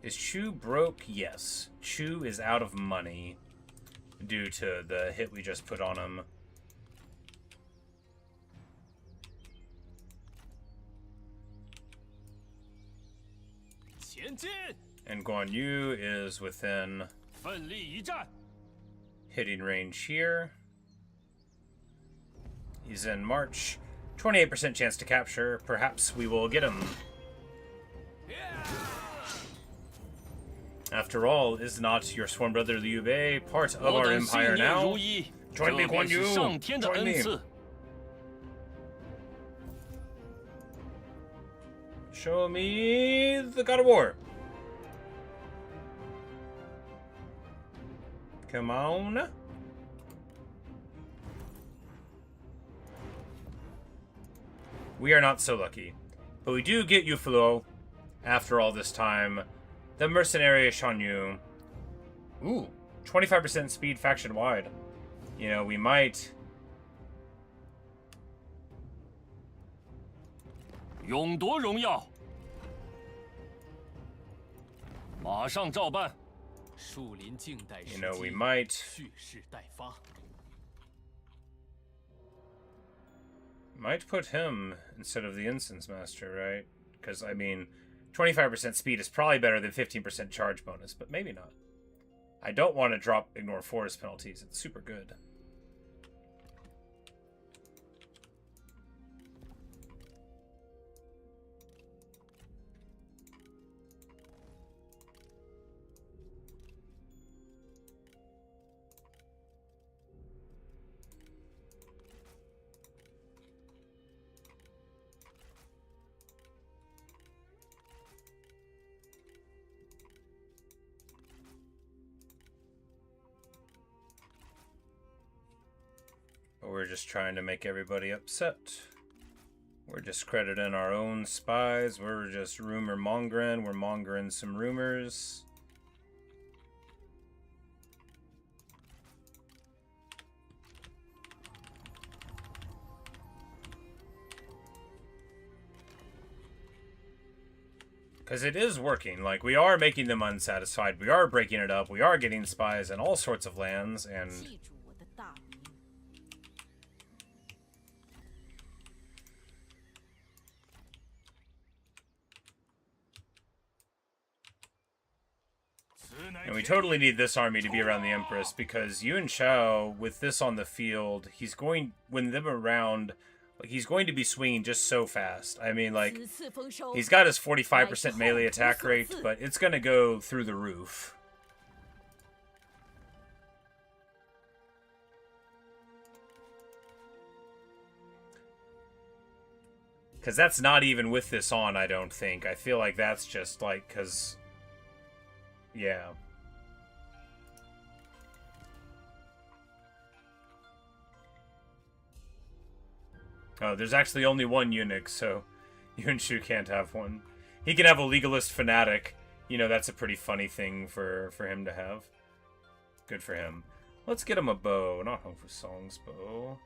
Is Chu broke? Yes. Chu is out of money due to the hit we just put on him. And Guan Yu is within 奋力一战， hitting range here. He's in March. 28% chance to capture. Perhaps we will get him. After all, is not your sworn brother Liu Bei part of our empire now? Join me, Guan Yu! Join me! Show me the God of War. Come on. We are not so lucky. But we do get Yufluo after all this time. The mercenary Shan Yu. Ooh, 25% speed faction wide. You know, we might... 勇夺荣耀，马上照办。树林静待时 You know, we 机， might... 蓄势待发。 Might put him instead of the Incense Master, right? Because, I mean, 25% speed is probably better than 15% charge bonus, but maybe not. I don't want to drop Ignore Forest penalties. It's super good. We're just trying to make everybody upset. We're discrediting our own spies. We're just rumor mongering. We're mongering some rumors. Because it is working. Like, we are making them unsatisfied. We are breaking it up. We are getting spies in all sorts of lands. And 记住我的大名。 And we totally need this army to be around the Empress, because Yuan Shao, with this on the field, he's going, when them around, like, he's going to be swinging just so fast. I mean, like, 此次丰收， he's got his 45% melee attack rate, but it's going to go through the roof. Because that's not even with this on, I don't think. I feel like that's just, like, because... Yeah. Oh, there's actually only one eunuch, so Yuan Shu can't have one. He can have a legalist fanatic. You know, that's a pretty funny thing for him to have. Good for him. Let's get him a bow. Not Hong Fu Song's bow.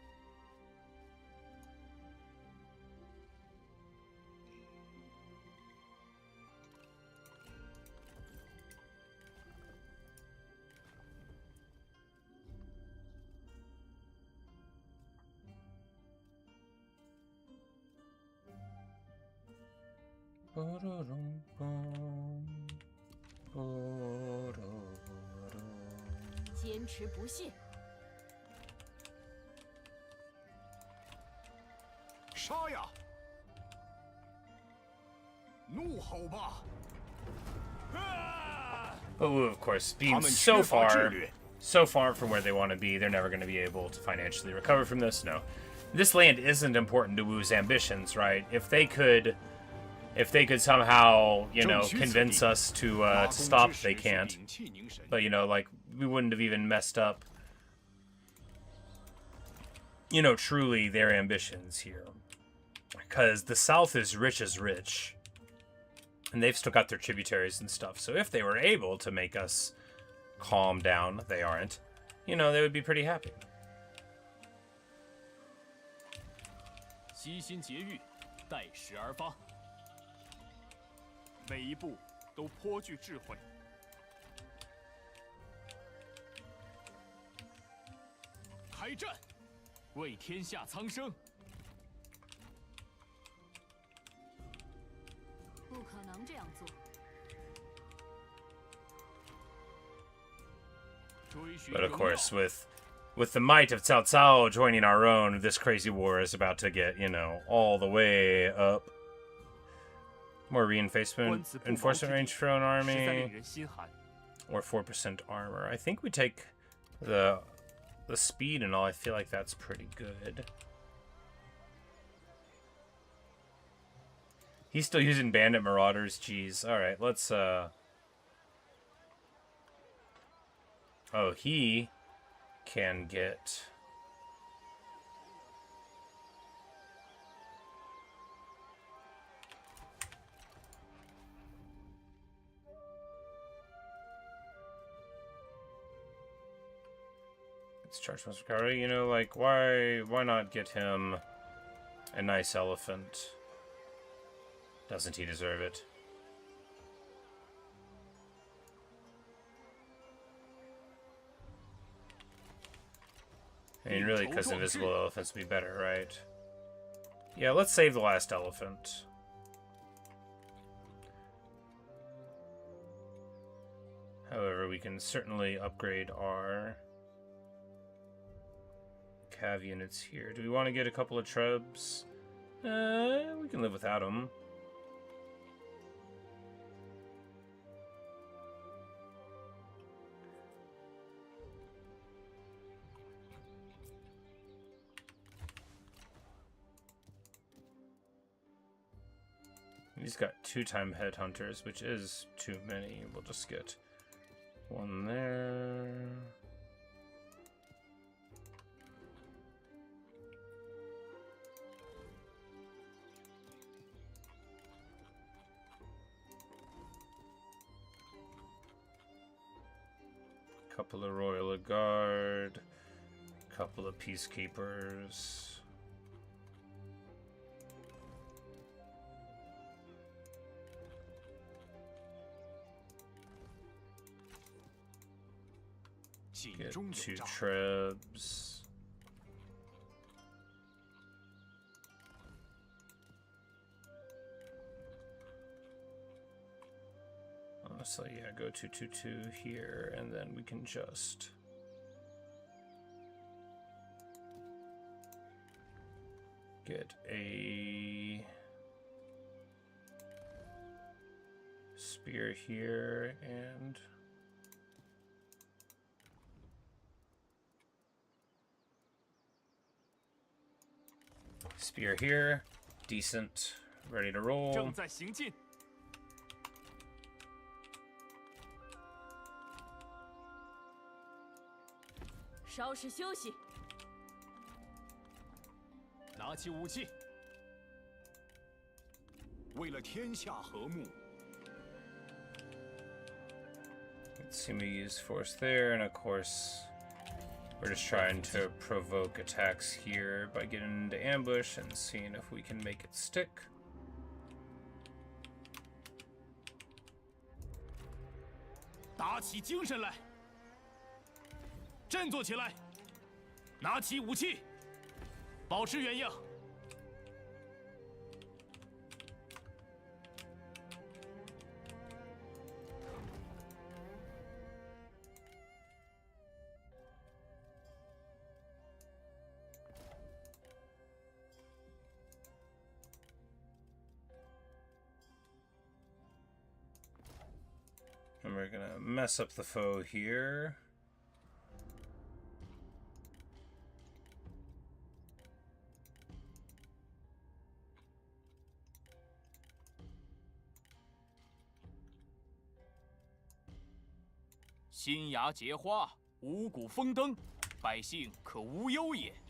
Ba-da-dum-bum. 坚持不懈。杀呀！怒吼吧！ But of course, being so far from where they want to be, they're never going to be able to financially recover from this. No, this land isn't important to Wu's ambitions, right? If they could somehow, you know, convince us to stop, they can't. But, you know, like, we wouldn't have even messed up, you know, truly their ambitions here. Because the South is rich as rich. And they've still got their tributaries and stuff. So if they were able to make us calm down, they aren't, you know, they would be pretty happy. 悉心节欲，待时而发。每一步都颇具智慧。开战，为天下苍生。 不可能这样做。 But of course, with the might of Cao Cao joining our own, this crazy war is about to get, you know, all the way up. More reinforcement range for an army, or 4% armor. I think we take the speed and all. I feel like that's pretty good. He's still using bandit marauders. Jeez. All right, let's Oh, he can get... Let's charge Master Kaori. You know, like, why not get him a nice elephant? Doesn't he deserve it? I mean, really, because invisible elephants would be better, right? Yeah, let's save the last elephant. However, we can certainly upgrade our cav units here. Do we want to get a couple of trebs? We can live without them. He's got 2-time headhunters, which is too many. We'll just get one there. Couple of Royal Guard, couple of Peacekeepers. Get 2 trebs. So yeah, go 222 here, and then we can just get a spear here and spear here. Decent. Ready to roll. 正在行进。稍事休息。拿起武器。为了天下和睦。 Let's see me use force there, and of course, we're just trying to provoke attacks here by getting into ambush and seeing if we can make it stick. 打起精神来，振作起来，拿起武器，保持原样。 And we're gonna mess up the foe here. "新芽结花，五谷丰登，百姓可无忧也。"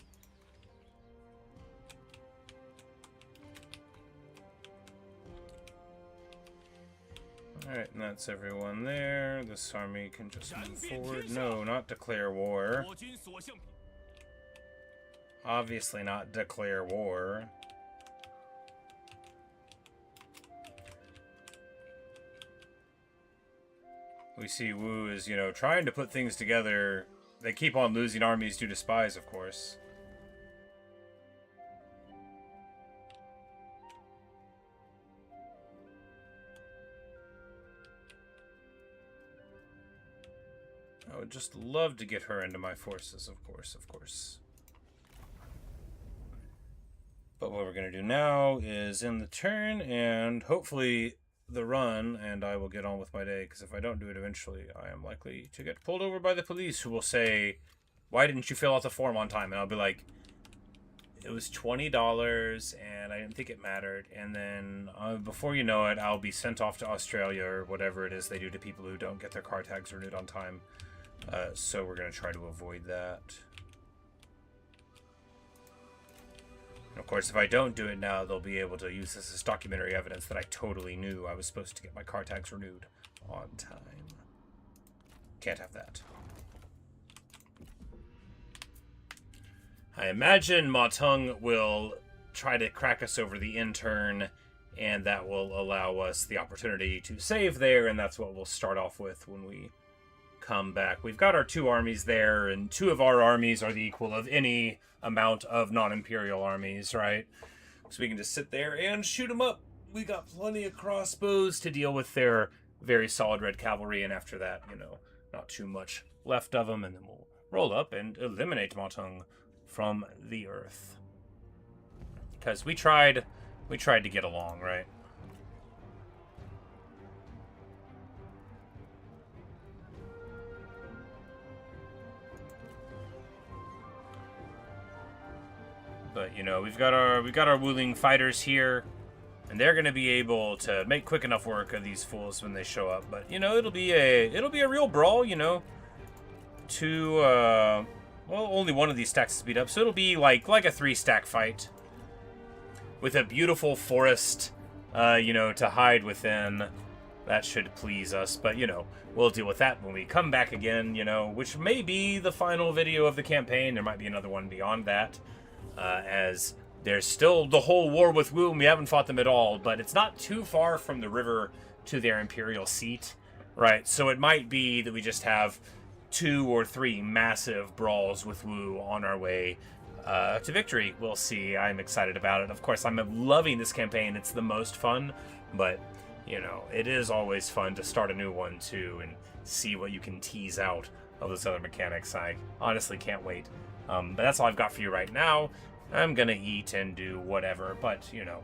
Alright, and that's everyone there. This army can just move forward. No, not declare war. 我军所向。 Obviously not declare war. We see Wu is, you know, trying to put things together. They keep on losing armies due to spies, of course. I would just love to get her into my forces, of course, of course. But what we're going to do now is end the turn and hopefully the run, and I will get on with my day, because if I don't do it eventually, I am likely to get pulled over by the police, who will say, "Why didn't you fill out the form on time?" And I'll be like, "It was $20, and I didn't think it mattered." And then, before you know it, I'll be sent off to Australia, or whatever it is they do to people who don't get their car tags renewed on time. So we're going to try to avoid that. And of course, if I don't do it now, they'll be able to use this as documentary evidence that I totally knew I was supposed to get my car tags renewed on time. Can't have that. I imagine Ma Teng will try to crack us over the intern, and that will allow us the opportunity to save there, and that's what we'll start off with when we come back. We've got our 2 armies there, and 2 of our armies are the equal of any amount of non-imperial armies, right? So we can just sit there and shoot them up. We got plenty of crossbows to deal with their very solid red cavalry, and after that, you know, not too much left of them, and then we'll roll up and eliminate Ma Teng from the earth. Because we tried to get along, right? But you know, we've got our Wuling fighters here, and they're going to be able to make quick enough work of these fools when they show up. But you know, it'll be a real brawl. You know, well, only one of these stacks is beat up, so it'll be like a 3-stack fight with a beautiful forest, you know, to hide within. That should please us, but you know, we'll deal with that when we come back again. You know, which may be the final video of the campaign. There might be another one beyond that. As there's still the whole war with Wu, and we haven't fought them at all, but it's not too far from the river to their imperial seat, right? So it might be that we just have 2 or 3 massive brawls with Wu on our way to victory. We'll see. I'm excited about it. Of course, I'm loving this campaign. It's the most fun, but, you know, it is always fun to start a new one, too, and see what you can tease out of those other mechanics. I honestly can't wait. But that's all I've got for you right now. I'm gonna eat and do whatever, but, you know,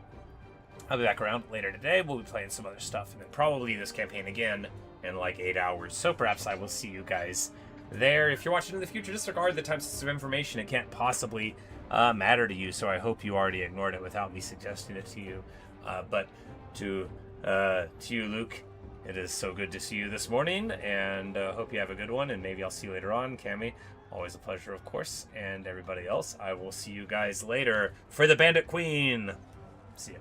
I'll be back around later today. We'll be playing some other stuff, and then probably this campaign again in like 8 hours. So perhaps I will see you guys there. If you're watching in the future, disregard the time-sensitive information. It can't possibly matter to you, so I hope you already ignored it without me suggesting it to you. But to you, Luke, it is so good to see you this morning, and hope you have a good one, and maybe I'll see you later on. Cammy, always a pleasure, of course, and everybody else, I will see you guys later for the Bandit Queen. See ya.